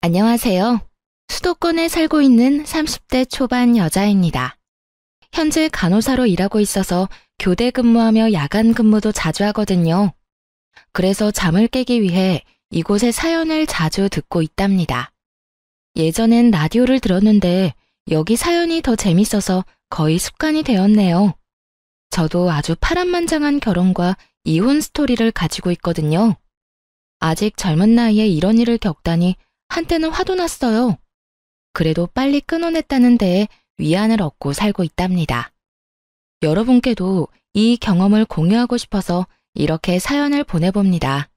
안녕하세요. 수도권에 살고 있는 30대 초반 여자입니다. 현재 간호사로 일하고 있어서 교대 근무하며 야간 근무도 자주 하거든요. 그래서 잠을 깨기 위해 이곳의 사연을 자주 듣고 있답니다. 예전엔 라디오를 들었는데 여기 사연이 더 재밌어서 거의 습관이 되었네요. 저도 아주 파란만장한 결혼과 이혼 스토리를 가지고 있거든요. 아직 젊은 나이에 이런 일을 겪다니 한때는 화도 났어요. 그래도 빨리 끊어냈다는 데에 위안을 얻고 살고 있답니다. 여러분께도 이 경험을 공유하고 싶어서 이렇게 사연을 보내봅니다.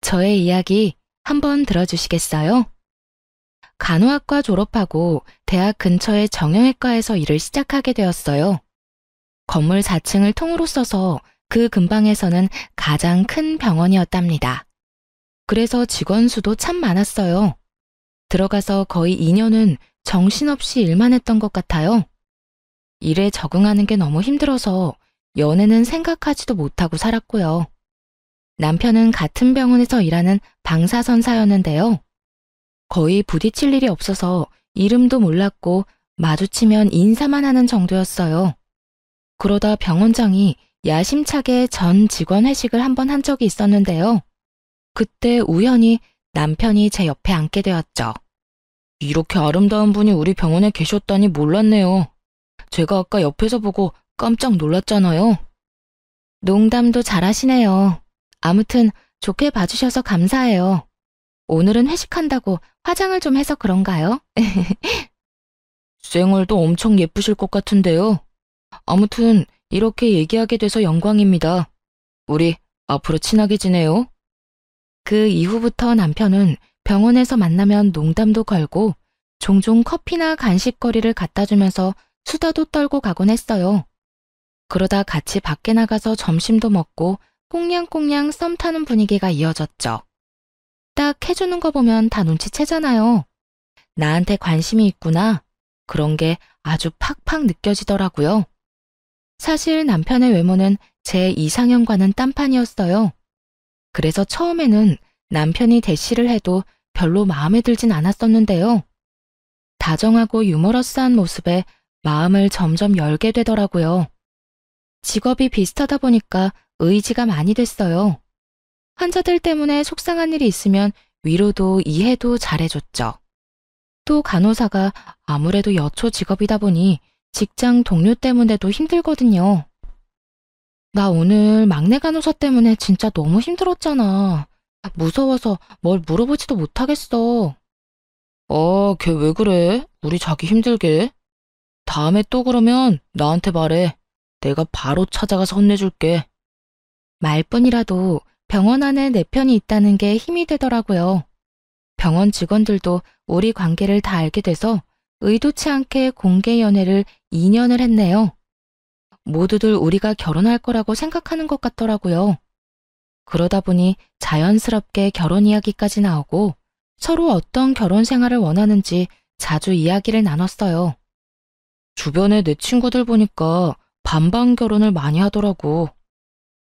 저의 이야기 한번 들어주시겠어요? 간호학과 졸업하고 대학 근처의 정형외과에서 일을 시작하게 되었어요. 건물 4층을 통으로 써서 그 근방에서는 가장 큰 병원이었답니다. 그래서 직원 수도 참 많았어요. 들어가서 거의 2년은 정신없이 일만 했던 것 같아요. 일에 적응하는 게 너무 힘들어서 연애는 생각하지도 못하고 살았고요. 남편은 같은 병원에서 일하는 방사선사였는데요. 거의 부딪힐 일이 없어서 이름도 몰랐고 마주치면 인사만 하는 정도였어요. 그러다 병원장이 야심차게 전 직원 회식을 한번 한 적이 있었는데요. 그때 우연히 남편이 제 옆에 앉게 되었죠. 이렇게 아름다운 분이 우리 병원에 계셨다니 몰랐네요. 제가 아까 옆에서 보고 깜짝 놀랐잖아요. 농담도 잘하시네요. 아무튼 좋게 봐주셔서 감사해요. 오늘은 회식한다고 화장을 좀 해서 그런가요? 쌩얼도 엄청 예쁘실 것 같은데요. 아무튼 이렇게 얘기하게 돼서 영광입니다. 우리 앞으로 친하게 지내요. 그 이후부터 남편은 병원에서 만나면 농담도 걸고 종종 커피나 간식거리를 갖다 주면서 수다도 떨고 가곤 했어요. 그러다 같이 밖에 나가서 점심도 먹고 꽁냥꽁냥 썸 타는 분위기가 이어졌죠. 딱 해주는 거 보면 다 눈치채잖아요. 나한테 관심이 있구나. 그런 게 아주 팍팍 느껴지더라고요. 사실 남편의 외모는 제 이상형과는 딴판이었어요. 그래서 처음에는 남편이 대시를 해도 별로 마음에 들진 않았었는데요. 다정하고 유머러스한 모습에 마음을 점점 열게 되더라고요. 직업이 비슷하다 보니까 의지가 많이 됐어요. 환자들 때문에 속상한 일이 있으면 위로도 이해도 잘해줬죠. 또 간호사가 아무래도 여초 직업이다 보니 직장 동료 때문에도 힘들거든요. 나 오늘 막내 간호사 때문에 진짜 너무 힘들었잖아. 무서워서 뭘 물어보지도 못하겠어. 걔 왜 그래? 우리 자기 힘들게. 다음에 또 그러면 나한테 말해. 내가 바로 찾아가서 혼내줄게. 말뿐이라도 병원 안에 내 편이 있다는 게 힘이 되더라고요. 병원 직원들도 우리 관계를 다 알게 돼서 의도치 않게 공개 연애를 2년을 했네요. 모두들 우리가 결혼할 거라고 생각하는 것 같더라고요. 그러다 보니 자연스럽게 결혼 이야기까지 나오고 서로 어떤 결혼 생활을 원하는지 자주 이야기를 나눴어요. 주변에 내 친구들 보니까 반반 결혼을 많이 하더라고.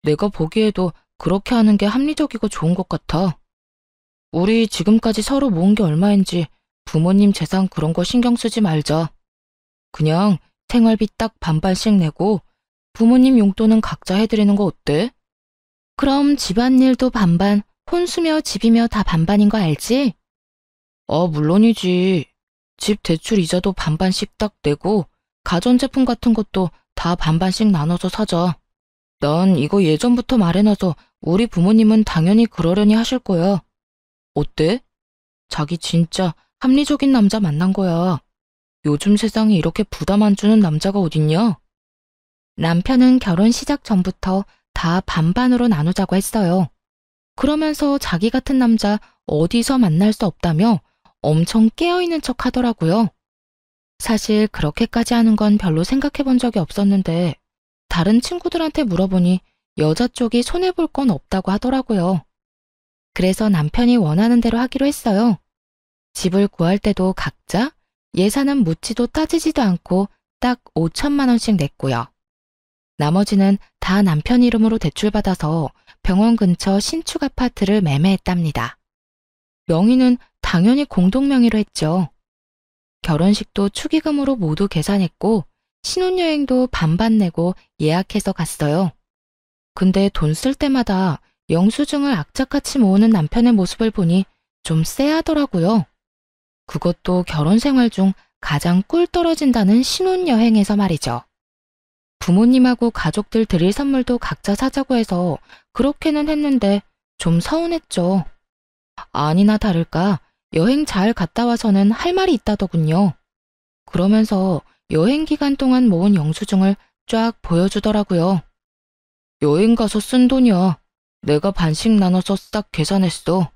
내가 보기에도 그렇게 하는 게 합리적이고 좋은 것 같아. 우리 지금까지 서로 모은 게 얼마인지 부모님 재산 그런 거 신경 쓰지 말자. 그냥 생활비 딱 반반씩 내고 부모님 용돈은 각자 해드리는 거 어때? 그럼 집안일도 반반, 혼수며 집이며 다 반반인 거 알지? 물론이지. 집 대출 이자도 반반씩 딱 내고 가전제품 같은 것도 다 반반씩 나눠서 사자. 난 이거 예전부터 말해놔서 우리 부모님은 당연히 그러려니 하실 거야. 어때? 자기 진짜 합리적인 남자 만난 거야. 요즘 세상에 이렇게 부담 안 주는 남자가 어딨냐? 남편은 결혼 시작 전부터 다 반반으로 나누자고 했어요. 그러면서 자기 같은 남자 어디서 만날 수 없다며 엄청 깨어있는 척 하더라고요. 사실 그렇게까지 하는 건 별로 생각해 본 적이 없었는데 다른 친구들한테 물어보니 여자 쪽이 손해볼 건 없다고 하더라고요. 그래서 남편이 원하는 대로 하기로 했어요. 집을 구할 때도 각자 예산은 묻지도 따지지도 않고 딱 5천만 원씩 냈고요. 나머지는 다 남편 이름으로 대출받아서 병원 근처 신축 아파트를 매매했답니다. 명의는 다 당연히 공동 명의로 했죠. 결혼식도 축의금으로 모두 계산했고 신혼여행도 반반 내고 예약해서 갔어요. 근데 돈 쓸 때마다 영수증을 악착같이 모으는 남편의 모습을 보니 좀 쎄하더라고요. 그것도 결혼 생활 중 가장 꿀 떨어진다는 신혼여행에서 말이죠. 부모님하고 가족들 드릴 선물도 각자 사자고 해서 그렇게는 했는데 좀 서운했죠. 아니나 다를까 여행 잘 갔다 와서는 할 말이 있다더군요. 그러면서 여행 기간 동안 모은 영수증을 쫙 보여주더라고요. 여행 가서 쓴 돈이야. 내가 반씩 나눠서 싹 계산했어.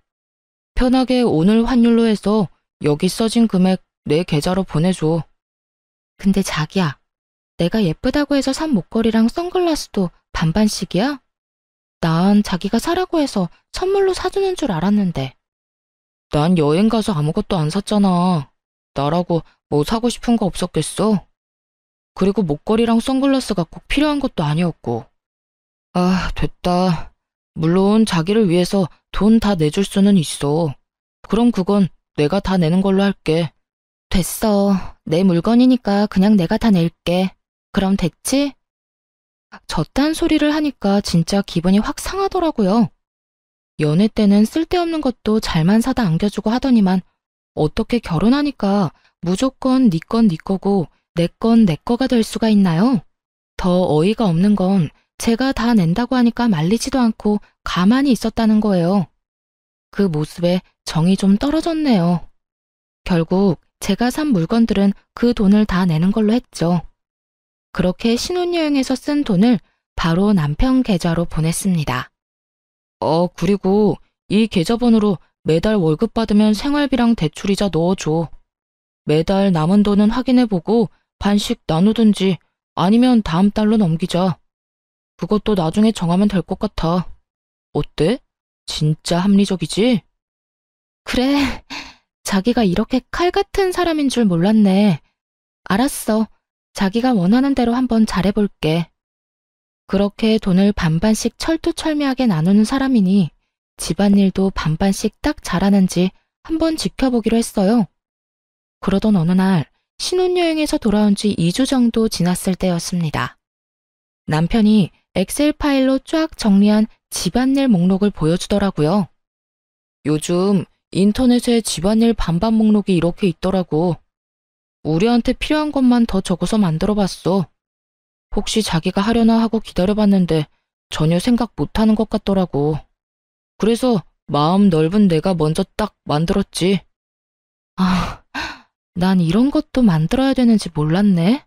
편하게 오늘 환율로 해서 여기 써진 금액 내 계좌로 보내줘. 근데 자기야, 내가 예쁘다고 해서 산 목걸이랑 선글라스도 반반씩이야? 난 자기가 사라고 해서 선물로 사주는 줄 알았는데. 난 여행 가서 아무것도 안 샀잖아. 나라고 뭐 사고 싶은 거 없었겠어? 그리고 목걸이랑 선글라스가 꼭 필요한 것도 아니었고. 아, 됐다. 물론 자기를 위해서 돈 다 내줄 수는 있어. 그럼 그건 내가 다 내는 걸로 할게. 됐어. 내 물건이니까 그냥 내가 다 낼게. 그럼 됐지? 저딴 소리를 하니까 진짜 기분이 확 상하더라고요. 연애 때는 쓸데없는 것도 잘만 사다 안겨주고 하더니만 어떻게 결혼하니까 무조건 네 건 네 거고 내 건 내 거가 될 수가 있나요? 더 어이가 없는 건 제가 다 낸다고 하니까 말리지도 않고 가만히 있었다는 거예요. 그 모습에 정이 좀 떨어졌네요. 결국 제가 산 물건들은 그 돈을 다 내는 걸로 했죠. 그렇게 신혼여행에서 쓴 돈을 바로 남편 계좌로 보냈습니다. 그리고 이 계좌번호로 매달 월급 받으면 생활비랑 대출이자 넣어줘. 매달 남은 돈은 확인해보고 반씩 나누든지 아니면 다음 달로 넘기자. 그것도 나중에 정하면 될 것 같아. 어때? 진짜 합리적이지? 그래, 자기가 이렇게 칼 같은 사람인 줄 몰랐네. 알았어. 자기가 원하는 대로 한번 잘해볼게. 그렇게 돈을 반반씩 철두철미하게 나누는 사람이니 집안일도 반반씩 딱 잘하는지 한번 지켜보기로 했어요. 그러던 어느 날 신혼여행에서 돌아온 지 2주 정도 지났을 때였습니다. 남편이 엑셀 파일로 쫙 정리한 집안일 목록을 보여주더라고요. 요즘 인터넷에 집안일 반반 목록이 이렇게 있더라고. 우리한테 필요한 것만 더 적어서 만들어봤어. 혹시 자기가 하려나 하고 기다려봤는데 전혀 생각 못하는 것 같더라고. 그래서 마음 넓은 내가 먼저 딱 만들었지. 아, 난 이런 것도 만들어야 되는지 몰랐네.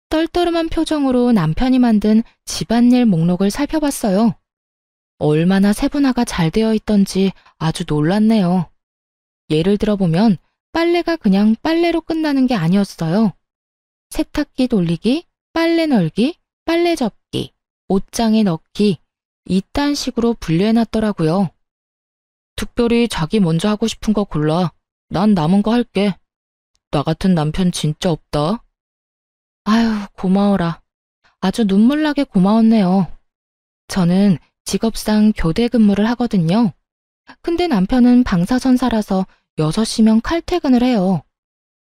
떨떠름한 표정으로 남편이 만든 집안일 목록을 살펴봤어요. 얼마나 세분화가 잘 되어 있던지 아주 놀랐네요. 예를 들어보면 빨래가 그냥 빨래로 끝나는 게 아니었어요. 세탁기 돌리기, 빨래 널기, 빨래 접기, 옷장에 넣기, 이딴 식으로 분류해놨더라고요. 특별히 자기 먼저 하고 싶은 거 골라. 난 남은 거 할게. 나 같은 남편 진짜 없다. 아유, 고마워라. 아주 눈물나게 고마웠네요. 저는 직업상 교대 근무를 하거든요. 근데 남편은 방사선사라서 6시면 칼퇴근을 해요.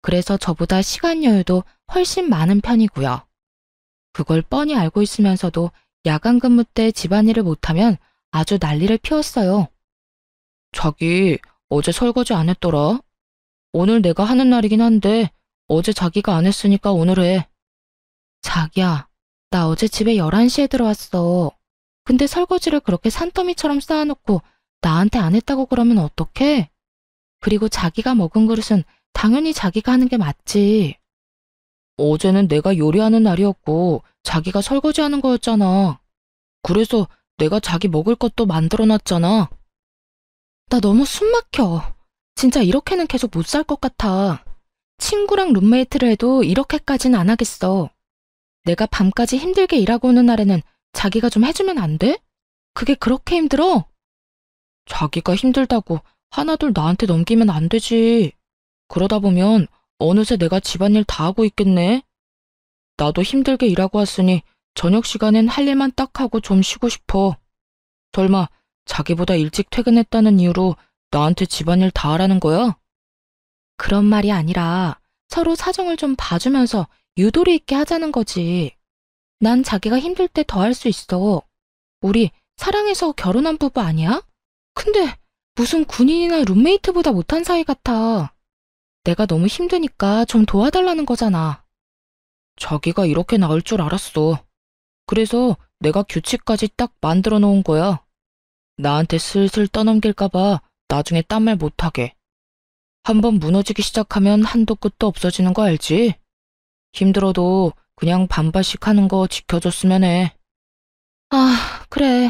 그래서 저보다 시간 여유도 훨씬 많은 편이고요. 그걸 뻔히 알고 있으면서도 야간 근무 때 집안일을 못하면 아주 난리를 피웠어요. 자기 어제 설거지 안 했더라? 오늘 내가 하는 날이긴 한데 어제 자기가 안 했으니까 오늘 해. 자기야, 나 어제 집에 11시에 들어왔어. 근데 설거지를 그렇게 산더미처럼 쌓아놓고 나한테 안 했다고 그러면 어떡해? 그리고 자기가 먹은 그릇은 당연히 자기가 하는 게 맞지. 어제는 내가 요리하는 날이었고 자기가 설거지하는 거였잖아. 그래서 내가 자기 먹을 것도 만들어놨잖아. 나 너무 숨 막혀. 진짜 이렇게는 계속 못 살 것 같아. 친구랑 룸메이트를 해도 이렇게까지는 안 하겠어. 내가 밤까지 힘들게 일하고 오는 날에는 자기가 좀 해주면 안 돼? 그게 그렇게 힘들어? 자기가 힘들다고 하나둘 나한테 넘기면 안 되지. 그러다 보면 어느새 내가 집안일 다 하고 있겠네. 나도 힘들게 일하고 왔으니 저녁 시간엔 할 일만 딱 하고 좀 쉬고 싶어. 설마 자기보다 일찍 퇴근했다는 이유로 나한테 집안일 다 하라는 거야? 그런 말이 아니라 서로 사정을 좀 봐주면서 유도리 있게 하자는 거지. 난 자기가 힘들 때 더 할 수 있어. 우리 사랑해서 결혼한 부부 아니야? 근데 무슨 군인이나 룸메이트보다 못한 사이 같아. 내가 너무 힘드니까 좀 도와달라는 거잖아. 자기가 이렇게 나올 줄 알았어. 그래서 내가 규칙까지 딱 만들어 놓은 거야. 나한테 슬슬 떠넘길까봐 나중에 딴 말 못하게. 한번 무너지기 시작하면 한도 끝도 없어지는 거 알지? 힘들어도 그냥 반반씩 하는 거 지켜줬으면 해. 아, 그래.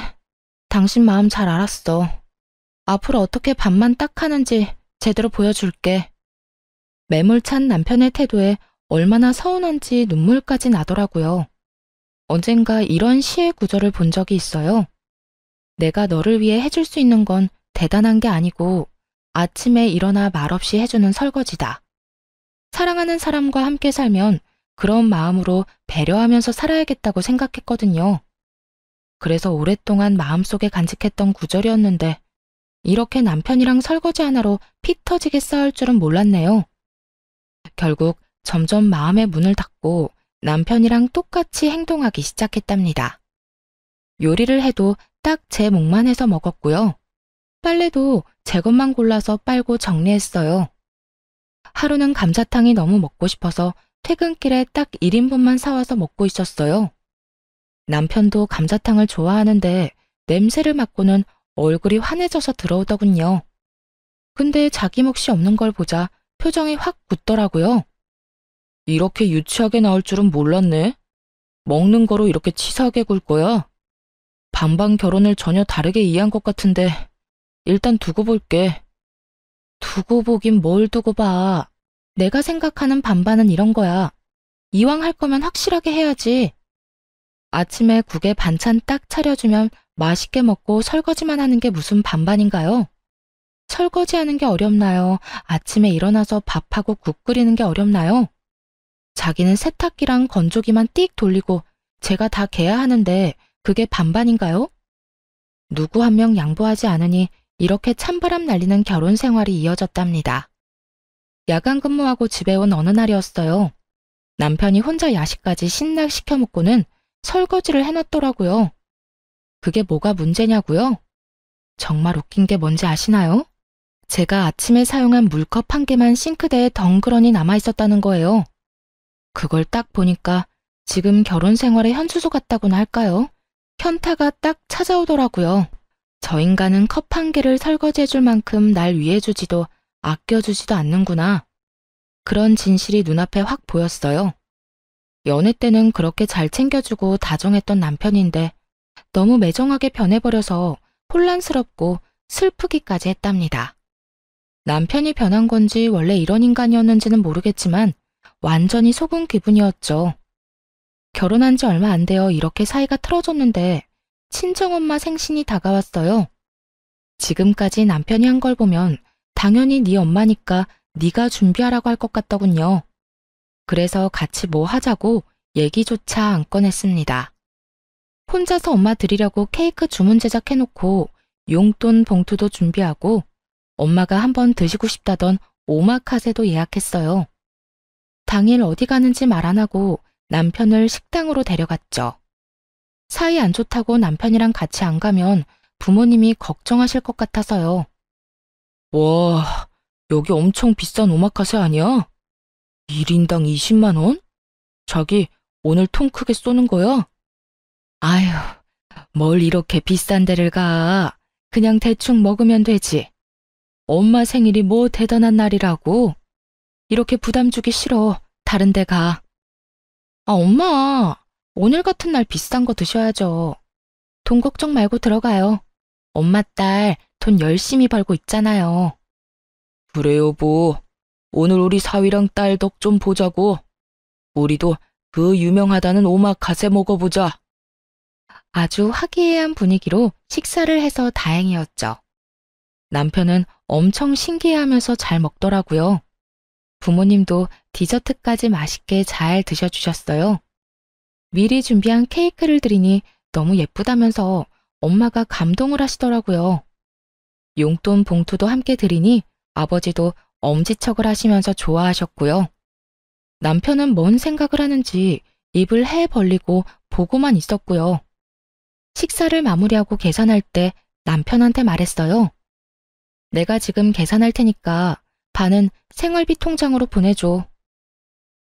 당신 마음 잘 알았어. 앞으로 어떻게 반만 딱 하는지 제대로 보여줄게. 매몰찬 남편의 태도에 얼마나 서운한지 눈물까지 나더라고요. 언젠가 이런 시의 구절을 본 적이 있어요. 내가 너를 위해 해줄 수 있는 건 대단한 게 아니고 아침에 일어나 말없이 해주는 설거지다. 사랑하는 사람과 함께 살면 그런 마음으로 배려하면서 살아야겠다고 생각했거든요. 그래서 오랫동안 마음속에 간직했던 구절이었는데 이렇게 남편이랑 설거지 하나로 피 터지게 싸울 줄은 몰랐네요. 결국 점점 마음의 문을 닫고 남편이랑 똑같이 행동하기 시작했답니다. 요리를 해도 딱 제 몫만 해서 먹었고요. 빨래도 제 것만 골라서 빨고 정리했어요. 하루는 감자탕이 너무 먹고 싶어서 퇴근길에 딱 1인분만 사와서 먹고 있었어요. 남편도 감자탕을 좋아하는데 냄새를 맡고는 얼굴이 환해져서 들어오더군요. 근데 자기 몫이 없는 걸 보자 표정이 확 굳더라고요. 이렇게 유치하게 나올 줄은 몰랐네. 먹는 거로 이렇게 치사하게 굴 거야? 반반 결혼을 전혀 다르게 이해한 것 같은데 일단 두고 볼게. 두고 보긴 뭘 두고 봐. 내가 생각하는 반반은 이런 거야. 이왕 할 거면 확실하게 해야지. 아침에 국에 반찬 딱 차려주면 맛있게 먹고 설거지만 하는 게 무슨 반반인가요? 설거지하는 게 어렵나요? 아침에 일어나서 밥하고 국 끓이는 게 어렵나요? 자기는 세탁기랑 건조기만 띡 돌리고 제가 다 개야 하는데 그게 반반인가요? 누구 한 명 양보하지 않으니 이렇게 찬바람 날리는 결혼 생활이 이어졌답니다. 야간 근무하고 집에 온 어느 날이었어요. 남편이 혼자 야식까지 신나게 시켜 먹고는 설거지를 해놨더라고요. 그게 뭐가 문제냐고요? 정말 웃긴 게 뭔지 아시나요? 제가 아침에 사용한 물컵 한 개만 싱크대에 덩그러니 남아있었다는 거예요. 그걸 딱 보니까 지금 결혼 생활의 현수소 같다고나 할까요? 현타가 딱 찾아오더라고요. 저 인간은 컵 한 개를 설거지해줄 만큼 날 위해주지도 아껴주지도 않는구나. 그런 진실이 눈앞에 확 보였어요. 연애 때는 그렇게 잘 챙겨주고 다정했던 남편인데 너무 매정하게 변해버려서 혼란스럽고 슬프기까지 했답니다. 남편이 변한 건지 원래 이런 인간이었는지는 모르겠지만 완전히 속은 기분이었죠. 결혼한 지 얼마 안 되어 이렇게 사이가 틀어졌는데 친정엄마 생신이 다가왔어요. 지금까지 남편이 한 걸 보면 당연히 네 엄마니까 네가 준비하라고 할 것 같더군요. 그래서 같이 뭐 하자고 얘기조차 안 꺼냈습니다. 혼자서 엄마 드리려고 케이크 주문 제작해놓고 용돈 봉투도 준비하고 엄마가 한번 드시고 싶다던 오마카세도 예약했어요. 당일 어디 가는지 말 안 하고 남편을 식당으로 데려갔죠. 사이 안 좋다고 남편이랑 같이 안 가면 부모님이 걱정하실 것 같아서요. 와, 여기 엄청 비싼 오마카세 아니야? 1인당 20만 원? 자기 오늘 통 크게 쏘는 거야? 아휴, 뭘 이렇게 비싼 데를 가. 그냥 대충 먹으면 되지. 엄마 생일이 뭐 대단한 날이라고. 이렇게 부담 주기 싫어. 다른 데 가. 아, 엄마. 오늘 같은 날 비싼 거 드셔야죠. 돈 걱정 말고 들어가요. 엄마 딸 돈 열심히 벌고 있잖아요. 그래 여보. 오늘 우리 사위랑 딸 덕 좀 보자고. 우리도 그 유명하다는 오마카세 먹어보자. 아주 화기애애한 분위기로 식사를 해서 다행이었죠. 남편은 엄청 신기해하면서 잘 먹더라고요. 부모님도 디저트까지 맛있게 잘 드셔주셨어요. 미리 준비한 케이크를 드리니 너무 예쁘다면서 엄마가 감동을 하시더라고요. 용돈 봉투도 함께 드리니 아버지도 엄지척을 하시면서 좋아하셨고요. 남편은 뭔 생각을 하는지 입을 해 벌리고 보고만 있었고요. 식사를 마무리하고 계산할 때 남편한테 말했어요. 내가 지금 계산할 테니까 반은 생활비 통장으로 보내줘.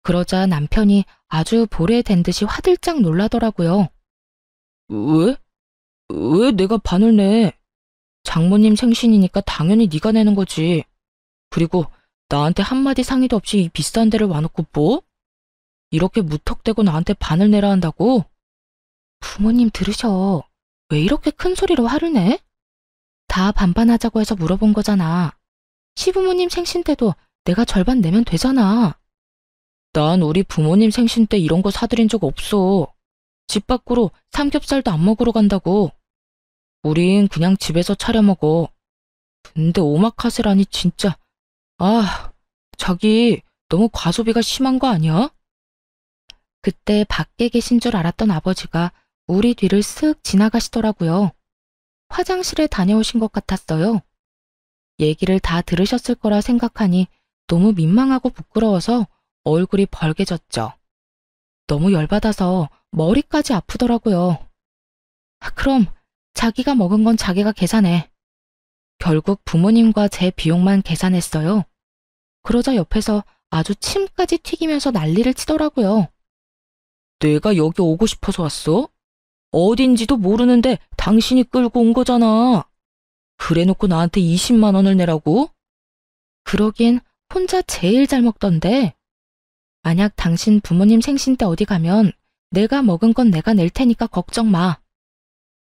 그러자 남편이 아주 보레된 듯이 화들짝 놀라더라고요. 왜? 왜 내가 반을 내? 장모님 생신이니까 당연히 네가 내는 거지. 그리고 나한테 한마디 상의도 없이 이 비싼 데를 와놓고 뭐? 이렇게 무턱대고 나한테 반을 내라 한다고? 부모님 들으셔. 왜 이렇게 큰 소리로 화를 내? 다 반반하자고 해서 물어본 거잖아. 시부모님 생신 때도 내가 절반 내면 되잖아. 난 우리 부모님 생신 때 이런 거 사드린 적 없어. 집 밖으로 삼겹살도 안 먹으러 간다고. 우린 그냥 집에서 차려 먹어. 근데 오마카세라니 진짜. 아, 자기 너무 과소비가 심한 거 아니야? 그때 밖에 계신 줄 알았던 아버지가 우리 뒤를 쓱 지나가시더라고요. 화장실에 다녀오신 것 같았어요. 얘기를 다 들으셨을 거라 생각하니 너무 민망하고 부끄러워서 얼굴이 벌개졌죠. 너무 열받아서 머리까지 아프더라고요. 그럼 자기가 먹은 건 자기가 계산해. 결국 부모님과 제 비용만 계산했어요. 그러자 옆에서 아주 침까지 튀기면서 난리를 치더라고요. 내가 여기 오고 싶어서 왔어? 어딘지도 모르는데 당신이 끌고 온 거잖아. 그래놓고 나한테 20만 원을 내라고? 그러긴 혼자 제일 잘 먹던데. 만약 당신 부모님 생신 때 어디 가면 내가 먹은 건 내가 낼 테니까 걱정 마.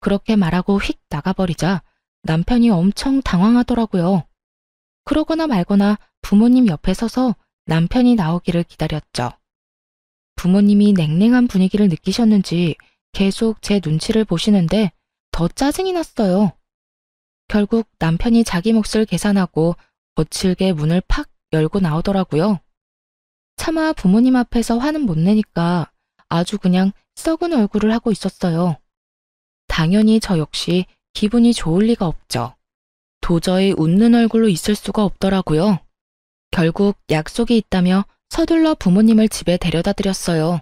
그렇게 말하고 휙 나가버리자 남편이 엄청 당황하더라고요. 그러거나 말거나 부모님 옆에 서서 남편이 나오기를 기다렸죠. 부모님이 냉랭한 분위기를 느끼셨는지 계속 제 눈치를 보시는데 더 짜증이 났어요. 결국 남편이 자기 몫을 계산하고 거칠게 문을 팍 열고 나오더라고요. 차마 부모님 앞에서 화는 못 내니까 아주 그냥 썩은 얼굴을 하고 있었어요. 당연히 저 역시 기분이 좋을 리가 없죠. 도저히 웃는 얼굴로 있을 수가 없더라고요. 결국 약속이 있다며 서둘러 부모님을 집에 데려다 드렸어요.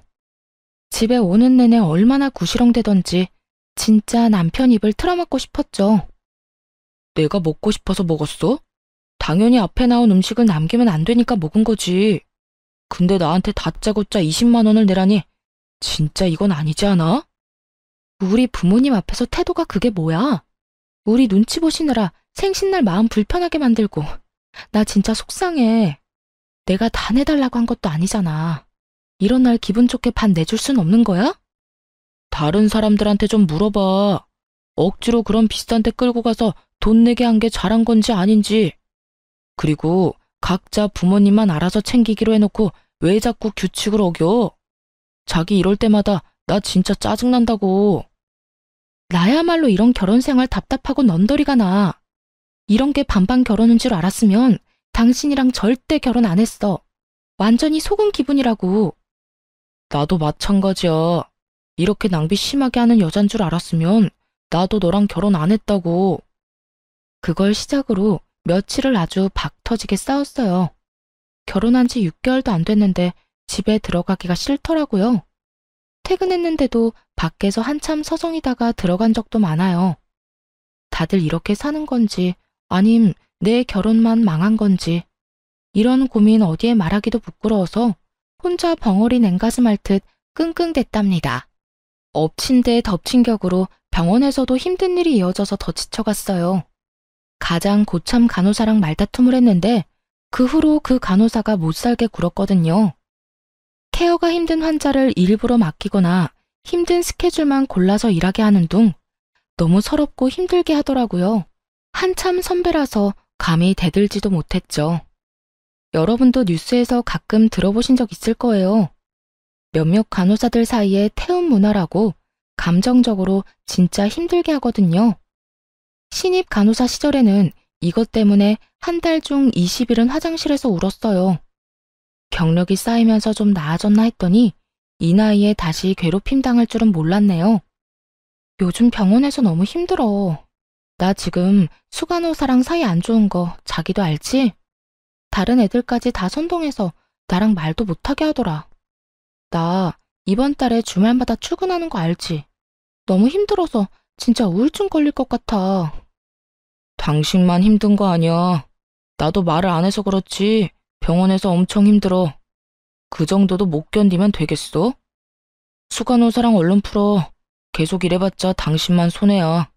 집에 오는 내내 얼마나 구시렁대던지 진짜 남편 입을 틀어막고 싶었죠. 내가 먹고 싶어서 먹었어? 당연히 앞에 나온 음식을 남기면 안 되니까 먹은 거지. 근데 나한테 다짜고짜 20만 원을 내라니 진짜 이건 아니지 않아? 우리 부모님 앞에서 태도가 그게 뭐야? 우리 눈치 보시느라 생신날 마음 불편하게 만들고. 나 진짜 속상해. 내가 다 내달라고 한 것도 아니잖아. 이런 날 기분 좋게 반 내줄 순 없는 거야? 다른 사람들한테 좀 물어봐. 억지로 그런 비싼 데 끌고 가서 돈 내게 한 게 잘한 건지 아닌지. 그리고 각자 부모님만 알아서 챙기기로 해놓고 왜 자꾸 규칙을 어겨? 자기 이럴 때마다 나 진짜 짜증난다고. 나야말로 이런 결혼 생활 답답하고 넌더리가 나. 이런 게 반반 결혼인 줄 알았으면 당신이랑 절대 결혼 안 했어. 완전히 속은 기분이라고. 나도 마찬가지야. 이렇게 낭비 심하게 하는 여잔 줄 알았으면 나도 너랑 결혼 안 했다고. 그걸 시작으로 며칠을 아주 박 터지게 싸웠어요. 결혼한 지 6개월도 안 됐는데 집에 들어가기가 싫더라고요. 퇴근했는데도 밖에서 한참 서성이다가 들어간 적도 많아요. 다들 이렇게 사는 건지 아님 내 결혼만 망한 건지 이런 고민 어디에 말하기도 부끄러워서 혼자 벙어리 냉가슴 앓듯 끙끙댔답니다. 엎친 데 덮친 격으로 병원에서도 힘든 일이 이어져서 더 지쳐갔어요. 가장 고참 간호사랑 말다툼을 했는데 그 후로 그 간호사가 못 살게 굴었거든요. 케어가 힘든 환자를 일부러 맡기거나 힘든 스케줄만 골라서 일하게 하는 둥 너무 서럽고 힘들게 하더라고요. 한참 선배라서 감히 대들지도 못했죠. 여러분도 뉴스에서 가끔 들어보신 적 있을 거예요. 몇몇 간호사들 사이에 태움 문화라고 감정적으로 진짜 힘들게 하거든요. 신입 간호사 시절에는 이것 때문에 한 달 중 20일은 화장실에서 울었어요. 경력이 쌓이면서 좀 나아졌나 했더니 이 나이에 다시 괴롭힘 당할 줄은 몰랐네요. 요즘 병원에서 너무 힘들어. 나 지금 수간호사랑 사이 안 좋은 거 자기도 알지? 다른 애들까지 다 선동해서 나랑 말도 못하게 하더라. 나 이번 달에 주말마다 출근하는 거 알지? 너무 힘들어서 진짜 우울증 걸릴 것 같아. 당신만 힘든 거 아니야. 나도 말을 안 해서 그렇지 병원에서 엄청 힘들어. 그 정도도 못 견디면 되겠어? 수간호사랑 얼른 풀어. 계속 이래봤자 당신만 손해야.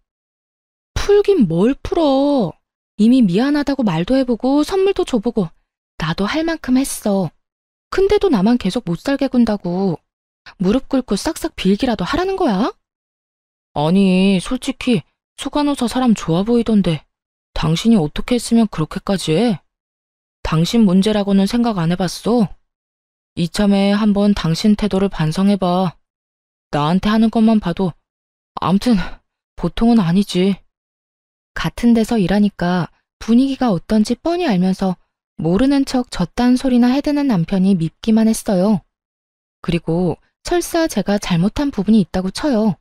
풀긴 뭘 풀어. 이미 미안하다고 말도 해보고 선물도 줘보고 나도 할 만큼 했어. 근데도 나만 계속 못 살게 군다고. 무릎 꿇고 싹싹 빌기라도 하라는 거야? 아니, 솔직히 수간호사 사람 좋아 보이던데 당신이 어떻게 했으면 그렇게까지 해? 당신 문제라고는 생각 안 해봤어? 이참에 한번 당신 태도를 반성해봐. 나한테 하는 것만 봐도 암튼 보통은 아니지. 같은 데서 일하니까 분위기가 어떤지 뻔히 알면서 모르는 척 저딴 소리나 해대는 남편이 밉기만 했어요. 그리고 설사 제가 잘못한 부분이 있다고 쳐요.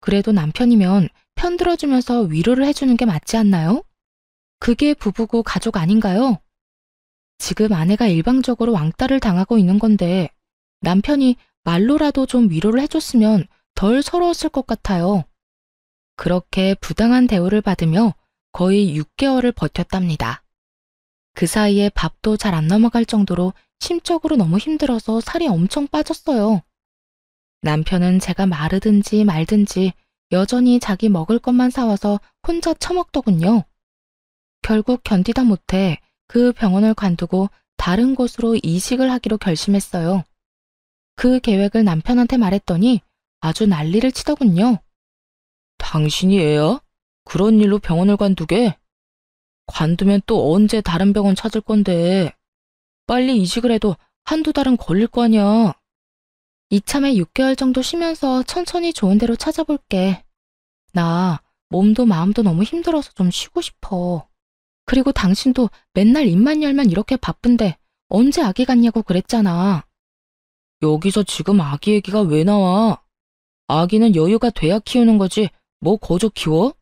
그래도 남편이면 편들어주면서 위로를 해주는 게 맞지 않나요? 그게 부부고 가족 아닌가요? 지금 아내가 일방적으로 왕따를 당하고 있는 건데 남편이 말로라도 좀 위로를 해줬으면 덜 서러웠을 것 같아요. 그렇게 부당한 대우를 받으며 거의 6개월을 버텼답니다. 그 사이에 밥도 잘 안 넘어갈 정도로 심적으로 너무 힘들어서 살이 엄청 빠졌어요. 남편은 제가 마르든지 말든지 여전히 자기 먹을 것만 사와서 혼자 처먹더군요. 결국 견디다 못해 그 병원을 관두고 다른 곳으로 이직을 하기로 결심했어요. 그 계획을 남편한테 말했더니 아주 난리를 치더군요. 당신이 애야? 그런 일로 병원을 관두게? 관두면 또 언제 다른 병원 찾을 건데. 빨리 이직을 해도 한두 달은 걸릴 거 아니야. 이참에 6개월 정도 쉬면서 천천히 좋은 데로 찾아볼게. 나 몸도 마음도 너무 힘들어서 좀 쉬고 싶어. 그리고 당신도 맨날 입만 열면 이렇게 바쁜데 언제 아기 갖냐고 그랬잖아. 여기서 지금 아기 얘기가 왜 나와? 아기는 여유가 돼야 키우는 거지 뭐 거저 키워?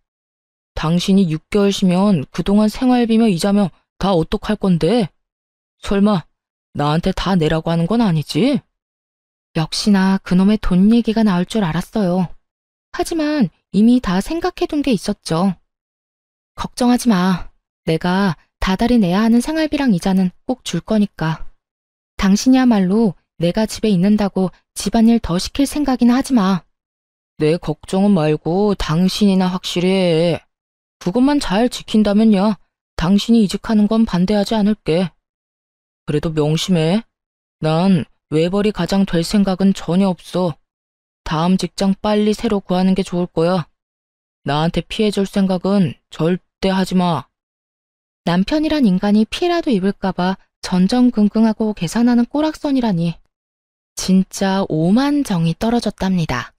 당신이 6개월 쉬면 그동안 생활비며 이자며 다 어떡할 건데? 설마 나한테 다 내라고 하는 건 아니지? 역시나 그놈의 돈 얘기가 나올 줄 알았어요. 하지만 이미 다 생각해둔 게 있었죠. 걱정하지 마. 내가 다달이 내야 하는 생활비랑 이자는 꼭 줄 거니까. 당신이야말로 내가 집에 있는다고 집안일 더 시킬 생각이나 하지 마. 내 걱정은 말고 당신이나 확실히 해. 그것만 잘 지킨다면야 당신이 이직하는 건 반대하지 않을게. 그래도 명심해. 난 외벌이 가장 될 생각은 전혀 없어. 다음 직장 빨리 새로 구하는 게 좋을 거야. 나한테 피해 줄 생각은 절대 하지 마. 남편이란 인간이 피해라도 입을까봐 전전긍긍하고 계산하는 꼬락선이라니. 진짜 오만정이 떨어졌답니다.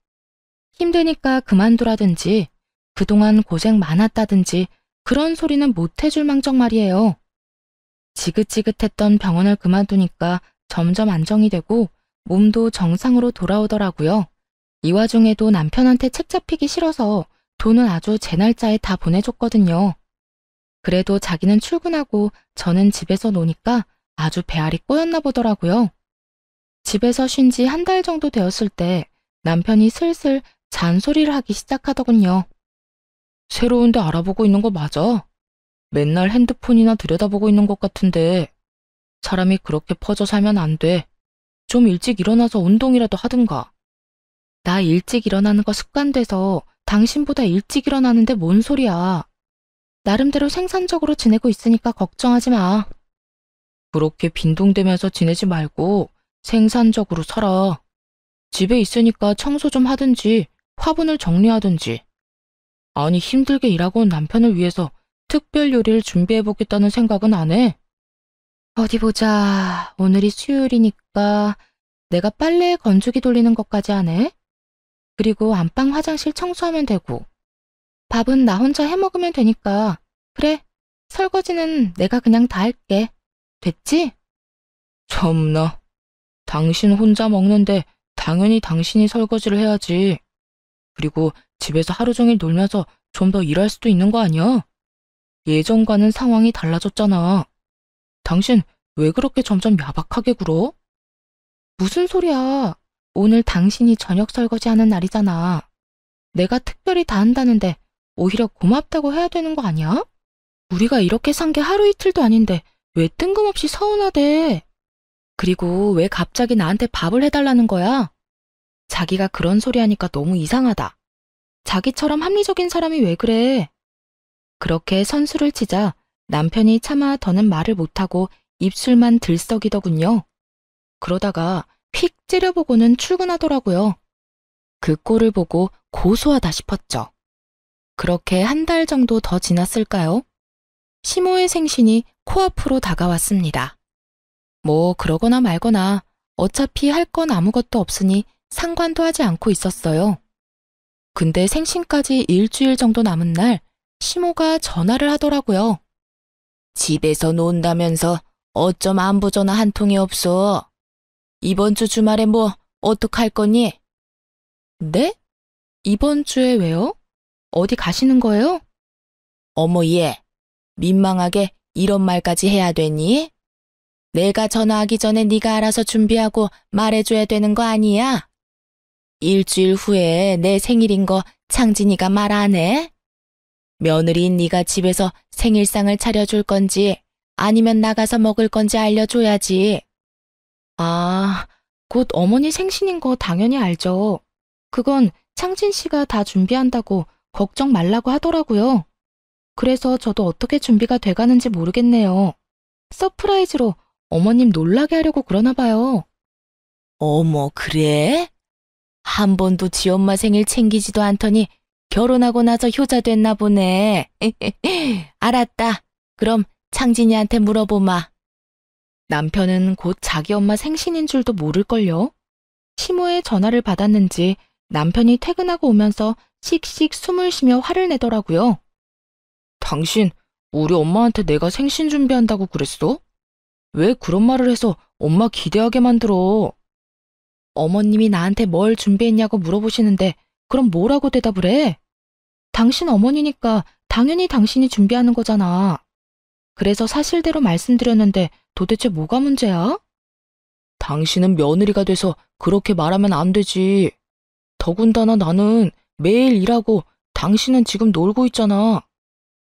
힘드니까 그만두라든지 그동안 고생 많았다든지 그런 소리는 못 해줄 망정 말이에요. 지긋지긋했던 병원을 그만두니까 점점 안정이 되고 몸도 정상으로 돌아오더라고요. 이 와중에도 남편한테 책 잡히기 싫어서 돈은 아주 제 날짜에 다 보내줬거든요. 그래도 자기는 출근하고 저는 집에서 노니까 아주 배알이 꼬였나 보더라고요. 집에서 쉰 지 한 달 정도 되었을 때 남편이 슬슬 잔소리를 하기 시작하더군요. 새로운 데 알아보고 있는 거 맞아? 맨날 핸드폰이나 들여다보고 있는 것 같은데 사람이 그렇게 퍼져 살면 안 돼. 좀 일찍 일어나서 운동이라도 하든가. 나 일찍 일어나는 거 습관돼서 당신보다 일찍 일어나는데 뭔 소리야. 나름대로 생산적으로 지내고 있으니까 걱정하지 마. 그렇게 빈둥대면서 지내지 말고 생산적으로 살아. 집에 있으니까 청소 좀 하든지 화분을 정리하든지. 아니 힘들게 일하고 온 남편을 위해서 특별 요리를 준비해보겠다는 생각은 안 해? 어디 보자. 오늘이 수요일이니까 내가 빨래 건조기 돌리는 것까지 하네. 그리고 안방 화장실 청소하면 되고. 밥은 나 혼자 해먹으면 되니까. 그래, 설거지는 내가 그냥 다 할게. 됐지? 참나. 당신 혼자 먹는데 당연히 당신이 설거지를 해야지. 그리고 집에서 하루 종일 놀면서 좀 더 일할 수도 있는 거 아니야? 예전과는 상황이 달라졌잖아. 당신 왜 그렇게 점점 야박하게 굴어? 무슨 소리야. 오늘 당신이 저녁 설거지 하는 날이잖아. 내가 특별히 다 한다는데 오히려 고맙다고 해야 되는 거 아니야? 우리가 이렇게 산 게 하루 이틀도 아닌데 왜 뜬금없이 서운하대? 그리고 왜 갑자기 나한테 밥을 해달라는 거야? 자기가 그런 소리 하니까 너무 이상하다. 자기처럼 합리적인 사람이 왜 그래? 그렇게 선수를 치자 남편이 차마 더는 말을 못하고 입술만 들썩이더군요. 그러다가 픽 째려보고는 출근하더라고요. 그 꼴을 보고 고소하다 싶었죠. 그렇게 한 달 정도 더 지났을까요? 시모의 생신이 코앞으로 다가왔습니다. 뭐 그러거나 말거나 어차피 할 건 아무것도 없으니 상관도 하지 않고 있었어요. 근데 생신까지 일주일 정도 남은 날 시모가 전화를 하더라고요. 집에서 논다면서 어쩜 안부 전화 한 통이 없어. 이번 주 주말에 뭐 어떡할 거니? 네? 이번 주에 왜요? 어디 가시는 거예요? 어머 얘, 민망하게 이런 말까지 해야 되니? 내가 전화하기 전에 네가 알아서 준비하고 말해줘야 되는 거 아니야? 일주일 후에 내 생일인 거 창진이가 말 안 해? 며느리인 네가 집에서 생일상을 차려줄 건지 아니면 나가서 먹을 건지 알려줘야지. 아, 곧 어머니 생신인 거 당연히 알죠. 그건 창진 씨가 다 준비한다고 걱정 말라고 하더라고요. 그래서 저도 어떻게 준비가 돼가는지 모르겠네요. 서프라이즈로 어머님 놀라게 하려고 그러나 봐요. 어머, 그래? 한 번도 지 엄마 생일 챙기지도 않더니 결혼하고 나서 효자 됐나 보네. 알았다. 그럼 창진이한테 물어보마. 남편은 곧 자기 엄마 생신인 줄도 모를걸요. 시모의 전화를 받았는지 남편이 퇴근하고 오면서 씩씩 숨을 쉬며 화를 내더라고요. 당신, 우리 엄마한테 내가 생신 준비한다고 그랬어? 왜 그런 말을 해서 엄마 기대하게 만들어? 어머님이 나한테 뭘 준비했냐고 물어보시는데 그럼 뭐라고 대답을 해? 당신 어머니니까 당연히 당신이 준비하는 거잖아. 그래서 사실대로 말씀드렸는데 도대체 뭐가 문제야? 당신은 며느리가 돼서 그렇게 말하면 안 되지. 더군다나 나는 매일 일하고 당신은 지금 놀고 있잖아.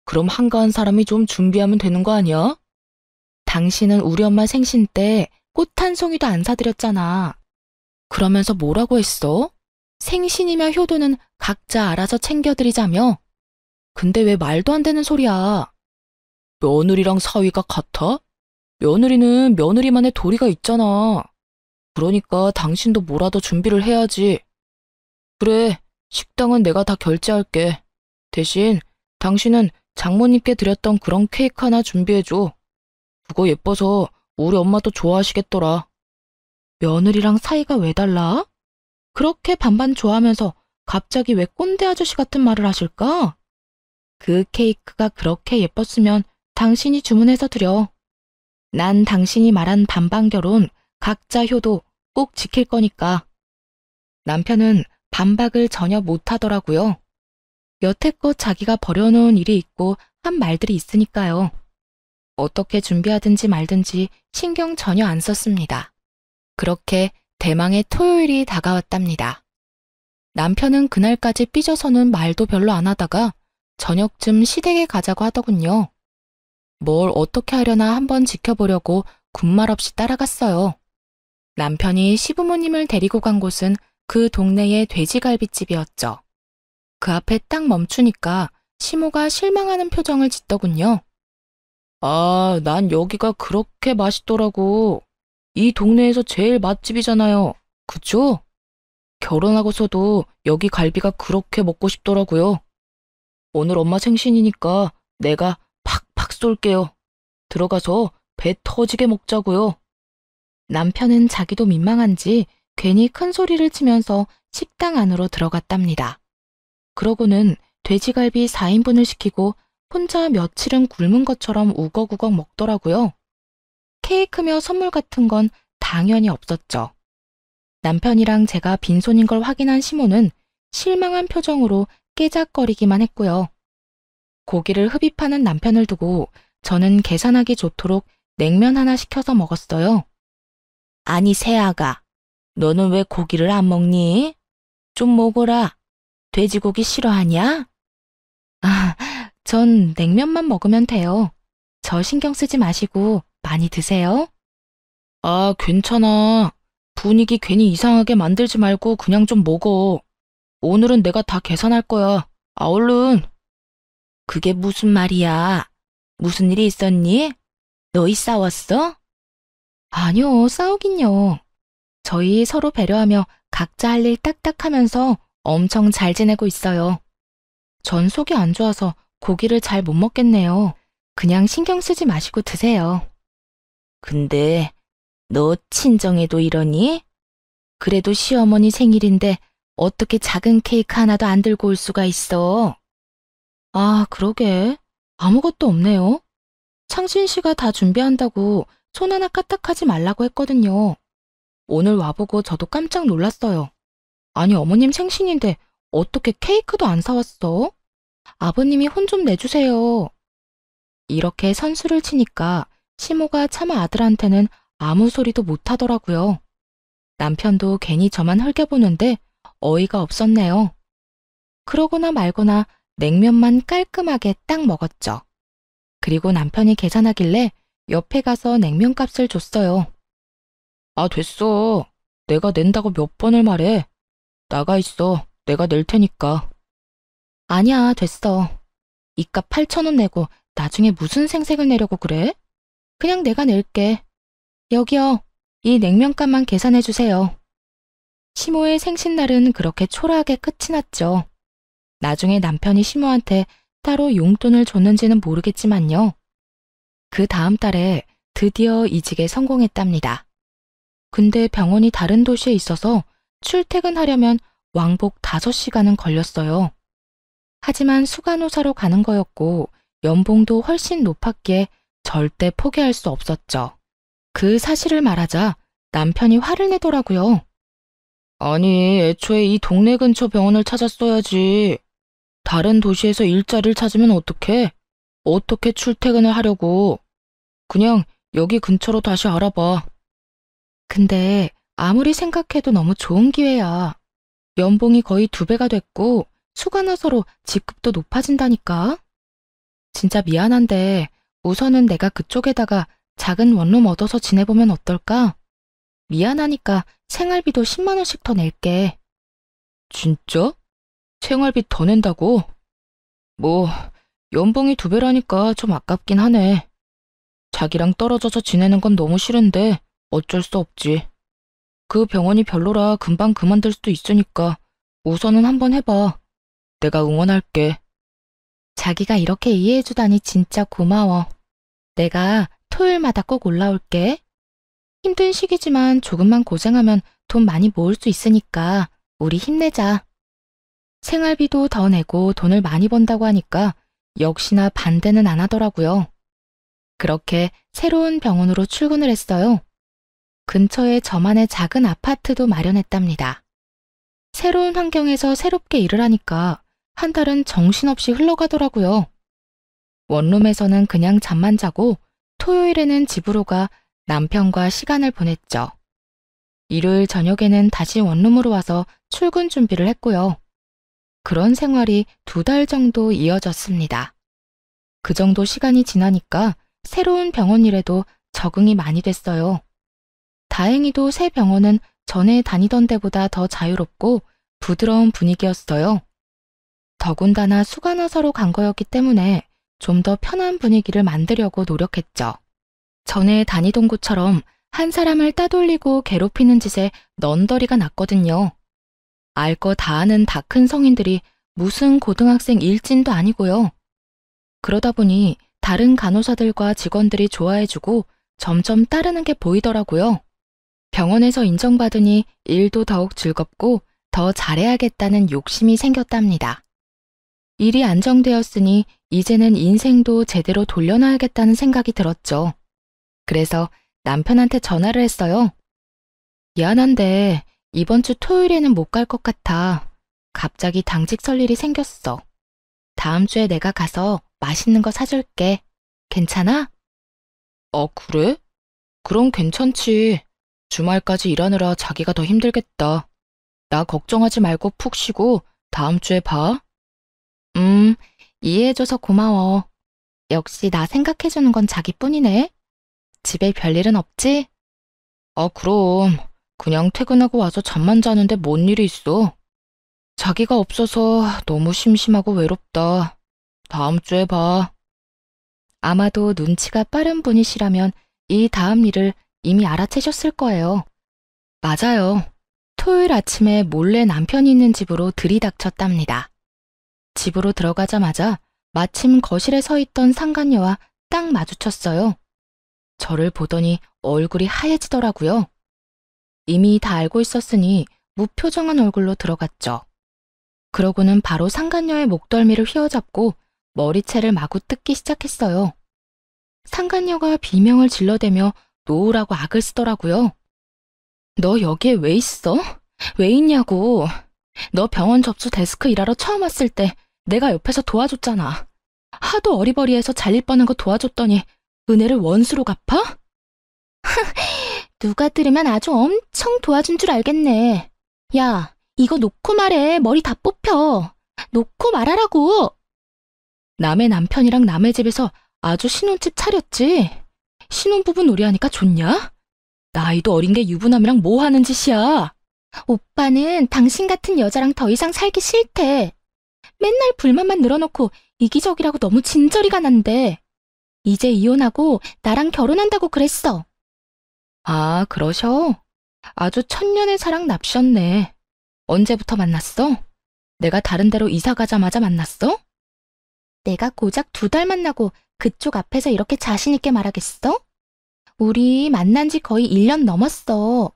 그럼 한가한 사람이 좀 준비하면 되는 거 아니야? 당신은 우리 엄마 생신 때 꽃 한 송이도 안 사드렸잖아. 그러면서 뭐라고 했어? 생신이며 효도는 각자 알아서 챙겨드리자며? 근데 왜 말도 안 되는 소리야? 며느리랑 사위가 같아? 며느리는 며느리만의 도리가 있잖아. 그러니까 당신도 뭐라도 준비를 해야지. 그래, 식당은 내가 다 결제할게. 대신 당신은 장모님께 드렸던 그런 케이크 하나 준비해줘. 그거 예뻐서 우리 엄마도 좋아하시겠더라. 며느리랑 사이가 왜 달라? 그렇게 반반 좋아하면서 갑자기 왜 꼰대 아저씨 같은 말을 하실까? 그 케이크가 그렇게 예뻤으면 당신이 주문해서 드려. 난 당신이 말한 반반 결혼, 각자 효도 꼭 지킬 거니까. 남편은 반박을 전혀 못하더라고요. 여태껏 자기가 벌여놓은 일이 있고 한 말들이 있으니까요. 어떻게 준비하든지 말든지 신경 전혀 안 썼습니다. 그렇게 대망의 토요일이 다가왔답니다. 남편은 그날까지 삐져서는 말도 별로 안 하다가 저녁쯤 시댁에 가자고 하더군요. 뭘 어떻게 하려나 한번 지켜보려고 군말 없이 따라갔어요. 남편이 시부모님을 데리고 간 곳은 그 동네의 돼지갈비집이었죠. 그 앞에 딱 멈추니까 시모가 실망하는 표정을 짓더군요. 아, 난 여기가 그렇게 맛있더라고. 이 동네에서 제일 맛집이잖아요. 그쵸? 결혼하고서도 여기 갈비가 그렇게 먹고 싶더라고요. 오늘 엄마 생신이니까 내가 팍팍 쏠게요. 들어가서 배 터지게 먹자고요. 남편은 자기도 민망한지 괜히 큰 소리를 치면서 식당 안으로 들어갔답니다. 그러고는 돼지갈비 4인분을 시키고 혼자 며칠은 굶은 것처럼 우걱우걱 먹더라고요. 케이크며 선물 같은 건 당연히 없었죠. 남편이랑 제가 빈손인 걸 확인한 시모는 실망한 표정으로 깨작거리기만 했고요. 고기를 흡입하는 남편을 두고 저는 계산하기 좋도록 냉면 하나 시켜서 먹었어요. 아니, 새아가, 너는 왜 고기를 안 먹니? 좀 먹어라. 돼지고기 싫어하냐? 아, 전 냉면만 먹으면 돼요. 저 신경 쓰지 마시고 많이 드세요. 아, 괜찮아. 분위기 괜히 이상하게 만들지 말고 그냥 좀 먹어. 오늘은 내가 다 계산할 거야. 아, 얼른. 그게 무슨 말이야? 무슨 일이 있었니? 너희 싸웠어? 아니요, 싸우긴요. 저희 서로 배려하며 각자 할 일 딱딱 하면서 엄청 잘 지내고 있어요. 전 속이 안 좋아서 고기를 잘 못 먹겠네요. 그냥 신경 쓰지 마시고 드세요. 근데 너 친정에도 이러니? 그래도 시어머니 생일인데 어떻게 작은 케이크 하나도 안 들고 올 수가 있어? 아, 그러게. 아무것도 없네요. 창신 씨가 다 준비한다고 손 하나 까딱하지 말라고 했거든요. 오늘 와보고 저도 깜짝 놀랐어요. 아니, 어머님 생신인데 어떻게 케이크도 안 사왔어? 아버님이 혼 좀 내주세요. 이렇게 선수를 치니까 시모가 차마 아들한테는 아무 소리도 못 하더라고요. 남편도 괜히 저만 흘겨보는데 어이가 없었네요. 그러거나 말거나 냉면만 깔끔하게 딱 먹었죠. 그리고 남편이 계산하길래 옆에 가서 냉면값을 줬어요. 아, 됐어. 내가 낸다고 몇 번을 말해. 나가 있어. 내가 낼 테니까. 아니야, 됐어. 이 값 8,000원 내고 나중에 무슨 생색을 내려고 그래? 그냥 내가 낼게. 여기요. 이 냉면값만 계산해 주세요. 시모의 생신날은 그렇게 초라하게 끝이 났죠. 나중에 남편이 시모한테 따로 용돈을 줬는지는 모르겠지만요. 그 다음 달에 드디어 이직에 성공했답니다. 근데 병원이 다른 도시에 있어서 출퇴근하려면 왕복 5시간은 걸렸어요. 하지만 수간호사로 가는 거였고 연봉도 훨씬 높았기에 절대 포기할 수 없었죠. 그 사실을 말하자 남편이 화를 내더라고요. 아니, 애초에 이 동네 근처 병원을 찾았어야지. 다른 도시에서 일자리를 찾으면 어떡해? 어떻게 출퇴근을 하려고? 그냥 여기 근처로 다시 알아봐. 근데 아무리 생각해도 너무 좋은 기회야. 연봉이 거의 2배가 됐고 수간호사로 직급도 높아진다니까. 진짜 미안한데 우선은 내가 그쪽에다가 작은 원룸 얻어서 지내보면 어떨까? 미안하니까 생활비도 10만 원씩 더 낼게. 진짜? 생활비 더 낸다고? 뭐 연봉이 2배라니까 좀 아깝긴 하네. 자기랑 떨어져서 지내는 건 너무 싫은데 어쩔 수 없지. 그 병원이 별로라 금방 그만둘 수도 있으니까 우선은 한번 해봐. 내가 응원할게. 자기가 이렇게 이해해주다니 진짜 고마워. 내가 토요일마다 꼭 올라올게. 힘든 시기지만 조금만 고생하면 돈 많이 모을 수 있으니까 우리 힘내자. 생활비도 더 내고 돈을 많이 번다고 하니까 역시나 반대는 안 하더라고요. 그렇게 새로운 병원으로 출근을 했어요. 근처에 저만의 작은 아파트도 마련했답니다. 새로운 환경에서 새롭게 일을 하니까 한 달은 정신없이 흘러가더라고요. 원룸에서는 그냥 잠만 자고 토요일에는 집으로 가 남편과 시간을 보냈죠. 일요일 저녁에는 다시 원룸으로 와서 출근 준비를 했고요. 그런 생활이 2달 정도 이어졌습니다. 그 정도 시간이 지나니까 새로운 병원 일에도 적응이 많이 됐어요. 다행히도 새 병원은 전에 다니던 데보다 더 자유롭고 부드러운 분위기였어요. 더군다나 수간호사로 간 거였기 때문에 좀 더 편한 분위기를 만들려고 노력했죠. 전에 다니던 곳처럼 한 사람을 따돌리고 괴롭히는 짓에 넌더리가 났거든요. 알 거 다 아는 다 큰 성인들이 무슨 고등학생 일진도 아니고요. 그러다 보니 다른 간호사들과 직원들이 좋아해주고 점점 따르는 게 보이더라고요. 병원에서 인정받으니 일도 더욱 즐겁고 더 잘해야겠다는 욕심이 생겼답니다. 일이 안정되었으니 이제는 인생도 제대로 돌려놔야겠다는 생각이 들었죠. 그래서 남편한테 전화를 했어요. 미안한데 이번 주 토요일에는 못 갈 것 같아. 갑자기 당직 설 일이 생겼어. 다음 주에 내가 가서 맛있는 거 사줄게. 괜찮아? 그래? 그럼 괜찮지. 주말까지 일하느라 자기가 더 힘들겠다. 나 걱정하지 말고 푹 쉬고 다음 주에 봐. 음, 이해해줘서 고마워. 역시 나 생각해주는 건 자기뿐이네. 집에 별일은 없지? 그럼. 그냥 퇴근하고 와서 잠만 자는데 뭔 일이 있어. 자기가 없어서 너무 심심하고 외롭다. 다음 주에 봐. 아마도 눈치가 빠른 분이시라면 이 다음 일을 이미 알아채셨을 거예요. 맞아요. 토요일 아침에 몰래 남편이 있는 집으로 들이닥쳤답니다. 집으로 들어가자마자 마침 거실에 서 있던 상간녀와 딱 마주쳤어요. 저를 보더니 얼굴이 하얘지더라고요. 이미 다 알고 있었으니 무표정한 얼굴로 들어갔죠. 그러고는 바로 상간녀의 목덜미를 휘어잡고 머리채를 마구 뜯기 시작했어요. 상간녀가 비명을 질러대며 놓으라고 악을 쓰더라고요. 너 여기에 왜 있어? 왜 있냐고. 너 병원 접수 데스크 일하러 처음 왔을 때 내가 옆에서 도와줬잖아. 하도 어리버리해서 잘릴 뻔한 거 도와줬더니 은혜를 원수로 갚아? 누가 들으면 아주 엄청 도와준 줄 알겠네. 야, 이거 놓고 말해. 머리 다 뽑혀. 놓고 말하라고. 남의 남편이랑 남의 집에서 아주 신혼집 차렸지. 신혼부부 놀이하니까 좋냐? 나이도 어린 게 유부남이랑 뭐 하는 짓이야? 오빠는 당신 같은 여자랑 더 이상 살기 싫대. 맨날 불만만 늘어놓고 이기적이라고 너무 진저리가 난대. 이제 이혼하고 나랑 결혼한다고 그랬어. 아, 그러셔? 아주 천년의 사랑 납셨네. 언제부터 만났어? 내가 다른 데로 이사 가자마자 만났어? 내가 고작 2달 만나고 그쪽 앞에서 이렇게 자신 있게 말하겠어? 우리 만난 지 거의 1년 넘었어.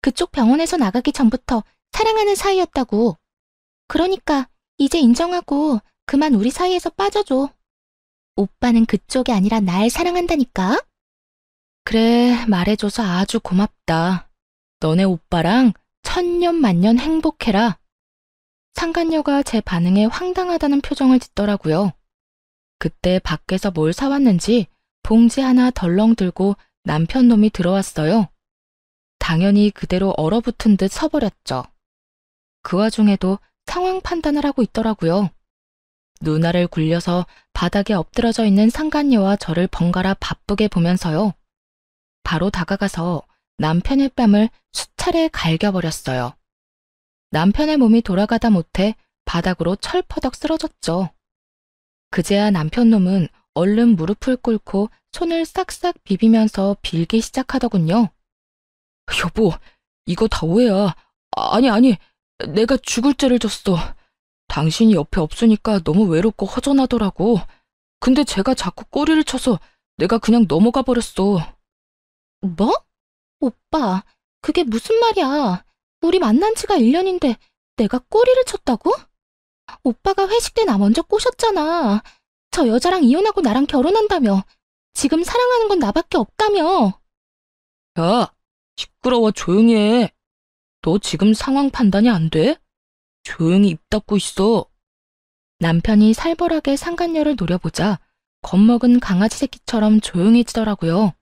그쪽 병원에서 나가기 전부터 사랑하는 사이였다고. 그러니까 이제 인정하고 그만 우리 사이에서 빠져줘. 오빠는 그쪽이 아니라 날 사랑한다니까? 그래, 말해줘서 아주 고맙다. 너네 오빠랑 천년만년 행복해라. 상간녀가 제 반응에 황당하다는 표정을 짓더라고요. 그때 밖에서 뭘 사왔는지 봉지 하나 덜렁 들고 남편 놈이 들어왔어요. 당연히 그대로 얼어붙은 듯 서버렸죠. 그 와중에도 상황 판단을 하고 있더라고요. 누나를 굴려서 바닥에 엎드러져 있는 상간녀와 저를 번갈아 바쁘게 보면서요. 바로 다가가서 남편의 뺨을 수차례 갈겨버렸어요. 남편의 몸이 돌아가다 못해 바닥으로 철퍼덕 쓰러졌죠. 그제야 남편 놈은 얼른 무릎을 꿇고 손을 싹싹 비비면서 빌기 시작하더군요. 여보, 이거 다 오해야. 아니, 내가 죽을 죄를 졌어. 당신이 옆에 없으니까 너무 외롭고 허전하더라고. 근데 제가 자꾸 꼬리를 쳐서 내가 그냥 넘어가 버렸어. 뭐? 오빠, 그게 무슨 말이야. 우리 만난 지가 1년인데 내가 꼬리를 쳤다고? 오빠가 회식 때 나 먼저 꼬셨잖아. 저 여자랑 이혼하고 나랑 결혼한다며. 지금 사랑하는 건 나밖에 없다며. 야, 시끄러워. 조용히 해. 너 지금 상황 판단이 안 돼? 조용히 입 닫고 있어. 남편이 살벌하게 상간녀를 노려보자 겁먹은 강아지 새끼처럼 조용해지더라고요.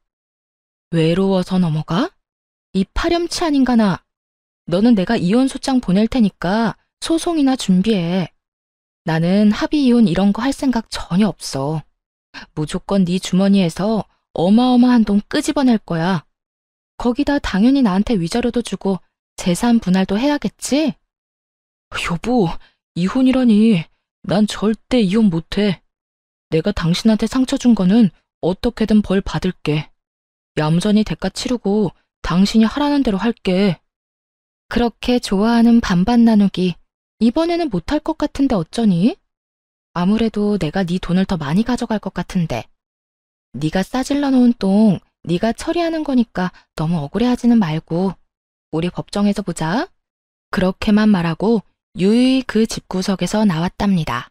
외로워서 넘어가? 이 파렴치 아닌가 나. 너는 내가 이혼 소장 보낼 테니까 소송이나 준비해. 나는 합의 이혼 이런 거 할 생각 전혀 없어. 무조건 네 주머니에서 어마어마한 돈 끄집어낼 거야. 거기다 당연히 나한테 위자료도 주고 재산 분할도 해야겠지? 여보, 이혼이라니. 난 절대 이혼 못해. 내가 당신한테 상처 준 거는 어떻게든 벌 받을게. 얌전히 대가 치르고 당신이 하라는 대로 할게. 그렇게 좋아하는 반반 나누기 이번에는 못할 것 같은데 어쩌니? 아무래도 내가 네 돈을 더 많이 가져갈 것 같은데. 네가 싸질러 놓은 똥 네가 처리하는 거니까 너무 억울해하지는 말고 우리 법정에서 보자. 그렇게만 말하고 유유히 그 집구석에서 나왔답니다.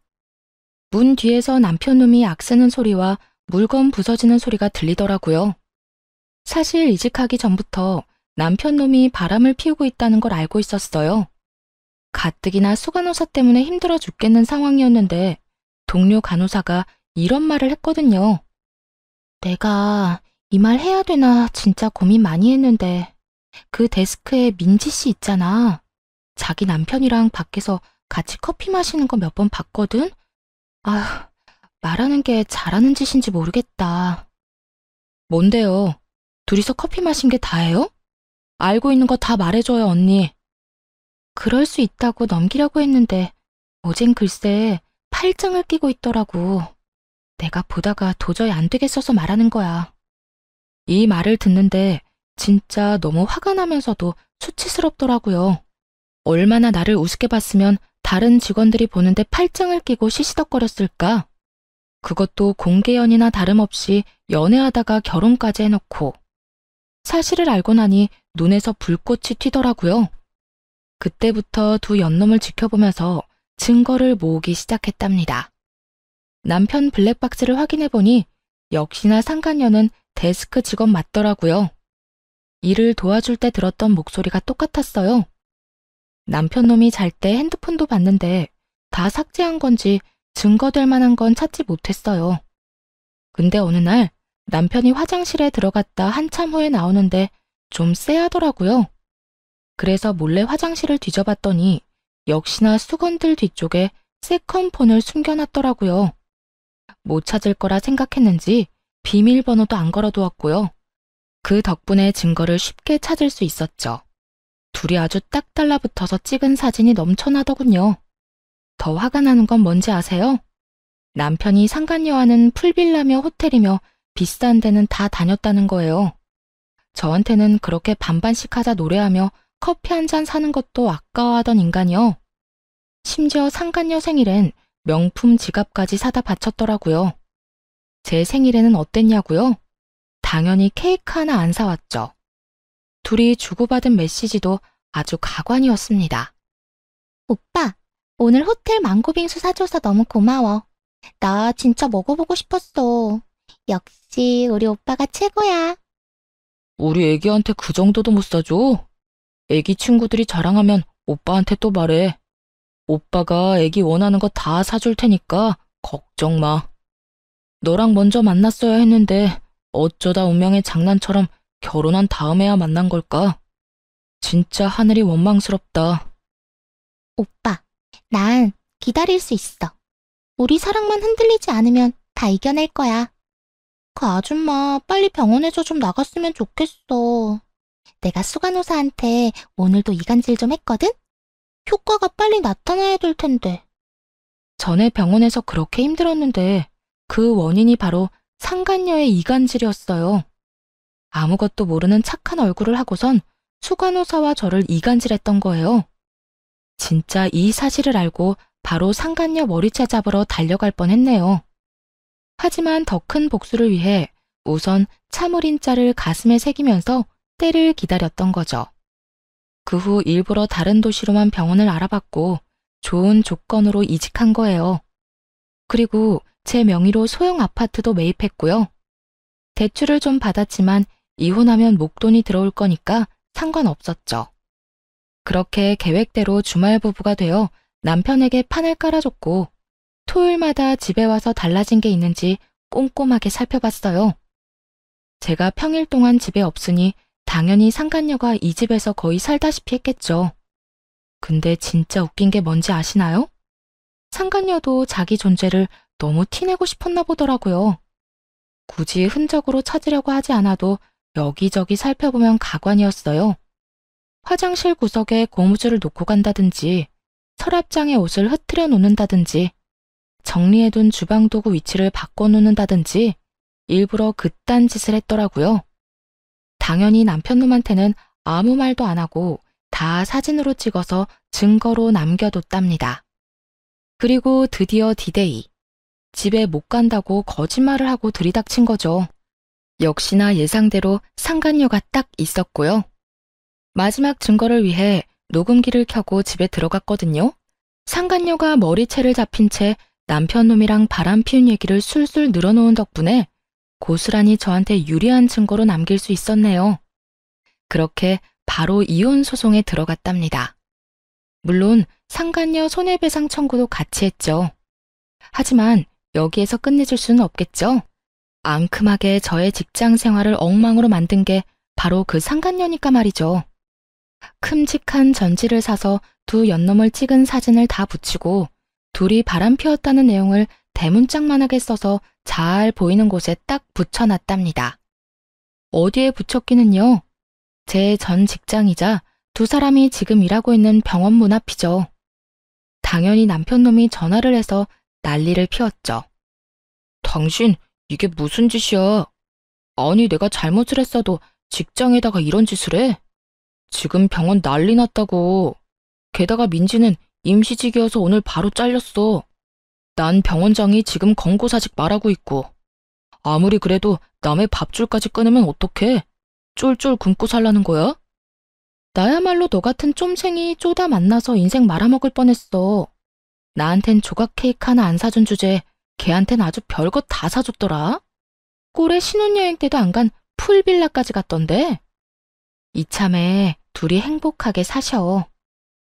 문 뒤에서 남편놈이 악쓰는 소리와 물건 부서지는 소리가 들리더라고요. 사실 이직하기 전부터 남편놈이 바람을 피우고 있다는 걸 알고 있었어요. 가뜩이나 수간호사 때문에 힘들어 죽겠는 상황이었는데 동료 간호사가 이런 말을 했거든요. 내가 이 말 해야 되나 진짜 고민 많이 했는데 그 데스크에 민지 씨 있잖아. 자기 남편이랑 밖에서 같이 커피 마시는 거 몇 번 봤거든? 아휴, 말하는 게 잘하는 짓인지 모르겠다. 뭔데요? 둘이서 커피 마신 게 다예요? 알고 있는 거 다 말해줘요, 언니. 그럴 수 있다고 넘기려고 했는데 어젠 글쎄 팔짱을 끼고 있더라고. 내가 보다가 도저히 안 되겠어서 말하는 거야. 이 말을 듣는데 진짜 너무 화가 나면서도 수치스럽더라고요. 얼마나 나를 우습게 봤으면 다른 직원들이 보는데 팔짱을 끼고 시시덕거렸을까? 그것도 공개 연이나 다름없이 연애하다가 결혼까지 해놓고. 사실을 알고 나니 눈에서 불꽃이 튀더라고요. 그때부터 두 연놈을 지켜보면서 증거를 모으기 시작했답니다. 남편 블랙박스를 확인해보니 역시나 상간녀는 데스크 직원 맞더라고요. 일을 도와줄 때 들었던 목소리가 똑같았어요. 남편 놈이 잘 때 핸드폰도 봤는데 다 삭제한 건지 증거될 만한 건 찾지 못했어요. 근데 어느 날 남편이 화장실에 들어갔다 한참 후에 나오는데 좀 쎄하더라고요. 그래서 몰래 화장실을 뒤져봤더니 역시나 수건들 뒤쪽에 세컨폰을 숨겨놨더라고요. 못 찾을 거라 생각했는지 비밀번호도 안 걸어두었고요. 그 덕분에 증거를 쉽게 찾을 수 있었죠. 둘이 아주 딱 달라붙어서 찍은 사진이 넘쳐나더군요. 더 화가 나는 건 뭔지 아세요? 남편이 상간녀와는 풀빌라며 호텔이며 비싼 데는 다 다녔다는 거예요. 저한테는 그렇게 반반씩 하자 노래하며 커피 한 잔 사는 것도 아까워하던 인간이요. 심지어 상간녀 생일엔 명품 지갑까지 사다 바쳤더라고요. 제 생일에는 어땠냐고요? 당연히 케이크 하나 안 사왔죠. 둘이 주고받은 메시지도 아주 가관이었습니다. 오빠, 오늘 호텔 망고빙수 사줘서 너무 고마워. 나 진짜 먹어보고 싶었어. 역시 우리 오빠가 최고야. 우리 애기한테 그 정도도 못 사줘? 애기 친구들이 자랑하면 오빠한테 또 말해. 오빠가 애기 원하는 거 다 사줄 테니까 걱정 마. 너랑 먼저 만났어야 했는데 어쩌다 운명의 장난처럼 결혼한 다음에야 만난 걸까? 진짜 하늘이 원망스럽다. 오빠, 난 기다릴 수 있어. 우리 사랑만 흔들리지 않으면 다 이겨낼 거야. 그 아줌마 빨리 병원에서 좀 나갔으면 좋겠어. 내가 수간호사한테 오늘도 이간질 좀 했거든? 효과가 빨리 나타나야 될 텐데. 전에 병원에서 그렇게 힘들었는데 그 원인이 바로 상간녀의 이간질이었어요. 아무것도 모르는 착한 얼굴을 하고선 수간호사와 저를 이간질했던 거예요. 진짜 이 사실을 알고 바로 상간녀 머리채 잡으러 달려갈 뻔했네요. 하지만 더 큰 복수를 위해 우선 참을인 자를 가슴에 새기면서 때를 기다렸던 거죠. 그 후 일부러 다른 도시로만 병원을 알아봤고 좋은 조건으로 이직한 거예요. 그리고 제 명의로 소형 아파트도 매입했고요. 대출을 좀 받았지만 이혼하면 목돈이 들어올 거니까 상관없었죠. 그렇게 계획대로 주말 부부가 되어 남편에게 판을 깔아줬고 토요일마다 집에 와서 달라진 게 있는지 꼼꼼하게 살펴봤어요. 제가 평일 동안 집에 없으니 당연히 상간녀가 이 집에서 거의 살다시피 했겠죠. 근데 진짜 웃긴 게 뭔지 아시나요? 상간녀도 자기 존재를 너무 티내고 싶었나 보더라고요. 굳이 흔적으로 찾으려고 하지 않아도 여기저기 살펴보면 가관이었어요. 화장실 구석에 고무줄을 놓고 간다든지 서랍장에 옷을 흐트려 놓는다든지 정리해둔 주방도구 위치를 바꿔놓는다든지 일부러 그딴 짓을 했더라고요. 당연히 남편놈한테는 아무 말도 안 하고 다 사진으로 찍어서 증거로 남겨뒀답니다. 그리고 드디어 디데이. 집에 못 간다고 거짓말을 하고 들이닥친 거죠. 역시나 예상대로 상간녀가 딱 있었고요. 마지막 증거를 위해 녹음기를 켜고 집에 들어갔거든요. 상간녀가 머리채를 잡힌 채 남편놈이랑 바람 피운 얘기를 술술 늘어놓은 덕분에 고스란히 저한테 유리한 증거로 남길 수 있었네요. 그렇게 바로 이혼 소송에 들어갔답니다. 물론 상간녀 손해배상 청구도 같이 했죠. 하지만 여기에서 끝내줄 수는 없겠죠. 앙큼하게 저의 직장 생활을 엉망으로 만든 게 바로 그 상간녀니까 말이죠. 큼직한 전지를 사서 두 연놈을 찍은 사진을 다 붙이고 둘이 바람 피웠다는 내용을 대문짝만하게 써서 잘 보이는 곳에 딱 붙여놨답니다. 어디에 붙였기는요? 제 전 직장이자 두 사람이 지금 일하고 있는 병원 문 앞이죠. 당연히 남편놈이 전화를 해서 난리를 피웠죠. 당신, 이게 무슨 짓이야? 아니, 내가 잘못을 했어도 직장에다가 이런 짓을 해? 지금 병원 난리 났다고. 게다가 민지는 임시직이어서 오늘 바로 잘렸어. 난 병원장이 지금 권고사직 말하고 있고. 아무리 그래도 남의 밥줄까지 끊으면 어떡해? 쫄쫄 굶고 살라는 거야? 나야말로 너 같은 쫌생이 쪼다 만나서 인생 말아먹을 뻔했어. 나한텐 조각 케이크 하나 안 사준 주제에 걔한텐 아주 별것 다 사줬더라. 꼴에 신혼여행 때도 안 간 풀빌라까지 갔던데. 이참에 둘이 행복하게 사셔.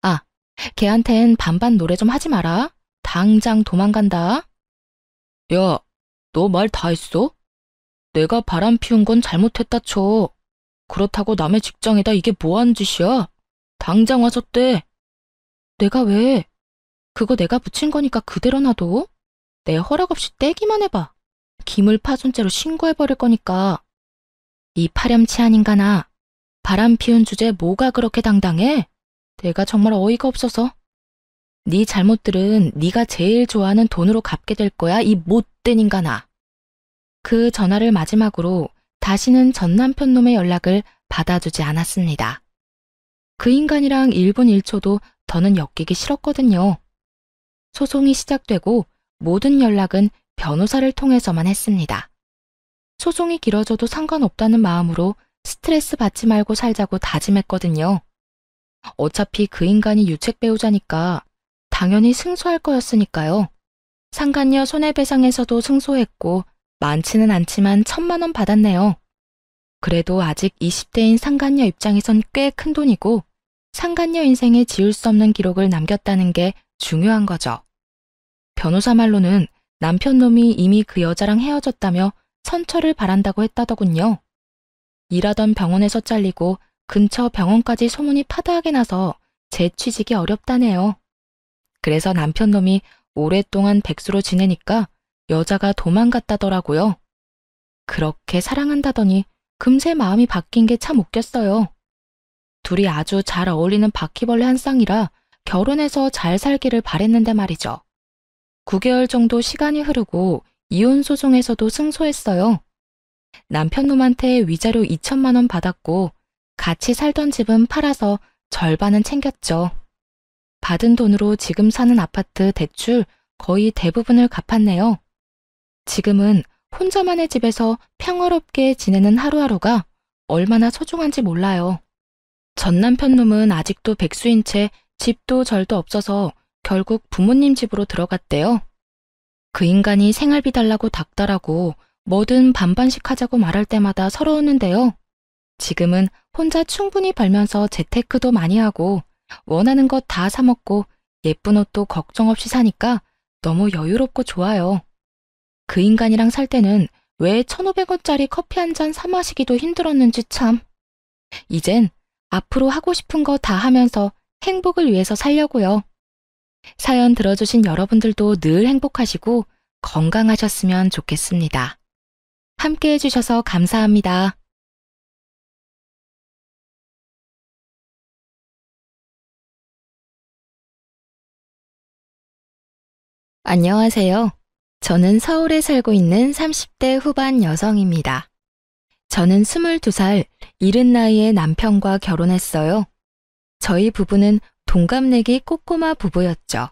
아, 걔한텐 반반 노래 좀 하지 마라. 당장 도망간다. 야, 너 말 다 했어? 내가 바람 피운 건 잘못했다 쳐. 그렇다고 남의 직장에다 이게 뭐 하는 짓이야? 당장 와서 떼. 내가 왜? 그거 내가 붙인 거니까 그대로 놔둬. 내 허락 없이 떼기만 해봐. 기물파손죄로 신고해버릴 거니까. 이 파렴치한 인간아. 바람 피운 주제에 뭐가 그렇게 당당해? 내가 정말 어이가 없어서. 네 잘못들은 네가 제일 좋아하는 돈으로 갚게 될 거야, 이 못된 인간아. 그 전화를 마지막으로 다시는 전 남편 놈의 연락을 받아주지 않았습니다. 그 인간이랑 1분 1초도 더는 엮이기 싫었거든요. 소송이 시작되고 모든 연락은 변호사를 통해서만 했습니다. 소송이 길어져도 상관없다는 마음으로 스트레스 받지 말고 살자고 다짐했거든요. 어차피 그 인간이 유책 배우자니까 당연히 승소할 거였으니까요. 상간녀 손해배상에서도 승소했고 많지는 않지만 1,000만 원 받았네요. 그래도 아직 20대인 상간녀 입장에선 꽤 큰 돈이고 상간녀 인생에 지울 수 없는 기록을 남겼다는 게 중요한 거죠. 변호사 말로는 남편놈이 이미 그 여자랑 헤어졌다며 선처를 바란다고 했다더군요. 일하던 병원에서 잘리고 근처 병원까지 소문이 파다하게 나서 재취직이 어렵다네요. 그래서 남편놈이 오랫동안 백수로 지내니까 여자가 도망갔다더라고요. 그렇게 사랑한다더니 금세 마음이 바뀐 게 참 웃겼어요. 둘이 아주 잘 어울리는 바퀴벌레 한 쌍이라 결혼해서 잘 살기를 바랬는데 말이죠. 9개월 정도 시간이 흐르고 이혼 소송에서도 승소했어요. 남편놈한테 위자료 2,000만 원 받았고 같이 살던 집은 팔아서 절반은 챙겼죠. 받은 돈으로 지금 사는 아파트 대출 거의 대부분을 갚았네요. 지금은 혼자만의 집에서 평화롭게 지내는 하루하루가 얼마나 소중한지 몰라요. 전 남편놈은 아직도 백수인 채 집도 절도 없어서 결국 부모님 집으로 들어갔대요. 그 인간이 생활비 달라고 닥달하고 뭐든 반반씩 하자고 말할 때마다 서러웠는데요. 지금은 혼자 충분히 벌면서 재테크도 많이 하고 원하는 것 다 사먹고 예쁜 옷도 걱정 없이 사니까 너무 여유롭고 좋아요. 그 인간이랑 살 때는 왜 1,500원짜리 커피 한 잔 사 마시기도 힘들었는지 참. 이젠 앞으로 하고 싶은 거 다 하면서 행복을 위해서 살려고요. 사연 들어주신 여러분들도 늘 행복하시고 건강하셨으면 좋겠습니다. 함께 해주셔서 감사합니다. 안녕하세요. 저는 서울에 살고 있는 30대 후반 여성입니다. 저는 22살, 이른 나이에 남편과 결혼했어요. 저희 부부는 동갑내기 꼬꼬마 부부였죠.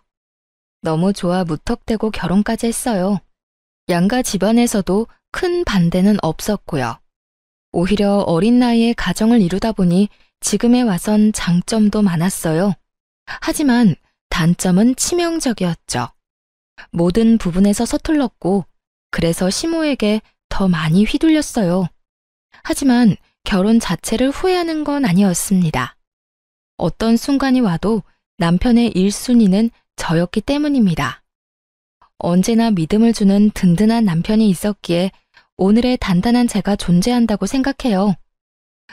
너무 좋아 무턱대고 결혼까지 했어요. 양가 집안에서도 큰 반대는 없었고요. 오히려 어린 나이에 가정을 이루다 보니 지금에 와선 장점도 많았어요. 하지만 단점은 치명적이었죠. 모든 부분에서 서툴렀고 그래서 시모에게 더 많이 휘둘렸어요. 하지만 결혼 자체를 후회하는 건 아니었습니다. 어떤 순간이 와도 남편의 1순위는 저였기 때문입니다. 언제나 믿음을 주는 든든한 남편이 있었기에 오늘의 단단한 제가 존재한다고 생각해요.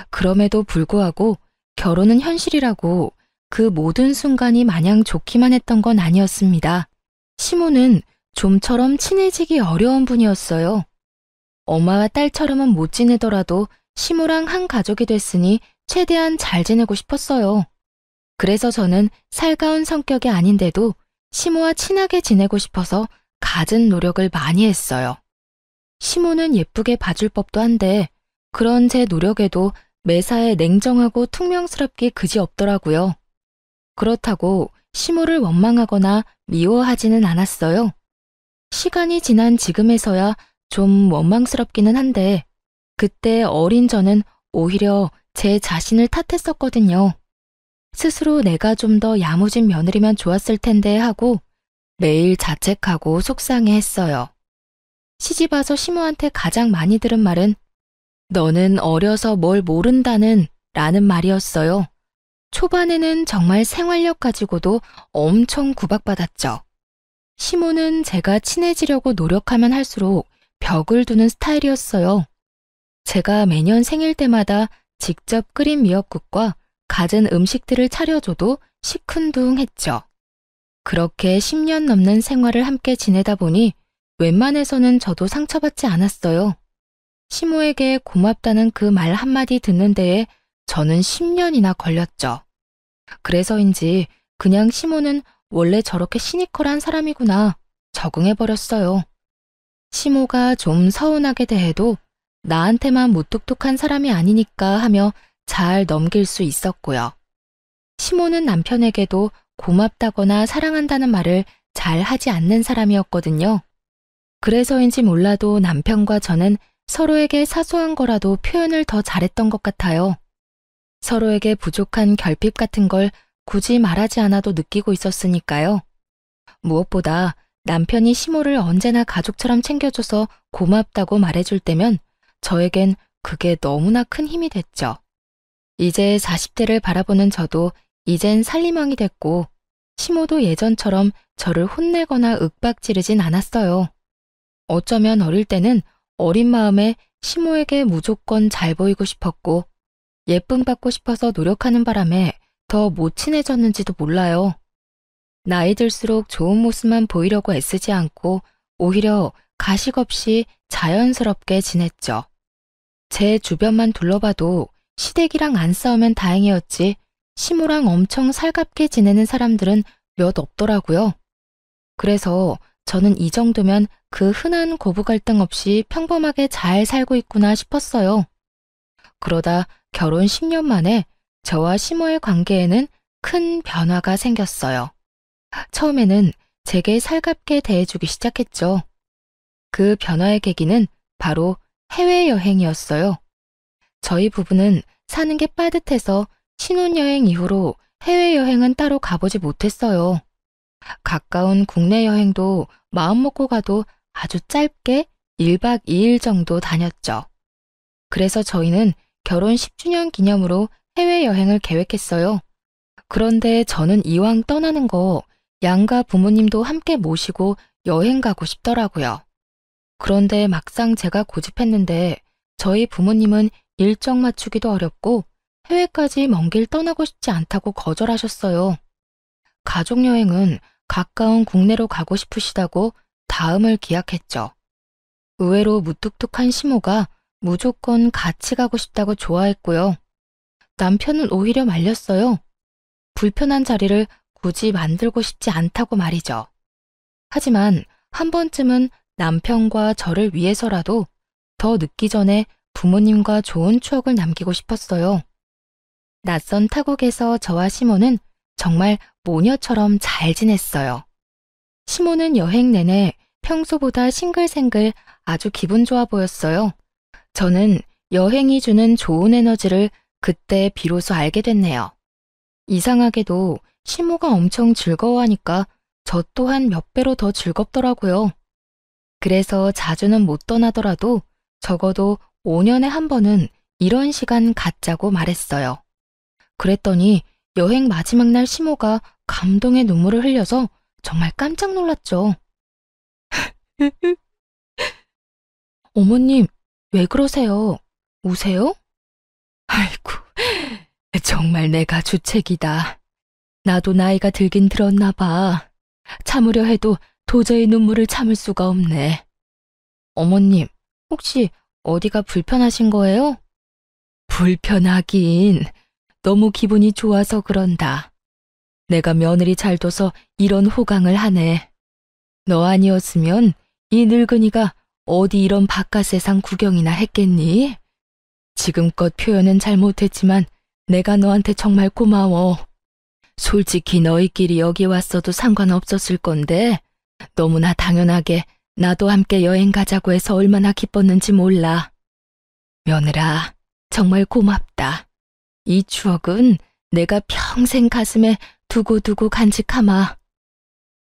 그럼에도 불구하고 결혼은 현실이라고 그 모든 순간이 마냥 좋기만 했던 건 아니었습니다. 시모는 좀처럼 친해지기 어려운 분이었어요. 엄마와 딸처럼은 못 지내더라도 시모랑 한 가족이 됐으니 최대한 잘 지내고 싶었어요. 그래서 저는 살가운 성격이 아닌데도 시모와 친하게 지내고 싶어서 갖은 노력을 많이 했어요. 시모는 예쁘게 봐줄 법도 한데 그런 제 노력에도 매사에 냉정하고 퉁명스럽기 그지없더라고요. 그렇다고 시모를 원망하거나 미워하지는 않았어요. 시간이 지난 지금에서야 좀 원망스럽기는 한데 그때 어린 저는 오히려 제 자신을 탓했었거든요. 스스로 내가 좀 더 야무진 며느리면 좋았을 텐데 하고 매일 자책하고 속상해했어요. 시집와서 시모한테 가장 많이 들은 말은 너는 어려서 뭘 모른다는 라는 말이었어요. 초반에는 정말 생활력 가지고도 엄청 구박받았죠. 시모는 제가 친해지려고 노력하면 할수록 벽을 두는 스타일이었어요. 제가 매년 생일 때마다 직접 끓인 미역국과 갖은 음식들을 차려줘도 시큰둥했죠. 그렇게 10년 넘는 생활을 함께 지내다 보니 웬만해서는 저도 상처받지 않았어요. 시모에게 고맙다는 그 말 한마디 듣는 데에 저는 10년이나 걸렸죠. 그래서인지 그냥 시모는 원래 저렇게 시니컬한 사람이구나 적응해버렸어요. 시모가 좀 서운하게 대해도 나한테만 무뚝뚝한 사람이 아니니까 하며 잘 넘길 수 있었고요. 시모는 남편에게도 고맙다거나 사랑한다는 말을 잘 하지 않는 사람이었거든요. 그래서인지 몰라도 남편과 저는 서로에게 사소한 거라도 표현을 더 잘했던 것 같아요. 서로에게 부족한 결핍 같은 걸 굳이 말하지 않아도 느끼고 있었으니까요. 무엇보다 남편이 시모를 언제나 가족처럼 챙겨줘서 고맙다고 말해줄 때면 저에겐 그게 너무나 큰 힘이 됐죠. 이제 40대를 바라보는 저도 이젠 살림왕이 됐고 시모도 예전처럼 저를 혼내거나 윽박지르진 않았어요. 어쩌면 어릴 때는 어린 마음에 시모에게 무조건 잘 보이고 싶었고 예쁨 받고 싶어서 노력하는 바람에 더 못 친해졌는지도 몰라요. 나이 들수록 좋은 모습만 보이려고 애쓰지 않고 오히려 가식 없이 자연스럽게 지냈죠. 제 주변만 둘러봐도 시댁이랑 안 싸우면 다행이었지 시모랑 엄청 살갑게 지내는 사람들은 몇 없더라고요. 그래서 저는 이 정도면 그 흔한 고부 갈등 없이 평범하게 잘 살고 있구나 싶었어요. 그러다 결혼 10년 만에 저와 시모의 관계에는 큰 변화가 생겼어요. 처음에는 제게 살갑게 대해주기 시작했죠. 그 변화의 계기는 바로 해외여행이었어요. 저희 부부는 사는 게 빠듯해서 신혼여행 이후로 해외여행은 따로 가보지 못했어요. 가까운 국내 여행도 마음먹고 가도 아주 짧게 1박 2일 정도 다녔죠. 그래서 저희는 결혼 10주년 기념으로 해외여행을 계획했어요. 그런데 저는 이왕 떠나는 거 양가 부모님도 함께 모시고 여행 가고 싶더라고요. 그런데 막상 제가 고집했는데 저희 부모님은 일정 맞추기도 어렵고 해외까지 먼 길 떠나고 싶지 않다고 거절하셨어요. 가족여행은 가까운 국내로 가고 싶으시다고 다음을 기약했죠. 의외로 무뚝뚝한 시모가 무조건 같이 가고 싶다고 좋아했고요. 남편은 오히려 말렸어요. 불편한 자리를 굳이 만들고 싶지 않다고 말이죠. 하지만 한 번쯤은 남편과 저를 위해서라도 더 늦기 전에 부모님과 좋은 추억을 남기고 싶었어요. 낯선 타국에서 저와 시모는 정말 모녀처럼 잘 지냈어요. 시모는 여행 내내 평소보다 싱글생글 아주 기분 좋아 보였어요. 저는 여행이 주는 좋은 에너지를 그때 비로소 알게 됐네요. 이상하게도 시모가 엄청 즐거워하니까 저 또한 몇 배로 더 즐겁더라고요. 그래서 자주는 못 떠나더라도 적어도 5년에 한 번은 이런 시간 갖자고 말했어요. 그랬더니 여행 마지막 날 시모가 감동의 눈물을 흘려서 정말 깜짝 놀랐죠. 어머님, 왜 그러세요? 우세요? 아이고, 정말 내가 주책이다. 나도 나이가 들긴 들었나 봐. 참으려 해도 도저히 눈물을 참을 수가 없네. 어머님, 혹시 어디가 불편하신 거예요? 불편하긴. 너무 기분이 좋아서 그런다. 내가 며느리 잘 둬서 이런 호강을 하네. 너 아니었으면 이 늙은이가 어디 이런 바깥 세상 구경이나 했겠니? 지금껏 표현은 잘못했지만 내가 너한테 정말 고마워. 솔직히 너희끼리 여기 왔어도 상관없었을 건데 너무나 당연하게 나도 함께 여행 가자고 해서 얼마나 기뻤는지 몰라. 며느라, 정말 고맙다. 이 추억은 내가 평생 가슴에 두고두고 간직하마.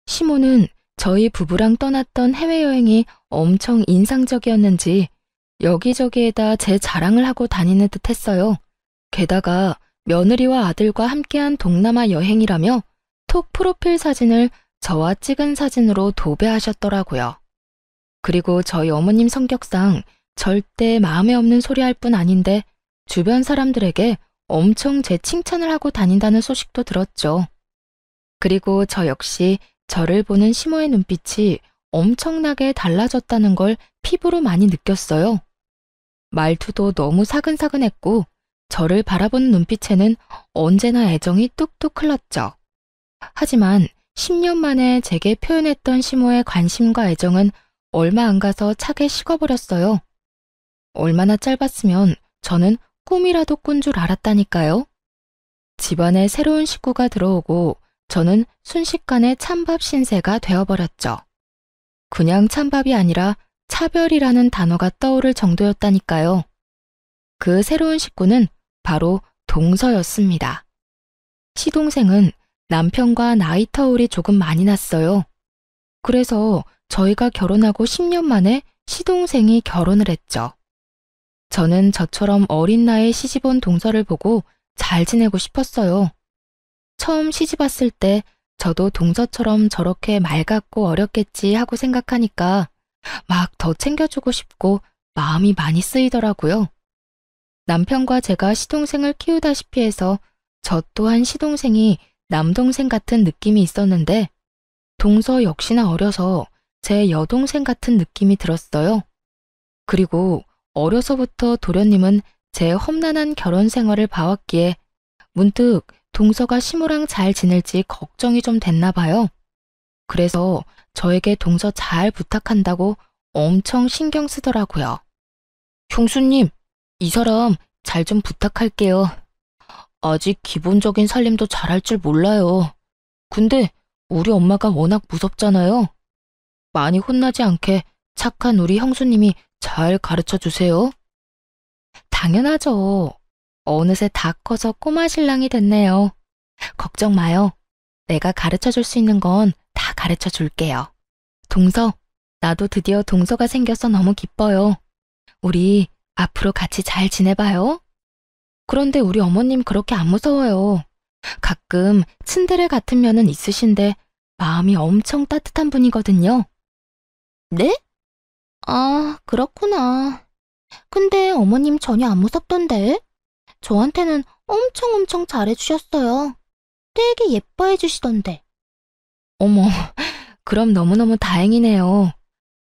시모는 저희 부부랑 떠났던 해외여행이 엄청 인상적이었는지 여기저기에다 제 자랑을 하고 다니는 듯 했어요. 게다가 며느리와 아들과 함께한 동남아 여행이라며 톡 프로필 사진을 저와 찍은 사진으로 도배하셨더라고요. 그리고 저희 어머님 성격상 절대 마음에 없는 소리 할 뿐 아닌데 주변 사람들에게 엄청 제 칭찬을 하고 다닌다는 소식도 들었죠. 그리고 저 역시 저를 보는 시모의 눈빛이 엄청나게 달라졌다는 걸 피부로 많이 느꼈어요. 말투도 너무 사근사근했고 저를 바라보는 눈빛에는 언제나 애정이 뚝뚝 흘렀죠. 하지만 10년 만에 제게 표현했던 시모의 관심과 애정은 얼마 안 가서 차게 식어버렸어요. 얼마나 짧았으면 저는 꿈이라도 꾼 줄 알았다니까요. 집안에 새로운 식구가 들어오고 저는 순식간에 찬밥 신세가 되어버렸죠. 그냥 찬밥이 아니라 차별이라는 단어가 떠오를 정도였다니까요. 그 새로운 식구는 바로 동서였습니다. 시동생은 남편과 나이 터울이 조금 많이 났어요. 그래서 저희가 결혼하고 10년 만에 시동생이 결혼을 했죠. 저는 저처럼 어린 나이에 시집온 동서를 보고 잘 지내고 싶었어요. 처음 시집 왔을 때 저도 동서처럼 저렇게 맑았고 어렸겠지 하고 생각하니까 막 더 챙겨주고 싶고 마음이 많이 쓰이더라고요. 남편과 제가 시동생을 키우다시피 해서 저 또한 시동생이 남동생 같은 느낌이 있었는데 동서 역시나 어려서 제 여동생 같은 느낌이 들었어요. 그리고 어려서부터 도련님은 제 험난한 결혼 생활을 봐왔기에 문득 동서가 시모랑 잘 지낼지 걱정이 좀 됐나 봐요. 그래서 저에게 동서 잘 부탁한다고 엄청 신경 쓰더라고요. 형수님, 이 사람 잘 좀 부탁할게요. 아직 기본적인 살림도 잘할 줄 몰라요. 근데 우리 엄마가 워낙 무섭잖아요. 많이 혼나지 않게 착한 우리 형수님이 잘 가르쳐 주세요. 당연하죠. 어느새 다 커서 꼬마 신랑이 됐네요. 걱정 마요. 내가 가르쳐 줄 수 있는 건 다 가르쳐 줄게요. 동서, 나도 드디어 동서가 생겨서 너무 기뻐요. 우리 앞으로 같이 잘 지내봐요. 그런데 우리 어머님 그렇게 안 무서워요. 가끔 츤데레 같은 면은 있으신데 마음이 엄청 따뜻한 분이거든요. 네? 아, 그렇구나. 근데 어머님 전혀 안 무섭던데? 저한테는 엄청 잘해주셨어요. 되게 예뻐해 주시던데. 어머, 그럼 너무너무 다행이네요.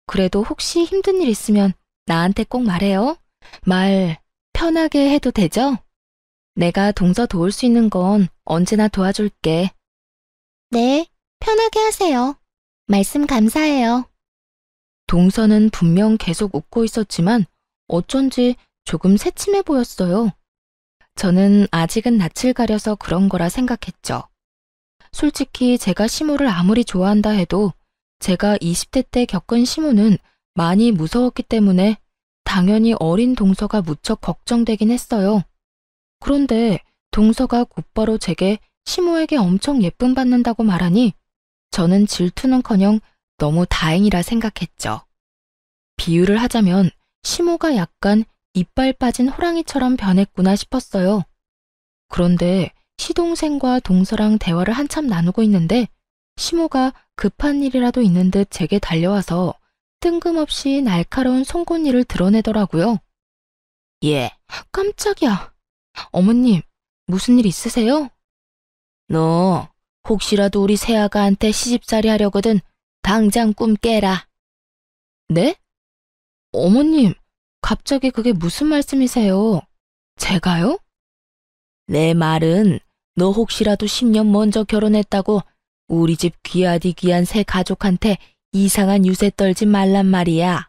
그래도 혹시 힘든 일 있으면 나한테 꼭 말해요. 말 편하게 해도 되죠? 내가 동서 도울 수 있는 건 언제나 도와줄게. 네, 편하게 하세요. 말씀 감사해요. 동서는 분명 계속 웃고 있었지만 어쩐지 조금 새침해 보였어요. 저는 아직은 낯을 가려서 그런 거라 생각했죠. 솔직히 제가 시모를 아무리 좋아한다 해도 제가 20대 때 겪은 시모는 많이 무서웠기 때문에 당연히 어린 동서가 무척 걱정되긴 했어요. 그런데 동서가 곧바로 제게 시모에게 엄청 예쁨 받는다고 말하니 저는 질투는커녕 너무 다행이라 생각했죠. 비유를 하자면 시모가 약간 이빨 빠진 호랑이처럼 변했구나 싶었어요. 그런데 시동생과 동서랑 대화를 한참 나누고 있는데 시모가 급한 일이라도 있는 듯 제게 달려와서 뜬금없이 날카로운 송곳니를 드러내더라고요. 예. 깜짝이야. 어머님, 무슨 일 있으세요? 너 혹시라도 우리 새아가한테 시집살이 하려거든 당장 꿈 깨라. 네? 어머님, 갑자기 그게 무슨 말씀이세요? 제가요? 내 말은 너 혹시라도 10년 먼저 결혼했다고 우리 집 귀하디 귀한 새 가족한테 이상한 유세 떨지 말란 말이야.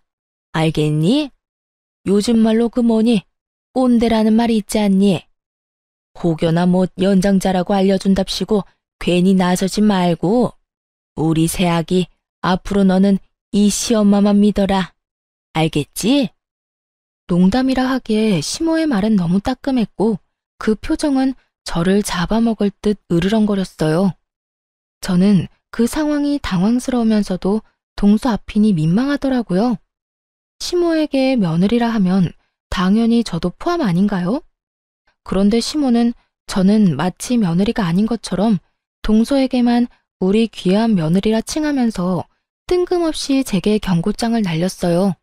알겠니? 요즘 말로 그 뭐니? 꼰대라는 말이 있지 않니? 혹여나 못 연장자라고 알려준답시고 괜히 나서지 말고 우리 새아기 앞으로 너는 이 시엄마만 믿어라. 알겠지? 농담이라 하기에 시모의 말은 너무 따끔했고 그 표정은 저를 잡아먹을 듯 으르렁거렸어요. 저는 그 상황이 당황스러우면서도 동서 앞이니 민망하더라고요. 시모에게 며느리라 하면 당연히 저도 포함 아닌가요? 그런데 시모는 저는 마치 며느리가 아닌 것처럼 동서에게만 우리 귀한 며느리라 칭하면서 뜬금없이 제게 경고장을 날렸어요.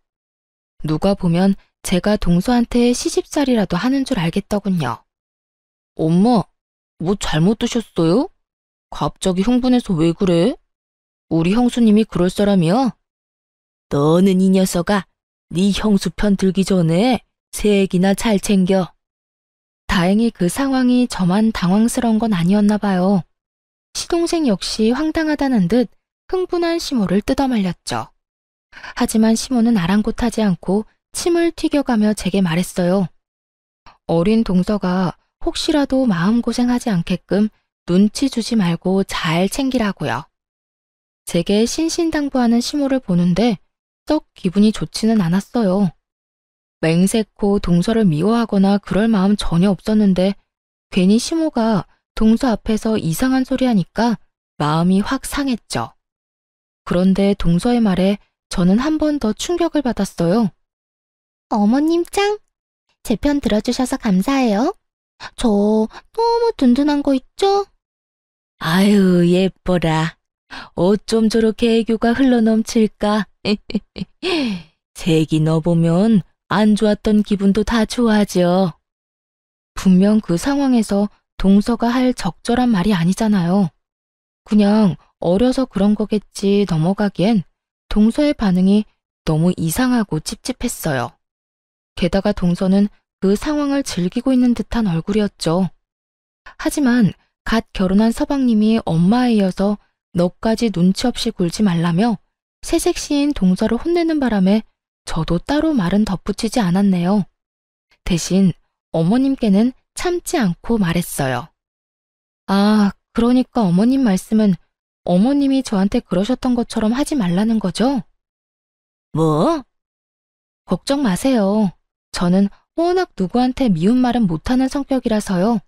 누가 보면 제가 동서한테 시집살이라도 하는 줄 알겠더군요. 엄마, 뭐 잘못 드셨어요? 갑자기 흥분해서 왜 그래? 우리 형수님이 그럴 사람이야? 너는 이 녀석아, 네 형수 편 들기 전에 새애기나 잘 챙겨. 다행히 그 상황이 저만 당황스러운 건 아니었나 봐요. 시동생 역시 황당하다는 듯 흥분한 시모를 뜯어말렸죠. 하지만 시모는 아랑곳하지 않고 침을 튀겨가며 제게 말했어요. 어린 동서가 혹시라도 마음고생하지 않게끔 눈치 주지 말고 잘 챙기라고요. 제게 신신당부하는 시모를 보는데 썩 기분이 좋지는 않았어요. 맹세코 동서를 미워하거나 그럴 마음 전혀 없었는데 괜히 시모가 동서 앞에서 이상한 소리 하니까 마음이 확 상했죠. 그런데 동서의 말에 저는 한 번 더 충격을 받았어요. 어머님 짱! 제 편 들어주셔서 감사해요. 저 너무 든든한 거 있죠? 아유, 예뻐라. 어쩜 저렇게 애교가 흘러넘칠까? 색이 너 보면 안 좋았던 기분도 다 좋아져. 분명 그 상황에서 동서가 할 적절한 말이 아니잖아요. 그냥 어려서 그런 거겠지 넘어가기엔 동서의 반응이 너무 이상하고 찝찝했어요. 게다가 동서는 그 상황을 즐기고 있는 듯한 얼굴이었죠. 하지만 갓 결혼한 서방님이 엄마에 이어서 너까지 눈치 없이 굴지 말라며 새색시인 동서를 혼내는 바람에 저도 따로 말은 덧붙이지 않았네요. 대신 어머님께는 참지 않고 말했어요. 아, 그러니까 어머님 말씀은 어머님이 저한테 그러셨던 것처럼 하지 말라는 거죠? 뭐? 걱정 마세요. 저는 워낙 누구한테 미운 말은 못하는 성격이라서요.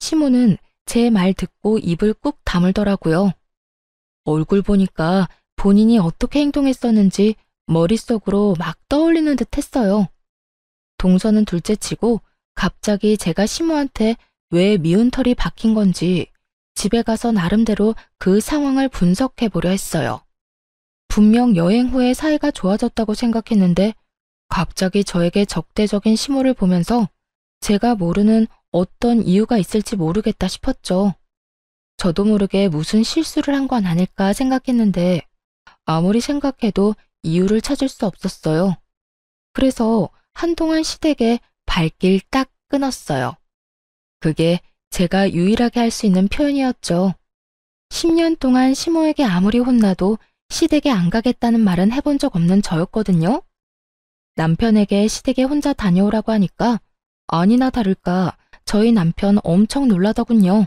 시모는 제 말 듣고 입을 꾹 다물더라고요. 얼굴 보니까 본인이 어떻게 행동했었는지 머릿속으로 막 떠올리는 듯 했어요. 동서는 둘째치고 갑자기 제가 시모한테 왜 미운 털이 박힌 건지 집에 가서 나름대로 그 상황을 분석해 보려 했어요. 분명 여행 후에 사이가 좋아졌다고 생각했는데 갑자기 저에게 적대적인 시모를 보면서 제가 모르는 어떤 이유가 있을지 모르겠다 싶었죠. 저도 모르게 무슨 실수를 한 건 아닐까 생각했는데 아무리 생각해도 이유를 찾을 수 없었어요. 그래서 한동안 시댁에 발길 딱 끊었어요. 그게 제가 유일하게 할 수 있는 표현이었죠. 10년 동안 시모에게 아무리 혼나도 시댁에 안 가겠다는 말은 해본 적 없는 저였거든요. 남편에게 시댁에 혼자 다녀오라고 하니까 아니나 다를까 저희 남편 엄청 놀라더군요.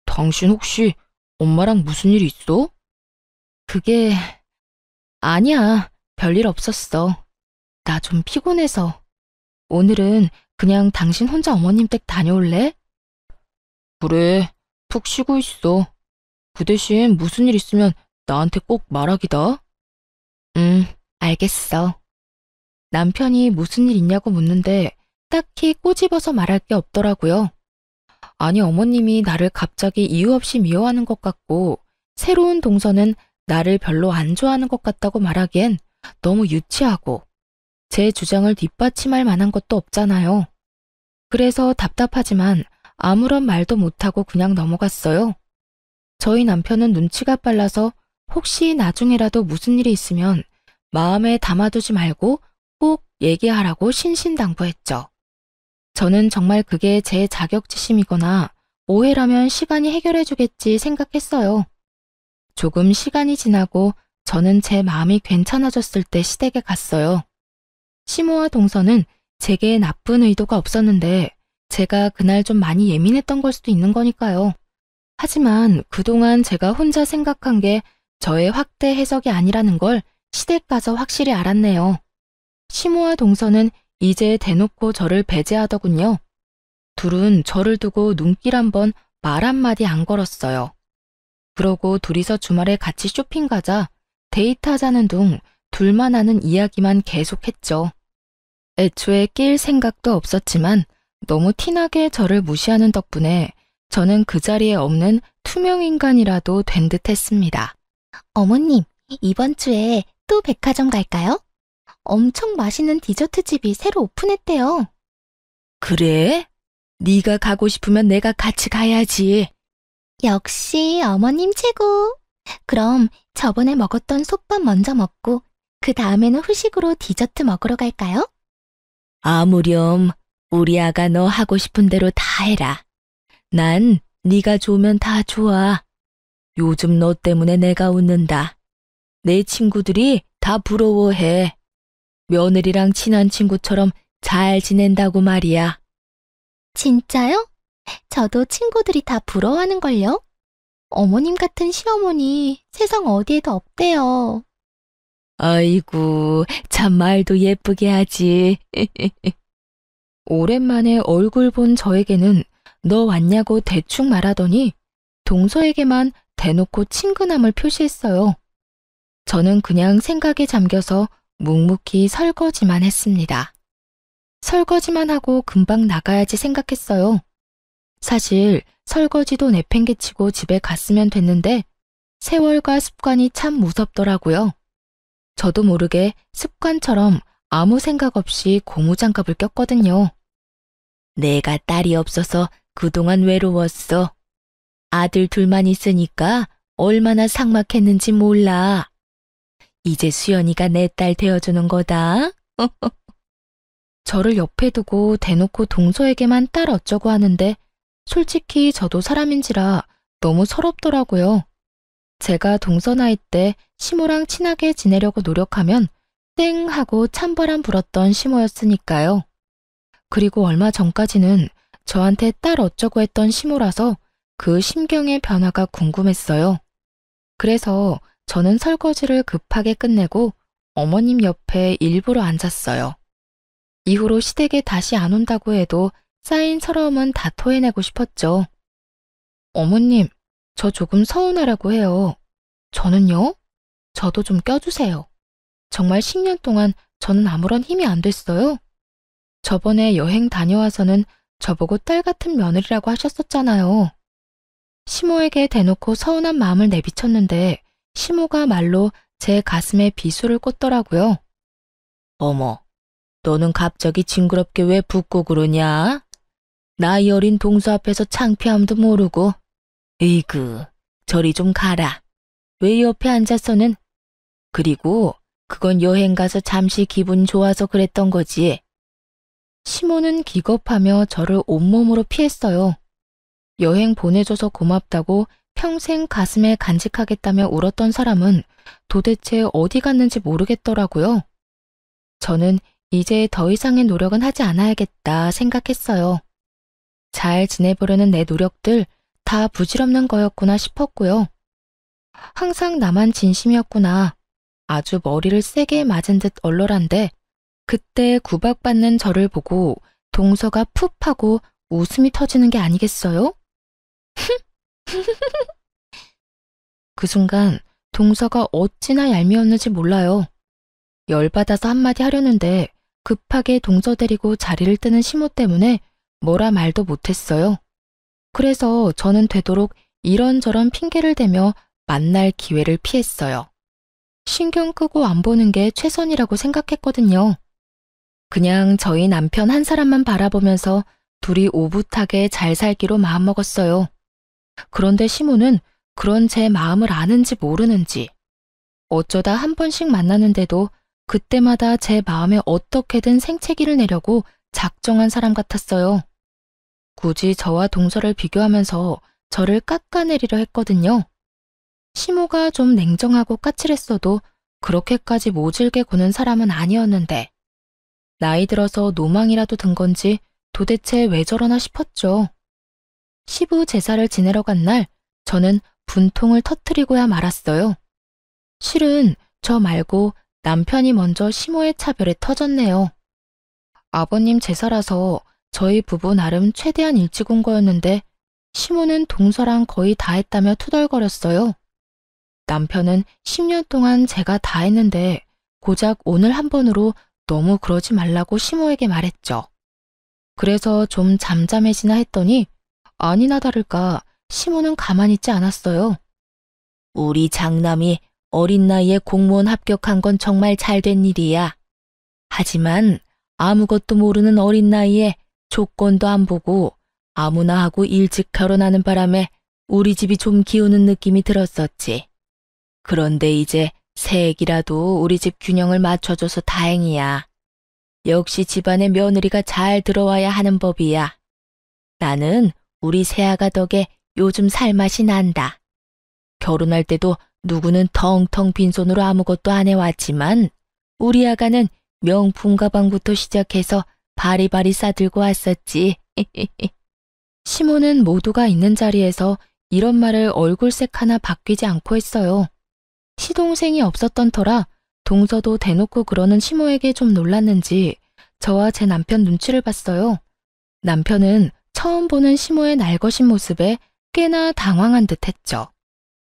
당신 혹시 엄마랑 무슨 일 있어? 그게... 아니야, 별일 없었어. 나 좀 피곤해서. 오늘은 그냥 당신 혼자 어머님 댁 다녀올래? 그래, 푹 쉬고 있어. 그 대신 무슨 일 있으면 나한테 꼭 말하기다. 알겠어. 남편이 무슨 일 있냐고 묻는데 딱히 꼬집어서 말할 게 없더라고요. 아니, 어머님이 나를 갑자기 이유 없이 미워하는 것 같고 새로운 동서는 나를 별로 안 좋아하는 것 같다고 말하기엔 너무 유치하고 제 주장을 뒷받침할 만한 것도 없잖아요. 그래서 답답하지만 아무런 말도 못하고 그냥 넘어갔어요. 저희 남편은 눈치가 빨라서 혹시 나중에라도 무슨 일이 있으면 마음에 담아두지 말고 꼭 얘기하라고 신신당부했죠. 저는 정말 그게 제 자격지심이거나 오해라면 시간이 해결해주겠지 생각했어요. 조금 시간이 지나고 저는 제 마음이 괜찮아졌을 때 시댁에 갔어요. 시모와 동서는 제게 나쁜 의도가 없었는데 제가 그날 좀 많이 예민했던 걸 수도 있는 거니까요. 하지만 그동안 제가 혼자 생각한 게 저의 확대 해석이 아니라는 걸 시댁 가서 확실히 알았네요. 시모와 동서는 이제 대놓고 저를 배제하더군요. 둘은 저를 두고 눈길 한번 말 한마디 안 걸었어요. 그러고 둘이서 주말에 같이 쇼핑 가자, 데이트하자는 둥 둘만 하는 이야기만 계속했죠. 애초에 낄 생각도 없었지만 너무 티나게 저를 무시하는 덕분에 저는 그 자리에 없는 투명인간이라도 된 듯 했습니다. 어머님, 이번 주에 또 백화점 갈까요? 엄청 맛있는 디저트 집이 새로 오픈했대요. 그래? 네가 가고 싶으면 내가 같이 가야지. 역시 어머님 최고. 그럼 저번에 먹었던 솥밥 먼저 먹고 그 다음에는 후식으로 디저트 먹으러 갈까요? 아무렴, 우리 아가 너 하고 싶은 대로 다 해라. 난 네가 좋으면 다 좋아. 요즘 너 때문에 내가 웃는다. 내 친구들이 다 부러워해. 며느리랑 친한 친구처럼 잘 지낸다고 말이야. 진짜요? 저도 친구들이 다 부러워하는걸요? 어머님 같은 시어머니 세상 어디에도 없대요. 아이고, 참 말도 예쁘게 하지. 오랜만에 얼굴 본 저에게는 너 왔냐고 대충 말하더니 동서에게만 대놓고 친근함을 표시했어요. 저는 그냥 생각에 잠겨서 묵묵히 설거지만 했습니다. 설거지만 하고 금방 나가야지 생각했어요. 사실 설거지도 내팽개치고 집에 갔으면 됐는데 세월과 습관이 참 무섭더라고요. 저도 모르게 습관처럼 아무 생각 없이 고무장갑을 꼈거든요. 내가 딸이 없어서 그동안 외로웠어. 아들 둘만 있으니까 얼마나 삭막했는지 몰라. 이제 수연이가 내 딸 되어주는 거다. 저를 옆에 두고 대놓고 동서에게만 딸 어쩌고 하는데 솔직히 저도 사람인지라 너무 서럽더라고요. 제가 동서 나이 때 시모랑 친하게 지내려고 노력하면 땡 하고 찬바람 불었던 시모였으니까요. 그리고 얼마 전까지는 저한테 딸 어쩌고 했던 시모라서 그 심경의 변화가 궁금했어요. 그래서 저는 설거지를 급하게 끝내고 어머님 옆에 일부러 앉았어요. 이후로 시댁에 다시 안 온다고 해도 쌓인 서러움은 다 토해내고 싶었죠. 어머님, 저 조금 서운하라고 해요. 저는요? 저도 좀 껴주세요. 정말 10년 동안 저는 아무런 힘이 안 됐어요. 저번에 여행 다녀와서는 저보고 딸 같은 며느리라고 하셨었잖아요. 시모에게 대놓고 서운한 마음을 내비쳤는데 시모가 말로 제 가슴에 비수를 꽂더라고요. 어머, 너는 갑자기 징그럽게 왜 붓고 그러냐? 나이 어린 동서 앞에서 창피함도 모르고. 에이그, 저리 좀 가라. 왜 옆에 앉아서는? 그리고 그건 여행 가서 잠시 기분 좋아서 그랬던 거지. 시모는 기겁하며 저를 온몸으로 피했어요. 여행 보내줘서 고맙다고 평생 가슴에 간직하겠다며 울었던 사람은 도대체 어디 갔는지 모르겠더라고요. 저는 이제 더 이상의 노력은 하지 않아야겠다 생각했어요. 잘 지내보려는 내 노력들 다 부질없는 거였구나 싶었고요. 항상 나만 진심이었구나. 아주 머리를 세게 맞은 듯 얼얼한데 그때 구박받는 저를 보고 동서가 푹 하고 웃음이 터지는 게 아니겠어요? 그 순간 동서가 어찌나 얄미웠는지 몰라요. 열받아서 한마디 하려는데 급하게 동서 데리고 자리를 뜨는 시모 때문에 뭐라 말도 못했어요. 그래서 저는 되도록 이런저런 핑계를 대며 만날 기회를 피했어요. 신경 끄고 안 보는 게 최선이라고 생각했거든요. 그냥 저희 남편 한 사람만 바라보면서 둘이 오붓하게 잘 살기로 마음먹었어요. 그런데 시모는 그런 제 마음을 아는지 모르는지 어쩌다 한 번씩 만나는데도 그때마다 제 마음에 어떻게든 생채기를 내려고 작정한 사람 같았어요. 굳이 저와 동서를 비교하면서 저를 깎아내리려 했거든요. 시모가 좀 냉정하고 까칠했어도 그렇게까지 모질게 구는 사람은 아니었는데 나이 들어서 노망이라도 든 건지 도대체 왜 저러나 싶었죠. 시부 제사를 지내러 간 날 저는 분통을 터뜨리고야 말았어요. 실은 저 말고 남편이 먼저 시모의 차별에 터졌네요. 아버님 제사라서 저희 부부 나름 최대한 일찍 온 거였는데 시모는 동서랑 거의 다 했다며 투덜거렸어요. 남편은 10년 동안 제가 다 했는데 고작 오늘 한 번으로 너무 그러지 말라고 시모에게 말했죠. 그래서 좀 잠잠해지나 했더니 아니나 다를까 시모는 가만히 있지 않았어요. 우리 장남이 어린 나이에 공무원 합격한 건 정말 잘된 일이야. 하지만 아무것도 모르는 어린 나이에 조건도 안 보고 아무나 하고 일찍 결혼하는 바람에 우리 집이 좀 기우는 느낌이 들었었지. 그런데 이제 새애기라도 우리 집 균형을 맞춰줘서 다행이야. 역시 집안에 며느리가 잘 들어와야 하는 법이야. 나는 우리 새아가 덕에 요즘 살맛이 난다. 결혼할 때도 누구는 텅텅 빈손으로 아무것도 안 해왔지만 우리 아가는 명품 가방부터 시작해서 바리바리 싸들고 왔었지. 시모는 모두가 있는 자리에서 이런 말을 얼굴색 하나 바뀌지 않고 했어요. 시동생이 없었던 터라 동서도 대놓고 그러는 시모에게 좀 놀랐는지 저와 제 남편 눈치를 봤어요. 남편은 처음 보는 시모의 날것인 모습에 꽤나 당황한 듯 했죠.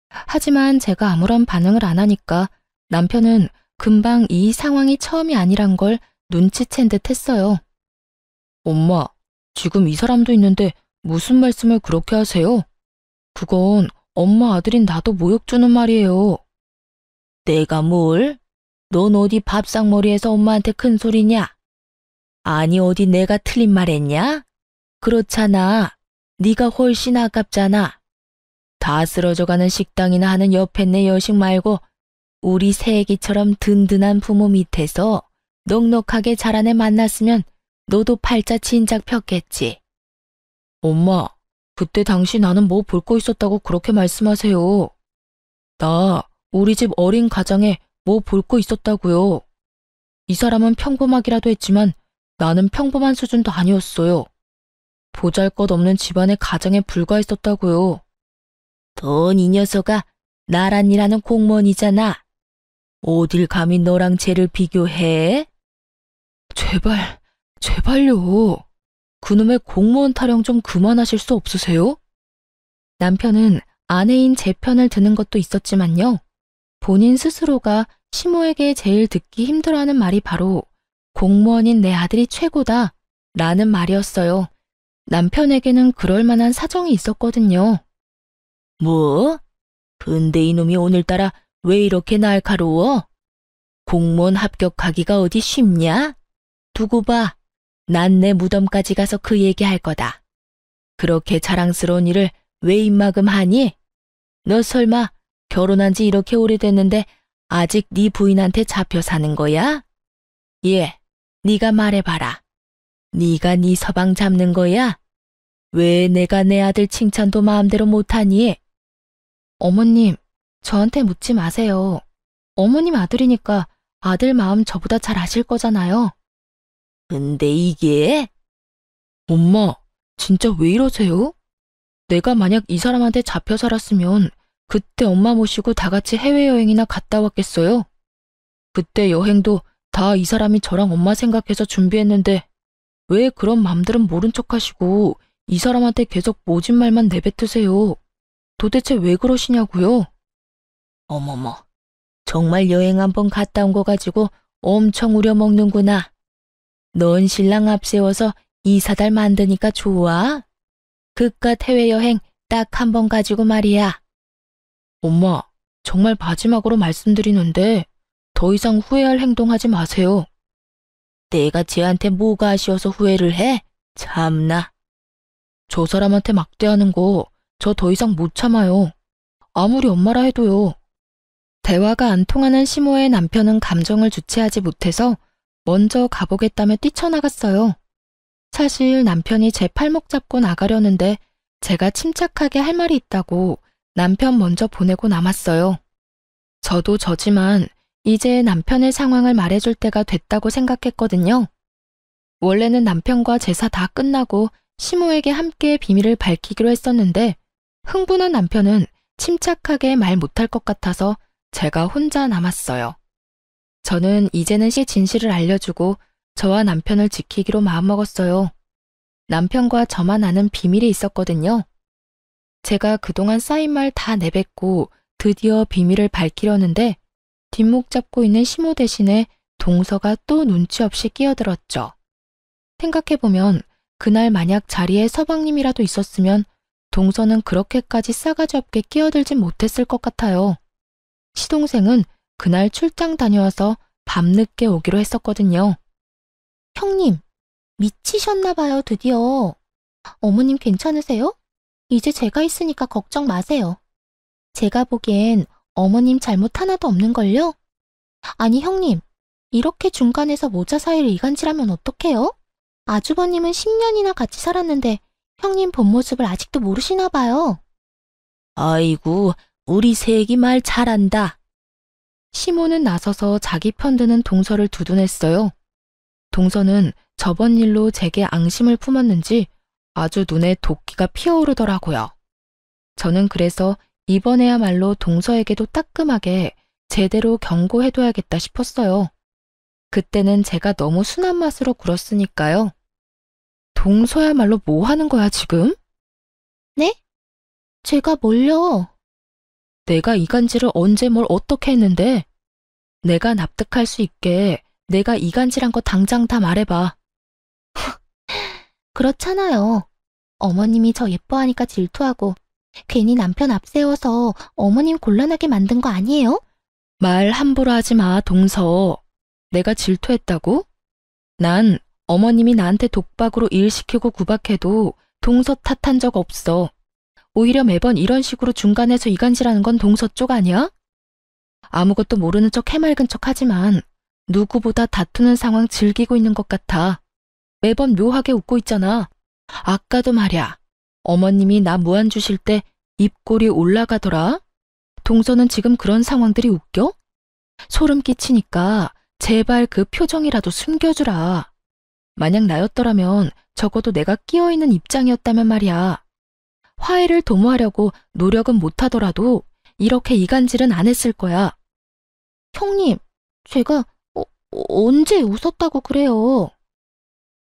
하지만 제가 아무런 반응을 안 하니까 남편은 금방 이 상황이 처음이 아니란 걸 눈치챈 듯 했어요. 엄마, 지금 이 사람도 있는데 무슨 말씀을 그렇게 하세요? 그건 엄마 아들인 나도 모욕 주는 말이에요. 내가 뭘? 넌 어디 밥상머리에서 엄마한테 큰 소리냐? 아니 어디 내가 틀린 말 했냐? 그렇잖아. 네가 훨씬 아깝잖아. 다 쓰러져가는 식당이나 하는 옆에 내 여식 말고 우리 새애기처럼 든든한 부모 밑에서 넉넉하게 자란 애 만났으면 너도 팔자 진작 폈겠지. 엄마, 그때 당시 나는 뭐 볼 거 있었다고 그렇게 말씀하세요. 나 우리 집 어린 가장에 뭐 볼 거 있었다고요. 이 사람은 평범하기라도 했지만 나는 평범한 수준도 아니었어요. 보잘것없는 집안의 가장에 불과했었다고요. 넌 이 녀석아 나란 일하는 공무원이잖아. 어딜 감히 너랑 쟤를 비교해? 제발요. 그놈의 공무원 타령 좀 그만하실 수 없으세요? 남편은 아내인 제 편을 드는 것도 있었지만요. 본인 스스로가 시모에게 제일 듣기 힘들어하는 말이 바로 공무원인 내 아들이 최고다 라는 말이었어요. 남편에게는 그럴 만한 사정이 있었거든요. 뭐? 근데 이놈이 오늘따라 왜 이렇게 날카로워? 공무원 합격하기가 어디 쉽냐? 두고 봐. 난 내 무덤까지 가서 그 얘기할 거다. 그렇게 자랑스러운 일을 왜 입막음 하니? 너 설마 결혼한 지 이렇게 오래됐는데 아직 네 부인한테 잡혀 사는 거야? 예, 네가 말해봐라. 네가 네 서방 잡는 거야? 왜 내가 내 아들 칭찬도 마음대로 못하니? 어머님, 저한테 묻지 마세요. 어머님 아들이니까 아들 마음 저보다 잘 아실 거잖아요. 근데 이게? 엄마, 진짜 왜 이러세요? 내가 만약 이 사람한테 잡혀 살았으면 그때 엄마 모시고 다 같이 해외여행이나 갔다 왔겠어요? 그때 여행도 다 이 사람이 저랑 엄마 생각해서 준비했는데 왜 그런 맘들은 모른 척 하시고 이 사람한테 계속 모진 말만 내뱉으세요? 도대체 왜 그러시냐고요? 어머머, 정말 여행 한번 갔다 온 거 가지고 엄청 우려먹는구나. 넌 신랑 앞세워서 이사달 만드니까 좋아? 그깟 해외여행 딱 한 번 가지고 말이야. 엄마, 정말 마지막으로 말씀드리는데 더 이상 후회할 행동하지 마세요. 내가 쟤한테 뭐가 아쉬워서 후회를 해? 참나. 저 사람한테 막대하는 거 저 더 이상 못 참아요. 아무리 엄마라 해도요. 대화가 안 통하는 시모의 남편은 감정을 주체하지 못해서 먼저 가보겠다며 뛰쳐나갔어요. 사실 남편이 제 팔목 잡고 나가려는데 제가 침착하게 할 말이 있다고 남편 먼저 보내고 남았어요. 저도 저지만 이제 남편의 상황을 말해줄 때가 됐다고 생각했거든요. 원래는 남편과 제사 다 끝나고 시모에게 함께 비밀을 밝히기로 했었는데 흥분한 남편은 침착하게 말 못할 것 같아서 제가 혼자 남았어요. 저는 이제는 진실을 알려주고 저와 남편을 지키기로 마음먹었어요. 남편과 저만 아는 비밀이 있었거든요. 제가 그동안 쌓인 말 다 내뱉고 드디어 비밀을 밝히려는데 뒷목 잡고 있는 시모 대신에 동서가 또 눈치 없이 끼어들었죠. 생각해보면 그날 만약 자리에 서방님이라도 있었으면 동서는 그렇게까지 싸가지 없게 끼어들진 못했을 것 같아요. 시동생은 그날 출장 다녀와서 밤늦게 오기로 했었거든요. 형님, 미치셨나봐요, 드디어. 어머님 괜찮으세요? 이제 제가 있으니까 걱정 마세요. 제가 보기엔 어머님 잘못 하나도 없는걸요? 아니, 형님, 이렇게 중간에서 모자 사이를 이간질하면 어떡해요? 아주버님은 10년이나 같이 살았는데 형님 본 모습을 아직도 모르시나 봐요. 아이고, 우리 새애기 말 잘한다. 시모는 나서서 자기 편드는 동서를 두둔했어요. 동서는 저번 일로 제게 앙심을 품었는지 아주 눈에 도끼가 피어오르더라고요. 저는 그래서 이번에야말로 동서에게도 따끔하게 제대로 경고해둬야겠다 싶었어요. 그때는 제가 너무 순한 맛으로 굴었으니까요. 동서야말로 뭐 하는 거야, 지금? 네? 제가 뭘요? 내가 이간질을 언제 뭘 어떻게 했는데? 내가 납득할 수 있게 내가 이간질한 거 당장 다 말해봐. 그렇잖아요. 어머님이 저 예뻐하니까 질투하고 괜히 남편 앞세워서 어머님 곤란하게 만든 거 아니에요? 말 함부로 하지 마, 동서. 내가 질투했다고? 난 어머님이 나한테 독박으로 일 시키고 구박해도 동서 탓한 적 없어. 오히려 매번 이런 식으로 중간에서 이간질하는 건 동서 쪽 아니야? 아무것도 모르는 척 해맑은 척 하지만 누구보다 다투는 상황 즐기고 있는 것 같아. 매번 묘하게 웃고 있잖아. 아까도 말야. 어머님이 나 무안 주실 때 입꼬리 올라가더라. 동서는 지금 그런 상황들이 웃겨? 소름 끼치니까 제발 그 표정이라도 숨겨주라. 만약 나였더라면 적어도 내가 끼어있는 입장이었다면 말이야. 화해를 도모하려고 노력은 못하더라도 이렇게 이간질은 안 했을 거야. 형님, 제가 언제 웃었다고 그래요?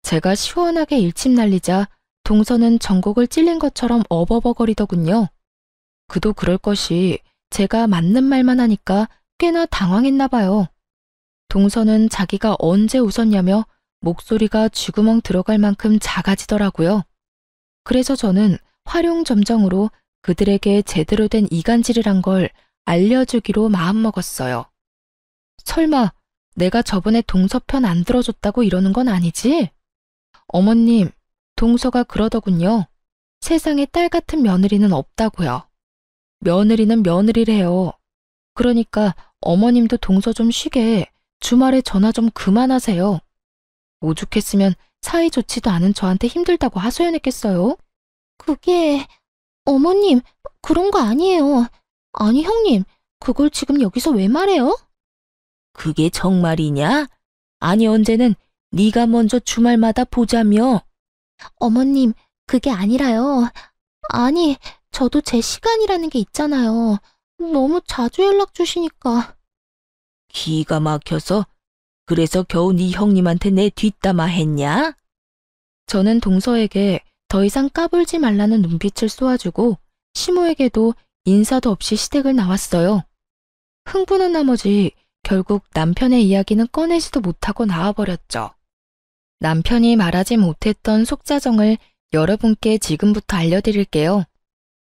제가 시원하게 일침 날리자 동서는 전곡을 찔린 것처럼 어버버거리더군요. 그도 그럴 것이 제가 맞는 말만 하니까 꽤나 당황했나 봐요. 동서는 자기가 언제 웃었냐며 목소리가 쥐구멍 들어갈 만큼 작아지더라고요. 그래서 저는 활용점정으로 그들에게 제대로 된 이간질이란 걸 알려주기로 마음먹었어요. 설마 내가 저번에 동서 편 안 들어줬다고 이러는 건 아니지? 어머님, 동서가 그러더군요. 세상에 딸 같은 며느리는 없다고요. 며느리는 며느리래요. 그러니까 어머님도 동서 좀 쉬게 주말에 전화 좀 그만하세요. 오죽했으면 사이 좋지도 않은 저한테 힘들다고 하소연했겠어요? 그게... 어머님, 그런 거 아니에요. 아니, 형님, 그걸 지금 여기서 왜 말해요? 그게 정말이냐? 아니 언제는 네가 먼저 주말마다 보자며. 어머님, 그게 아니라요. 아니, 저도 제 시간이라는 게 있잖아요. 너무 자주 연락 주시니까. 기가 막혀서 그래서 겨우 네 형님한테 내 뒷담화 했냐? 저는 동서에게 더 이상 까불지 말라는 눈빛을 쏘아주고 시모에게도 인사도 없이 시댁을 나왔어요. 흥분한 나머지 결국 남편의 이야기는 꺼내지도 못하고 나와버렸죠. 남편이 말하지 못했던 속사정을 여러분께 지금부터 알려드릴게요.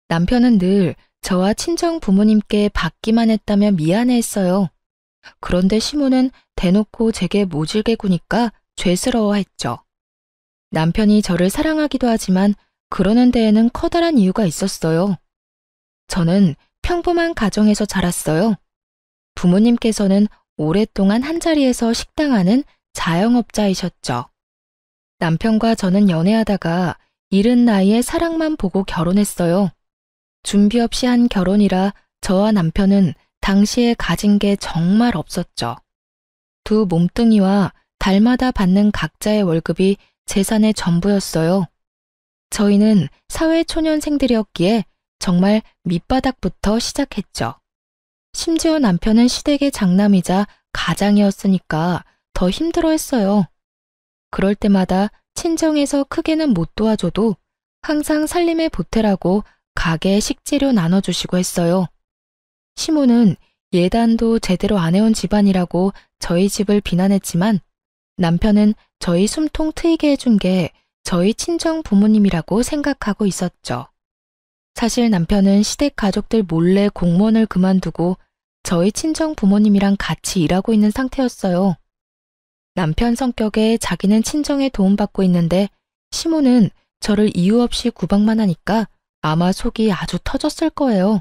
남편은 늘 저와 친정 부모님께 받기만 했다며 미안해했어요. 그런데 시모는 대놓고 제게 모질게 구니까 죄스러워했죠. 남편이 저를 사랑하기도 하지만 그러는 데에는 커다란 이유가 있었어요. 저는 평범한 가정에서 자랐어요. 부모님께서는 오랫동안 한자리에서 식당하는 자영업자이셨죠. 남편과 저는 연애하다가 이른 나이에 사랑만 보고 결혼했어요. 준비 없이 한 결혼이라 저와 남편은 당시에 가진 게 정말 없었죠. 두 몸뚱이와 달마다 받는 각자의 월급이 재산의 전부였어요. 저희는 사회초년생들이었기에 정말 밑바닥부터 시작했죠. 심지어 남편은 시댁의 장남이자 가장이었으니까 더 힘들어했어요. 그럴 때마다 친정에서 크게는 못 도와줘도 항상 살림에 보태라고 가게 식재료 나눠주시고 했어요. 시모는 예단도 제대로 안 해온 집안이라고 저희 집을 비난했지만 남편은 저희 숨통 트이게 해준 게 저희 친정 부모님이라고 생각하고 있었죠. 사실 남편은 시댁 가족들 몰래 공무원을 그만두고 저희 친정 부모님이랑 같이 일하고 있는 상태였어요. 남편 성격에 자기는 친정에 도움받고 있는데 시모는 저를 이유 없이 구박만 하니까 아마 속이 아주 터졌을 거예요.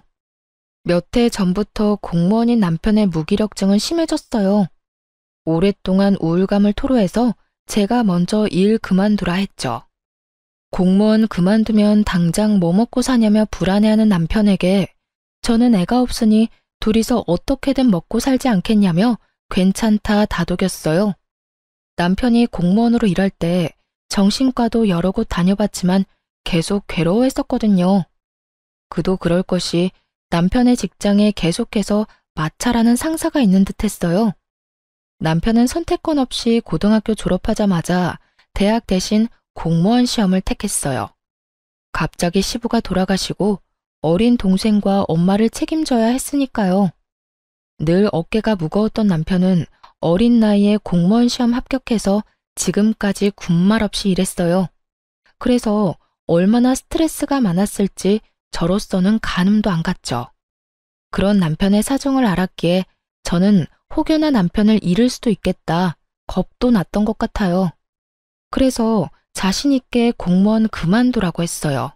몇 해 전부터 공무원인 남편의 무기력증은 심해졌어요. 오랫동안 우울감을 토로해서 제가 먼저 일 그만두라 했죠. 공무원 그만두면 당장 뭐 먹고 사냐며 불안해하는 남편에게 저는 애가 없으니 둘이서 어떻게든 먹고 살지 않겠냐며 괜찮다 다독였어요. 남편이 공무원으로 일할 때 정신과도 여러 곳 다녀봤지만 계속 괴로워했었거든요. 그도 그럴 것이 남편의 직장에 계속해서 마찰하는 상사가 있는 듯 했어요. 남편은 선택권 없이 고등학교 졸업하자마자 대학 대신 공무원 시험을 택했어요. 갑자기 시부가 돌아가시고 어린 동생과 엄마를 책임져야 했으니까요. 늘 어깨가 무거웠던 남편은 어린 나이에 공무원 시험 합격해서 지금까지 군말 없이 일했어요. 그래서 얼마나 스트레스가 많았을지 저로서는 가늠도 안 갔죠. 그런 남편의 사정을 알았기에 저는 혹여나 남편을 잃을 수도 있겠다 겁도 났던 것 같아요. 그래서 자신 있게 공무원 그만두라고 했어요.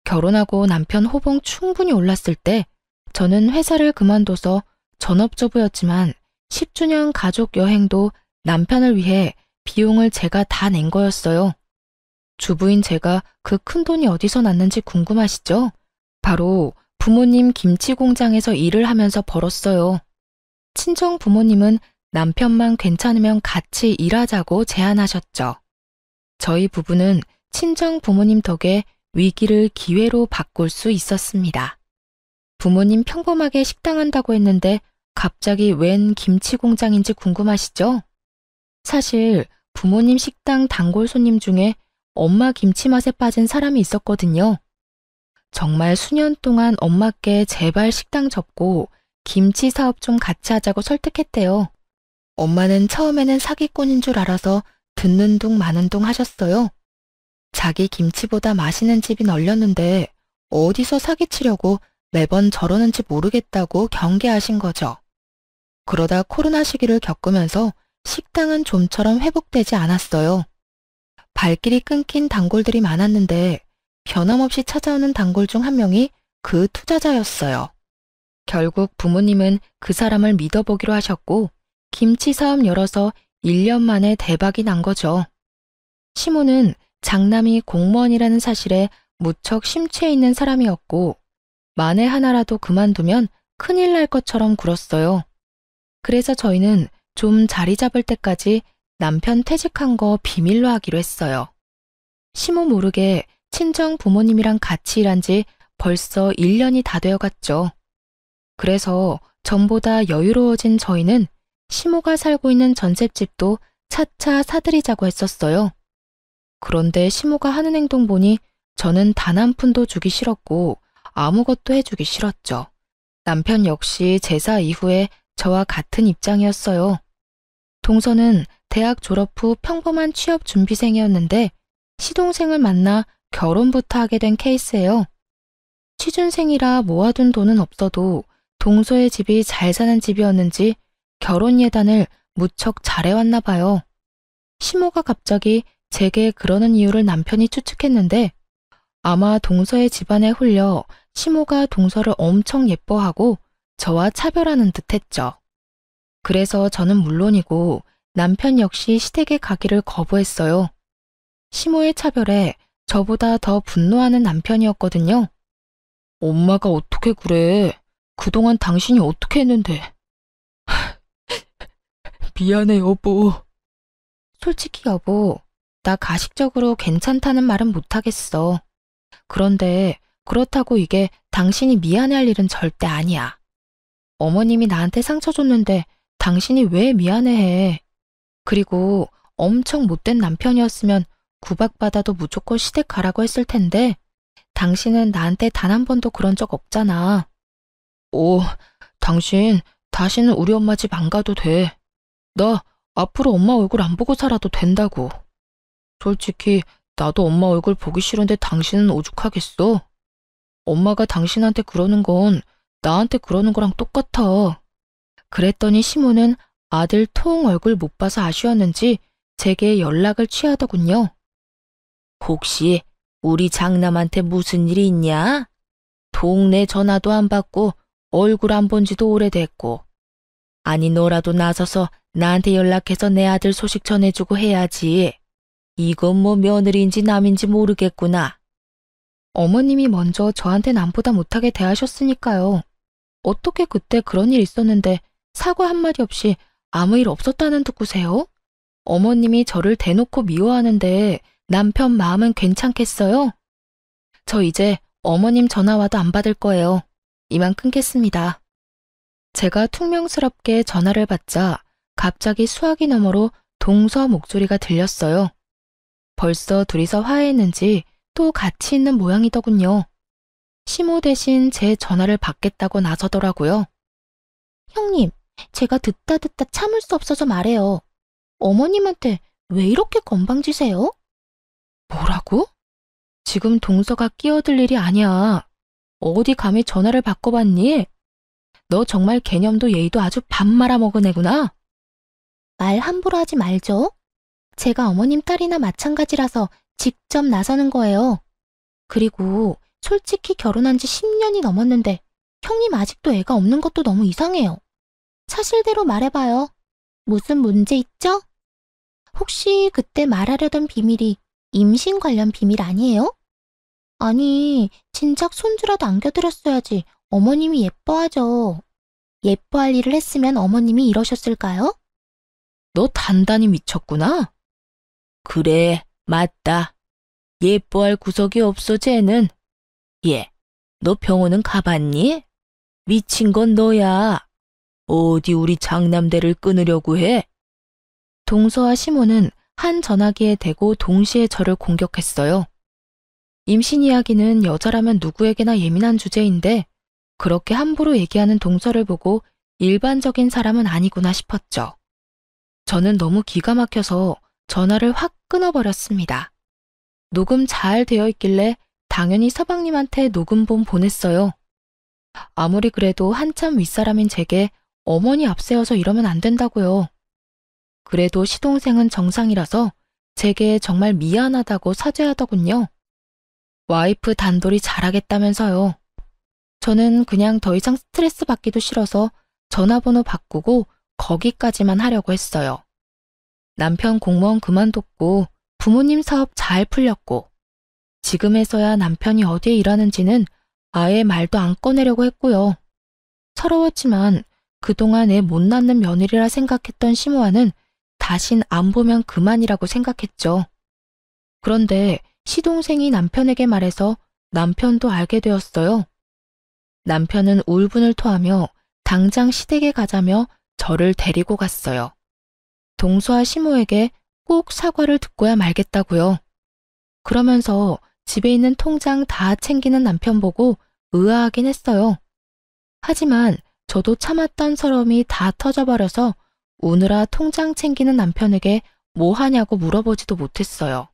결혼하고 남편 호봉 충분히 올랐을 때 저는 회사를 그만둬서 전업주부였지만 10주년 가족 여행도 남편을 위해 비용을 제가 다 낸 거였어요. 주부인 제가 그 큰 돈이 어디서 났는지 궁금하시죠? 바로 부모님 김치 공장에서 일을 하면서 벌었어요. 친정 부모님은 남편만 괜찮으면 같이 일하자고 제안하셨죠. 저희 부부는 친정 부모님 덕에 위기를 기회로 바꿀 수 있었습니다. 부모님 평범하게 식당 한다고 했는데 갑자기 웬 김치 공장인지 궁금하시죠? 사실 부모님 식당 단골 손님 중에 엄마 김치 맛에 빠진 사람이 있었거든요. 정말 수년 동안 엄마께 제발 식당 접고 김치 사업 좀 같이 하자고 설득했대요. 엄마는 처음에는 사기꾼인 줄 알아서 듣는 둥 마는 둥 하셨어요. 자기 김치보다 맛있는 집이 널렸는데 어디서 사기치려고 매번 저러는지 모르겠다고 경계하신 거죠. 그러다 코로나 시기를 겪으면서 식당은 좀처럼 회복되지 않았어요. 발길이 끊긴 단골들이 많았는데 변함없이 찾아오는 단골 중 한 명이 그 투자자였어요. 결국 부모님은 그 사람을 믿어보기로 하셨고 김치 사업 열어서 1년 만에 대박이 난 거죠. 시모는 장남이 공무원이라는 사실에 무척 심취해 있는 사람이었고 만에 하나라도 그만두면 큰일 날 것처럼 굴었어요. 그래서 저희는 좀 자리 잡을 때까지 남편 퇴직한 거 비밀로 하기로 했어요. 시모 모르게 친정 부모님이랑 같이 일한 지 벌써 1년이 다 되어갔죠. 그래서 전보다 여유로워진 저희는 시모가 살고 있는 전셋집도 차차 사들이자고 했었어요. 그런데 시모가 하는 행동 보니 저는 단 한 푼도 주기 싫었고 아무것도 해주기 싫었죠. 남편 역시 제사 이후에 저와 같은 입장이었어요. 동서는 대학 졸업 후 평범한 취업 준비생이었는데 시동생을 만나 결혼부터 하게 된 케이스예요. 취준생이라 모아둔 돈은 없어도 동서의 집이 잘 사는 집이었는지 결혼 예단을 무척 잘해왔나 봐요. 시모가 갑자기 제게 그러는 이유를 남편이 추측했는데 아마 동서의 집안에 홀려 시모가 동서를 엄청 예뻐하고 저와 차별하는 듯 했죠. 그래서 저는 물론이고 남편 역시 시댁에 가기를 거부했어요. 시모의 차별에 저보다 더 분노하는 남편이었거든요. 엄마가 어떻게 그래? 그동안 당신이 어떻게 했는데? 미안해, 여보. 솔직히 여보, 나 가식적으로 괜찮다는 말은 못하겠어. 그런데 그렇다고 이게 당신이 미안해할 일은 절대 아니야. 어머님이 나한테 상처 줬는데 당신이 왜 미안해해? 그리고 엄청 못된 남편이었으면 구박받아도 무조건 시댁 가라고 했을 텐데 당신은 나한테 단 한 번도 그런 적 없잖아. 오, 당신 다시는 우리 엄마 집 안 가도 돼. 나 앞으로 엄마 얼굴 안 보고 살아도 된다고. 솔직히 나도 엄마 얼굴 보기 싫은데 당신은 오죽하겠어? 엄마가 당신한테 그러는 건 나한테 그러는 거랑 똑같아. 그랬더니 시모는 아들 통 얼굴 못 봐서 아쉬웠는지 제게 연락을 취하더군요. 혹시 우리 장남한테 무슨 일이 있냐? 동네 전화도 안 받고 얼굴 안 본 지도 오래됐고. 아니 너라도 나서서 나한테 연락해서 내 아들 소식 전해주고 해야지. 이건 뭐 며느리인지 남인지 모르겠구나. 어머님이 먼저 저한테 남보다 못하게 대하셨으니까요. 어떻게 그때 그런 일 있었는데 사과 한마디 없이 아무 일 없었다는 듣고세요? 어머님이 저를 대놓고 미워하는데 남편 마음은 괜찮겠어요? 저 이제 어머님 전화 와도 안 받을 거예요. 이만 끊겠습니다. 제가 퉁명스럽게 전화를 받자 갑자기 수화기 너머로 동서 목소리가 들렸어요. 벌써 둘이서 화해했는지 또 같이 있는 모양이더군요. 시모 대신 제 전화를 받겠다고 나서더라고요. 형님, 제가 듣다 참을 수 없어서 말해요. 어머님한테 왜 이렇게 건방지세요? 뭐라고? 지금 동서가 끼어들 일이 아니야. 어디 감히 전화를 바꿔봤니? 너 정말 개념도 예의도 아주 밥 말아먹은 애구나. 말 함부로 하지 말죠. 제가 어머님 딸이나 마찬가지라서 직접 나서는 거예요. 그리고 솔직히 결혼한 지 10년이 넘었는데 형님 아직도 애가 없는 것도 너무 이상해요. 사실대로 말해봐요. 무슨 문제 있죠? 혹시 그때 말하려던 비밀이 임신 관련 비밀 아니에요? 아니, 진작 손주라도 안겨드렸어야지 어머님이 예뻐하죠. 예뻐할 일을 했으면 어머님이 이러셨을까요? 너 단단히 미쳤구나. 그래, 맞다. 예뻐할 구석이 없어, 쟤는. 얘, 너 병원은 가봤니? 미친 건 너야. 어디 우리 장남대를 끊으려고 해? 동서와 시모는 한 전화기에 대고 동시에 저를 공격했어요. 임신 이야기는 여자라면 누구에게나 예민한 주제인데 그렇게 함부로 얘기하는 동서를 보고 일반적인 사람은 아니구나 싶었죠. 저는 너무 기가 막혀서 전화를 확 끊어버렸습니다. 녹음 잘 되어 있길래 당연히 서방님한테 녹음본 보냈어요. 아무리 그래도 한참 윗사람인 제게 어머니 앞세워서 이러면 안 된다고요. 그래도 시동생은 정상이라서 제게 정말 미안하다고 사죄하더군요. 와이프 단돌이 잘하겠다면서요. 저는 그냥 더 이상 스트레스 받기도 싫어서 전화번호 바꾸고 거기까지만 하려고 했어요. 남편 공무원 그만뒀고 부모님 사업 잘 풀렸고 지금에서야 남편이 어디에 일하는지는 아예 말도 안 꺼내려고 했고요. 서러웠지만 그동안 애 못 낳는 며느리라 생각했던 시모아는 다신 안 보면 그만이라고 생각했죠. 그런데 시동생이 남편에게 말해서 남편도 알게 되었어요. 남편은 울분을 토하며 당장 시댁에 가자며 저를 데리고 갔어요. 동서와 시모에게 꼭 사과를 듣고야 말겠다고요. 그러면서 집에 있는 통장 다 챙기는 남편 보고 의아하긴 했어요. 하지만 저도 참았던 서러움이 다 터져버려서 우느라 통장 챙기는 남편에게 뭐 하냐고 물어보지도 못했어요.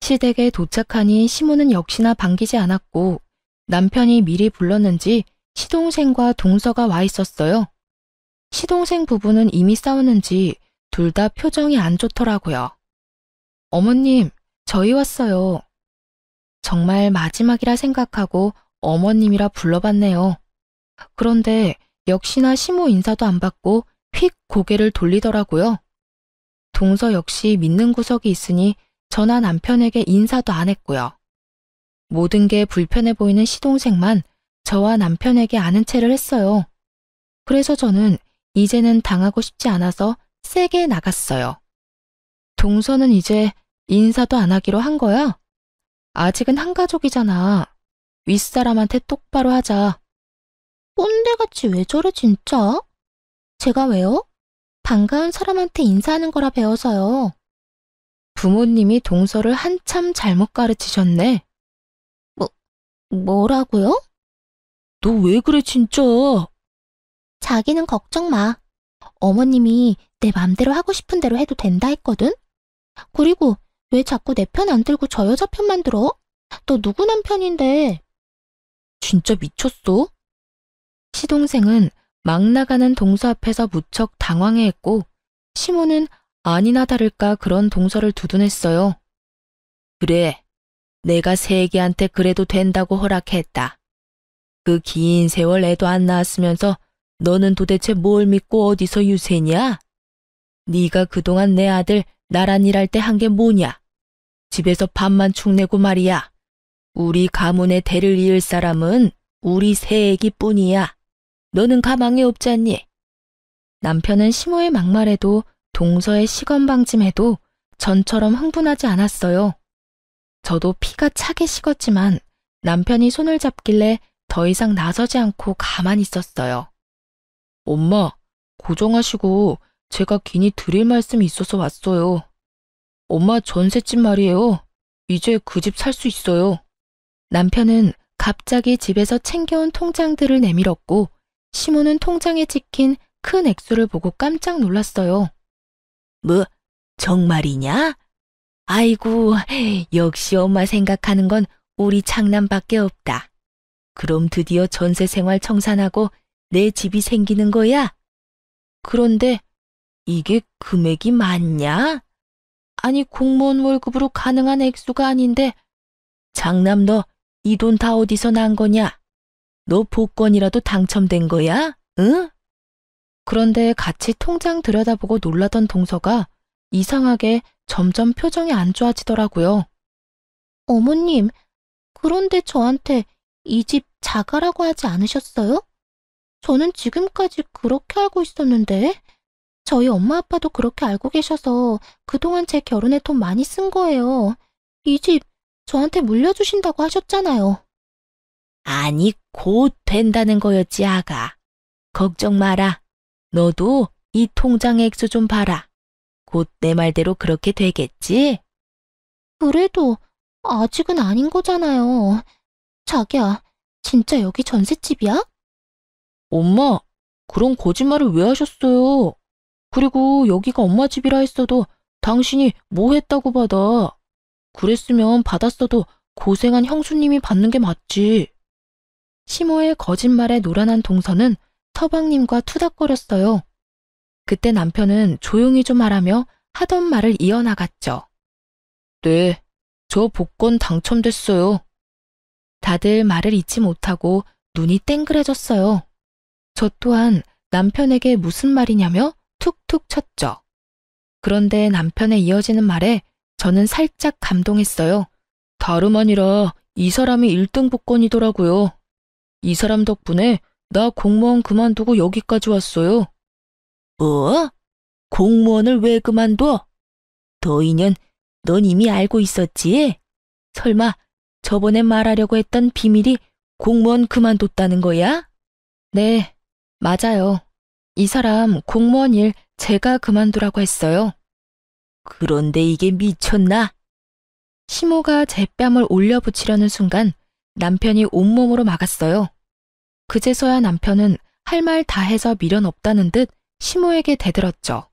시댁에 도착하니 시모는 역시나 반기지 않았고 남편이 미리 불렀는지 시동생과 동서가 와 있었어요. 시동생 부부는 이미 싸웠는지 둘 다 표정이 안 좋더라고요. 어머님, 저희 왔어요. 정말 마지막이라 생각하고 어머님이라 불러봤네요. 그런데 역시나 시모 인사도 안 받고 휙 고개를 돌리더라고요. 동서 역시 믿는 구석이 있으니 저나 남편에게 인사도 안 했고요. 모든 게 불편해 보이는 시동생만 저와 남편에게 아는 체를 했어요. 그래서 저는 이제는 당하고 싶지 않아서 세게 나갔어요. 동서는 이제 인사도 안 하기로 한 거야? 아직은 한 가족이잖아. 윗사람한테 똑바로 하자. 꼰대같이 왜 저래 진짜? 제가 왜요? 반가운 사람한테 인사하는 거라 배워서요. 부모님이 동서를 한참 잘못 가르치셨네. 뭐라고요? 너 왜 그래 진짜? 자기는 걱정 마. 어머님이 내 맘대로 하고 싶은 대로 해도 된다 했거든? 그리고 왜 자꾸 내 편 안 들고 저 여자 편만 들어? 너 누구 남편인데? 진짜 미쳤어? 시동생은 막 나가는 동서 앞에서 무척 당황해했고 시모는 아니나 다를까 그런 동서를 두둔했어요. 그래, 내가 세기한테 그래도 된다고 허락했다. 그 긴 세월 애도 안 낳았으면서 너는 도대체 뭘 믿고 어디서 유세냐? 네가 그동안 내 아들 나란 일할 때 한 게 뭐냐? 집에서 밥만 축내고 말이야. 우리 가문의 대를 이을 사람은 우리 새애기뿐이야. 너는 가망이 없잖니? 남편은 시모의 막말에도 동서의 시건방짐에도 전처럼 흥분하지 않았어요. 저도 피가 차게 식었지만 남편이 손을 잡길래 더 이상 나서지 않고 가만히 있었어요. 엄마, 고정하시고 제가 긴히 드릴 말씀이 있어서 왔어요. 엄마 전셋집 말이에요. 이제 그 집 살 수 있어요. 남편은 갑자기 집에서 챙겨온 통장들을 내밀었고 시모는 통장에 찍힌 큰 액수를 보고 깜짝 놀랐어요. 뭐, 정말이냐? 아이고, 역시 엄마 생각하는 건 우리 장남밖에 없다. 그럼 드디어 전세 생활 청산하고 내 집이 생기는 거야? 그런데 이게 금액이 많냐? 아니, 공무원 월급으로 가능한 액수가 아닌데, 장남 너 이 돈 다 어디서 난 거냐? 너 복권이라도 당첨된 거야? 응? 그런데 같이 통장 들여다보고 놀라던 동서가 이상하게 점점 표정이 안 좋아지더라고요. 어머님, 그런데 저한테 이 집 자가라고 하지 않으셨어요? 저는 지금까지 그렇게 알고 있었는데, 저희 엄마 아빠도 그렇게 알고 계셔서 그동안 제 결혼에 돈 많이 쓴 거예요. 이 집 저한테 물려주신다고 하셨잖아요. 아니, 곧 된다는 거였지, 아가. 걱정 마라. 너도 이 통장 액수 좀 봐라. 곧 내 말대로 그렇게 되겠지? 그래도 아직은 아닌 거잖아요. 자기야, 진짜 여기 전셋집이야? 엄마, 그런 거짓말을 왜 하셨어요? 그리고 여기가 엄마 집이라 했어도 당신이 뭐 했다고 받아. 그랬으면 받았어도 고생한 형수님이 받는 게 맞지. 시모의 거짓말에 노란한 동서는 서방님과 투닥거렸어요. 그때 남편은 조용히 좀 하라며 하던 말을 이어나갔죠. 네, 저 복권 당첨됐어요. 다들 말을 잊지 못하고 눈이 땡그레졌어요. 저 또한 남편에게 무슨 말이냐며 툭툭 쳤죠. 그런데 남편의 이어지는 말에 저는 살짝 감동했어요. 다름 아니라 이 사람이 1등 복권이더라고요. 이 사람 덕분에 나 공무원 그만두고 여기까지 왔어요. 뭐? 공무원을 왜 그만둬? 너 인연, 넌 이미 알고 있었지? 설마 저번에 말하려고 했던 비밀이 공무원 그만뒀다는 거야? 네, 맞아요. 이 사람 공무원 일 제가 그만두라고 했어요. 그런데 이게 미쳤나? 시모가 제 뺨을 올려붙이려는 순간 남편이 온몸으로 막았어요. 그제서야 남편은 할 말 다 해서 미련 없다는 듯 시모에게 대들었죠.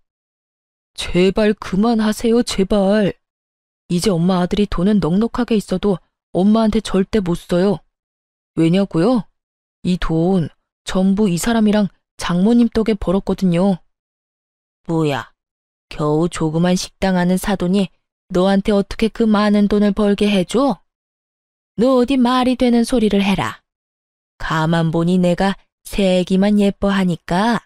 제발 그만하세요, 제발. 이제 엄마 아들이 돈은 넉넉하게 있어도 엄마한테 절대 못 써요. 왜냐고요? 이 돈 전부 이 사람이랑 장모님 덕에 벌었거든요. 뭐야, 겨우 조그만 식당 하는 사돈이 너한테 어떻게 그 많은 돈을 벌게 해줘? 너 어디 말이 되는 소리를 해라. 가만 보니 내가 새 애기만 예뻐하니까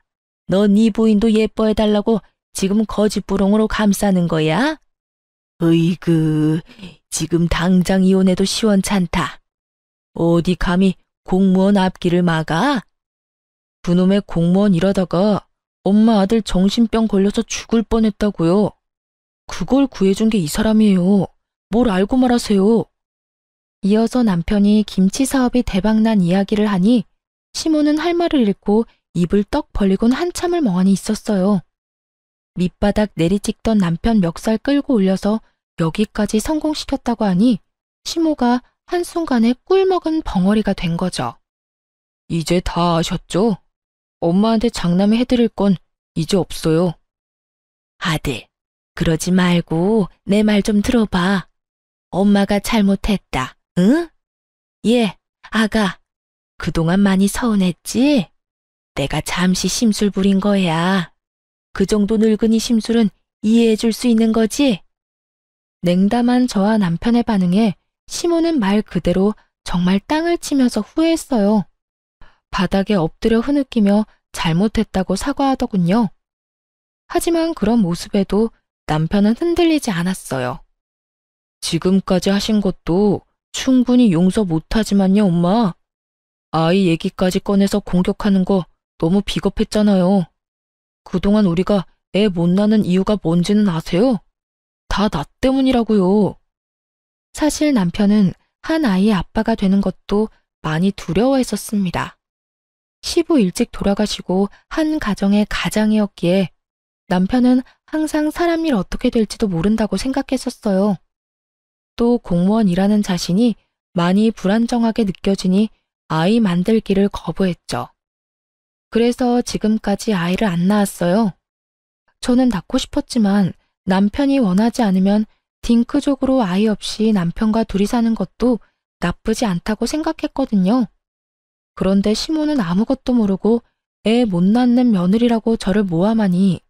너 네 부인도 예뻐해달라고 지금 거짓부렁으로 감싸는 거야? 으이그, 지금 당장 이혼해도 시원찮다. 어디 감히 공무원 앞길을 막아? 그놈의 공무원 일하다가 엄마 아들 정신병 걸려서 죽을 뻔했다고요. 그걸 구해준 게 이 사람이에요. 뭘 알고 말하세요? 이어서 남편이 김치 사업이 대박난 이야기를 하니 시모는 할 말을 잃고 입을 떡 벌리곤 한참을 멍하니 있었어요. 밑바닥 내리찍던 남편 멱살 끌고 올려서 여기까지 성공시켰다고 하니 시모가 한순간에 꿀먹은 벙어리가 된 거죠. 이제 다 아셨죠? 엄마한테 장남해 해드릴 건 이제 없어요. 아들, 그러지 말고 내 말 좀 들어봐. 엄마가 잘못했다, 응? 예, 아가, 그동안 많이 서운했지? 내가 잠시 심술 부린 거야. 그 정도 늙은이 심술은 이해해 줄 수 있는 거지? 냉담한 저와 남편의 반응에 시모는 말 그대로 정말 땅을 치면서 후회했어요. 바닥에 엎드려 흐느끼며 잘못했다고 사과하더군요. 하지만 그런 모습에도 남편은 흔들리지 않았어요. 지금까지 하신 것도 충분히 용서 못하지만요, 엄마. 아이 얘기까지 꺼내서 공격하는 거 너무 비겁했잖아요. 그동안 우리가 애 못 낳는 이유가 뭔지는 아세요? 다 나 때문이라고요. 사실 남편은 한 아이의 아빠가 되는 것도 많이 두려워했었습니다. 시부 일찍 돌아가시고 한 가정의 가장이었기에 남편은 항상 사람 일 어떻게 될지도 모른다고 생각했었어요. 또 공무원 일하는 자신이 많이 불안정하게 느껴지니 아이 만들기를 거부했죠. 그래서 지금까지 아이를 안 낳았어요. 저는 낳고 싶었지만 남편이 원하지 않으면 딩크족으로 아이 없이 남편과 둘이 사는 것도 나쁘지 않다고 생각했거든요. 그런데 시모는 아무것도 모르고 애 못 낳는 며느리라고 저를 모함하니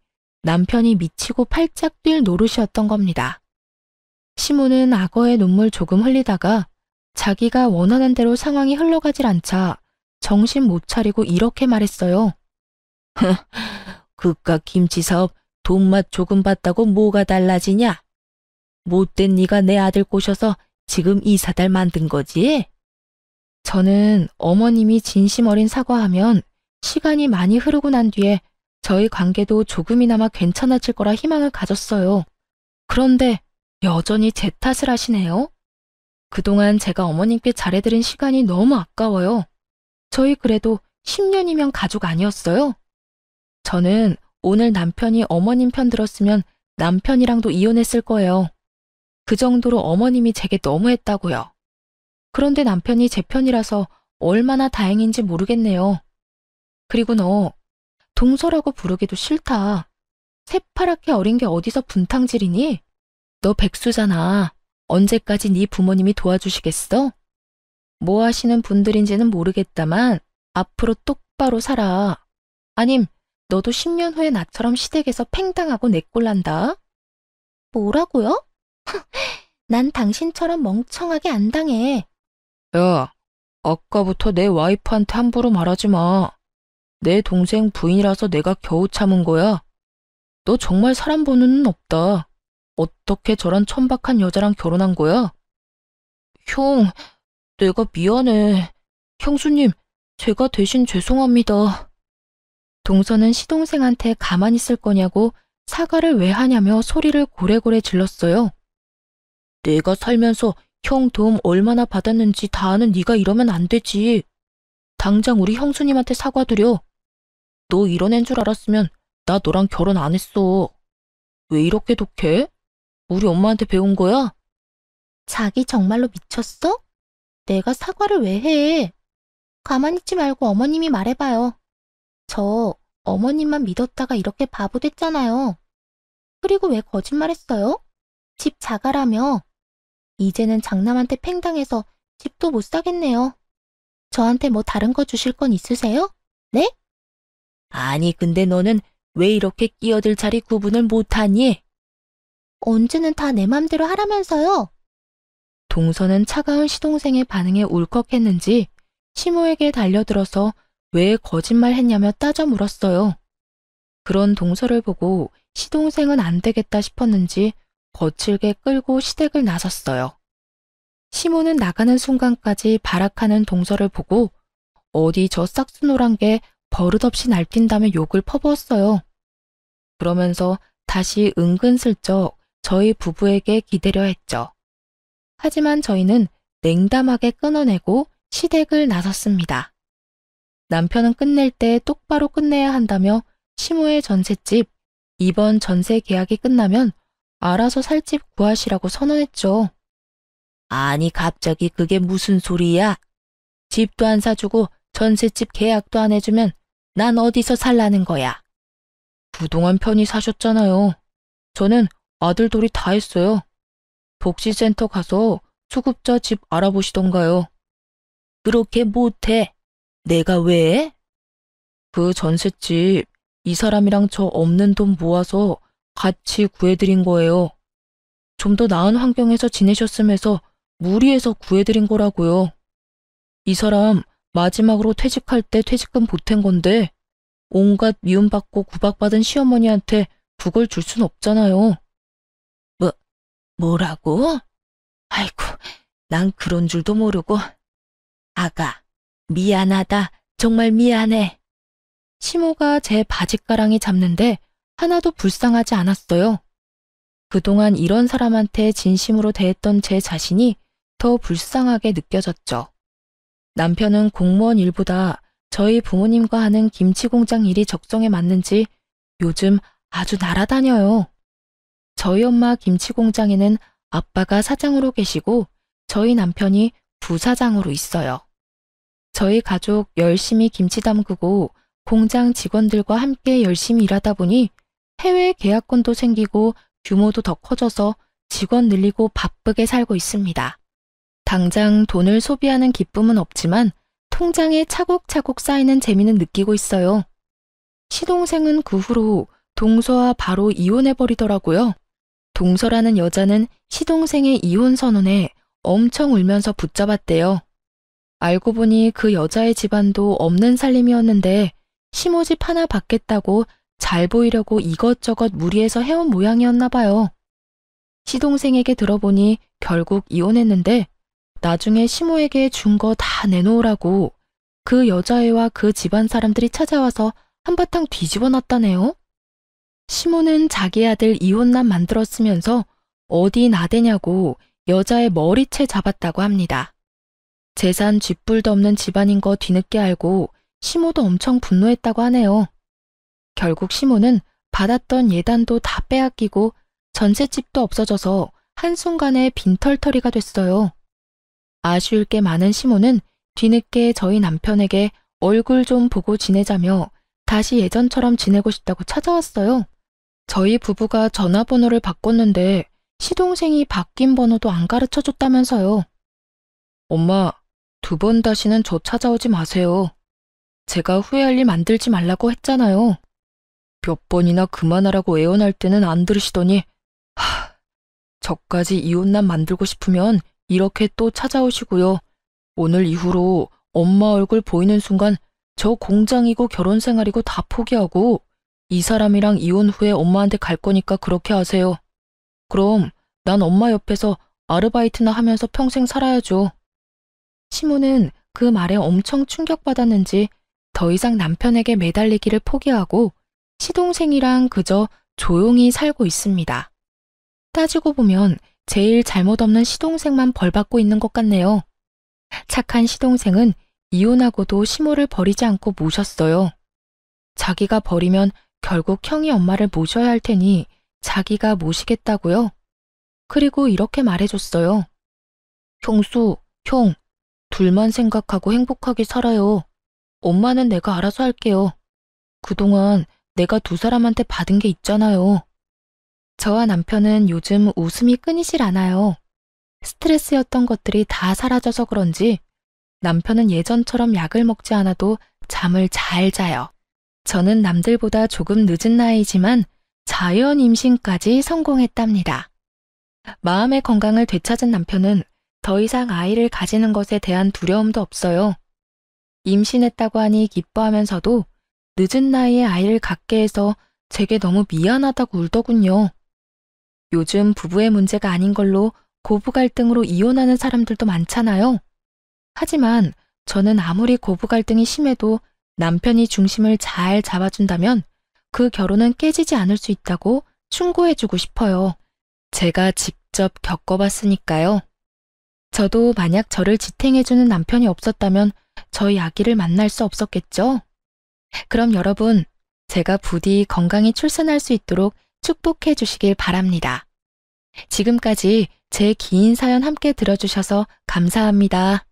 남편이 미치고 팔짝 뛸 노릇이었던 겁니다. 시모는 악어의 눈물 조금 흘리다가 자기가 원하는 대로 상황이 흘러가질 않자 정신 못 차리고 이렇게 말했어요. 그깟 김치 사업 돈맛 조금 봤다고 뭐가 달라지냐? 못된 네가 내 아들 꼬셔서 지금 이 사달 만든 거지? 저는 어머님이 진심 어린 사과하면 시간이 많이 흐르고 난 뒤에 저희 관계도 조금이나마 괜찮아질 거라 희망을 가졌어요. 그런데 여전히 제 탓을 하시네요. 그동안 제가 어머님께 잘해드린 시간이 너무 아까워요. 저희 그래도 10년이면 가족 아니었어요? 저는 오늘 남편이 어머님 편 들었으면 남편이랑도 이혼했을 거예요. 그 정도로 어머님이 제게 너무했다고요. 그런데 남편이 제 편이라서 얼마나 다행인지 모르겠네요. 그리고 너 동서라고 부르기도 싫다. 새파랗게 어린 게 어디서 분탕질이니? 너 백수잖아. 언제까지 네 부모님이 도와주시겠어? 뭐 하시는 분들인지는 모르겠다만 앞으로 똑바로 살아. 아님 너도 10년 후에 나처럼 시댁에서 팽당하고 내꼴난다. 뭐라고요? 난 당신처럼 멍청하게 안 당해. 야, 아까부터 내 와이프한테 함부로 말하지 마. 내 동생 부인이라서 내가 겨우 참은 거야. 너 정말 사람 보는 눈 없다. 어떻게 저런 천박한 여자랑 결혼한 거야? 형, 내가 미안해. 형수님, 제가 대신 죄송합니다. 동서는 시동생한테 가만히 있을 거냐고 사과를 왜 하냐며 소리를 고래고래 질렀어요. 내가 살면서 형 도움 얼마나 받았는지 다 아는 네가 이러면 안 되지. 당장 우리 형수님한테 사과드려. 너 이런 애인 줄 알았으면 나 너랑 결혼 안 했어. 왜 이렇게 독해? 우리 엄마한테 배운 거야? 자기 정말로 미쳤어? 내가 사과를 왜 해? 가만히 있지 말고 어머님이 말해봐요. 저 어머님만 믿었다가 이렇게 바보 됐잖아요. 그리고 왜 거짓말했어요? 집 자가라며. 이제는 장남한테 팽당해서 집도 못 사겠네요. 저한테 뭐 다른 거 주실 건 있으세요? 네? 아니 근데 너는 왜 이렇게 끼어들 자리 구분을 못하니? 언제는 다 내 맘대로 하라면서요. 동서는 차가운 시동생의 반응에 울컥했는지 시모에게 달려들어서 왜 거짓말했냐며 따져 물었어요. 그런 동서를 보고 시동생은 안 되겠다 싶었는지 거칠게 끌고 시댁을 나섰어요. 시모는 나가는 순간까지 발악하는 동서를 보고 어디 저 싹수노란 게 버릇없이 날뛴다며 욕을 퍼부었어요. 그러면서 다시 은근슬쩍 저희 부부에게 기대려 했죠. 하지만 저희는 냉담하게 끊어내고 시댁을 나섰습니다. 남편은 끝낼 때 똑바로 끝내야 한다며 시모의 전셋집, 이번 전세 계약이 끝나면 알아서 살 집 구하시라고 선언했죠. 아니 갑자기 그게 무슨 소리야? 집도 안 사주고 전셋집 계약도 안 해주면 난 어디서 살라는 거야? 그동안 편히 사셨잖아요. 저는 아들돌이 다 했어요. 복지센터 가서 수급자 집 알아보시던가요. 그렇게 못해. 내가 왜? 그 전셋집 이 사람이랑 저 없는 돈 모아서 같이 구해드린 거예요. 좀 더 나은 환경에서 지내셨으면서 무리해서 구해드린 거라고요. 이 사람 마지막으로 퇴직할 때 퇴직금 보탠 건데 온갖 미움받고 구박받은 시어머니한테 그걸 줄 순 없잖아요. 뭐라고? 아이고, 난 그런 줄도 모르고. 아가, 미안하다. 정말 미안해. 시모가 제 바짓가랑이 잡는데 하나도 불쌍하지 않았어요. 그동안 이런 사람한테 진심으로 대했던 제 자신이 더 불쌍하게 느껴졌죠. 남편은 공무원 일보다 저희 부모님과 하는 김치 공장 일이 적성에 맞는지 요즘 아주 날아다녀요. 저희 엄마 김치 공장에는 아빠가 사장으로 계시고 저희 남편이 부사장으로 있어요. 저희 가족 열심히 김치 담그고 공장 직원들과 함께 열심히 일하다 보니 해외 계약권도 생기고 규모도 더 커져서 직원 늘리고 바쁘게 살고 있습니다. 당장 돈을 소비하는 기쁨은 없지만 통장에 차곡차곡 쌓이는 재미는 느끼고 있어요. 시동생은 그 후로 동서와 바로 이혼해버리더라고요. 동서라는 여자는 시동생의 이혼 선언에 엄청 울면서 붙잡았대요. 알고 보니 그 여자의 집안도 없는 살림이었는데 시모집 하나 받겠다고 잘 보이려고 이것저것 무리해서 해온 모양이었나 봐요. 시동생에게 들어보니 결국 이혼했는데 나중에 시모에게 준 거 다 내놓으라고 그 여자애와 그 집안 사람들이 찾아와서 한바탕 뒤집어 놨다네요. 시모는 자기 아들 이혼남 만들었으면서 어디 나대냐고 여자의 머리채 잡았다고 합니다. 재산 쥐뿔도 없는 집안인 거 뒤늦게 알고 시모도 엄청 분노했다고 하네요. 결국 시모는 받았던 예단도 다 빼앗기고 전셋집도 없어져서 한순간에 빈털터리가 됐어요. 아쉬울 게 많은 시모는 뒤늦게 저희 남편에게 얼굴 좀 보고 지내자며 다시 예전처럼 지내고 싶다고 찾아왔어요. 저희 부부가 전화번호를 바꿨는데 시동생이 바뀐 번호도 안 가르쳐줬다면서요. 엄마, 2번 다시는 저 찾아오지 마세요. 제가 후회할 일 만들지 말라고 했잖아요. 몇 번이나 그만하라고 애원할 때는 안 들으시더니 저까지 이혼남 만들고 싶으면 이렇게 또 찾아오시고요. 오늘 이후로 엄마 얼굴 보이는 순간 저 공장이고 결혼 생활이고 다 포기하고 이 사람이랑 이혼 후에 엄마한테 갈 거니까 그렇게 하세요. 그럼 난 엄마 옆에서 아르바이트나 하면서 평생 살아야죠. 시모는 그 말에 엄청 충격받았는지 더 이상 남편에게 매달리기를 포기하고 시동생이랑 그저 조용히 살고 있습니다. 따지고 보면 제일 잘못 없는 시동생만 벌받고 있는 것 같네요. 착한 시동생은 이혼하고도 시모를 버리지 않고 모셨어요. 자기가 버리면 결국 형이 엄마를 모셔야 할 테니 자기가 모시겠다고요. 그리고 이렇게 말해줬어요. 형수, 형, 둘만 생각하고 행복하게 살아요. 엄마는 내가 알아서 할게요. 그동안 내가 2사람한테 받은 게 있잖아요. 저와 남편은 요즘 웃음이 끊이질 않아요. 스트레스였던 것들이 다 사라져서 그런지 남편은 예전처럼 약을 먹지 않아도 잠을 잘 자요. 저는 남들보다 조금 늦은 나이지만 자연 임신까지 성공했답니다. 마음의 건강을 되찾은 남편은 더 이상 아이를 가지는 것에 대한 두려움도 없어요. 임신했다고 하니 기뻐하면서도 늦은 나이에 아이를 갖게 해서 제게 너무 미안하다고 울더군요. 요즘 부부의 문제가 아닌 걸로 고부 갈등으로 이혼하는 사람들도 많잖아요. 하지만 저는 아무리 고부 갈등이 심해도 남편이 중심을 잘 잡아준다면 그 결혼은 깨지지 않을 수 있다고 충고해주고 싶어요. 제가 직접 겪어봤으니까요. 저도 만약 저를 지탱해주는 남편이 없었다면 저희 아기를 만날 수 없었겠죠? 그럼 여러분, 제가 부디 건강히 출산할 수 있도록 축복해 주시길 바랍니다. 지금까지 제 긴 사연 함께 들어주셔서 감사합니다.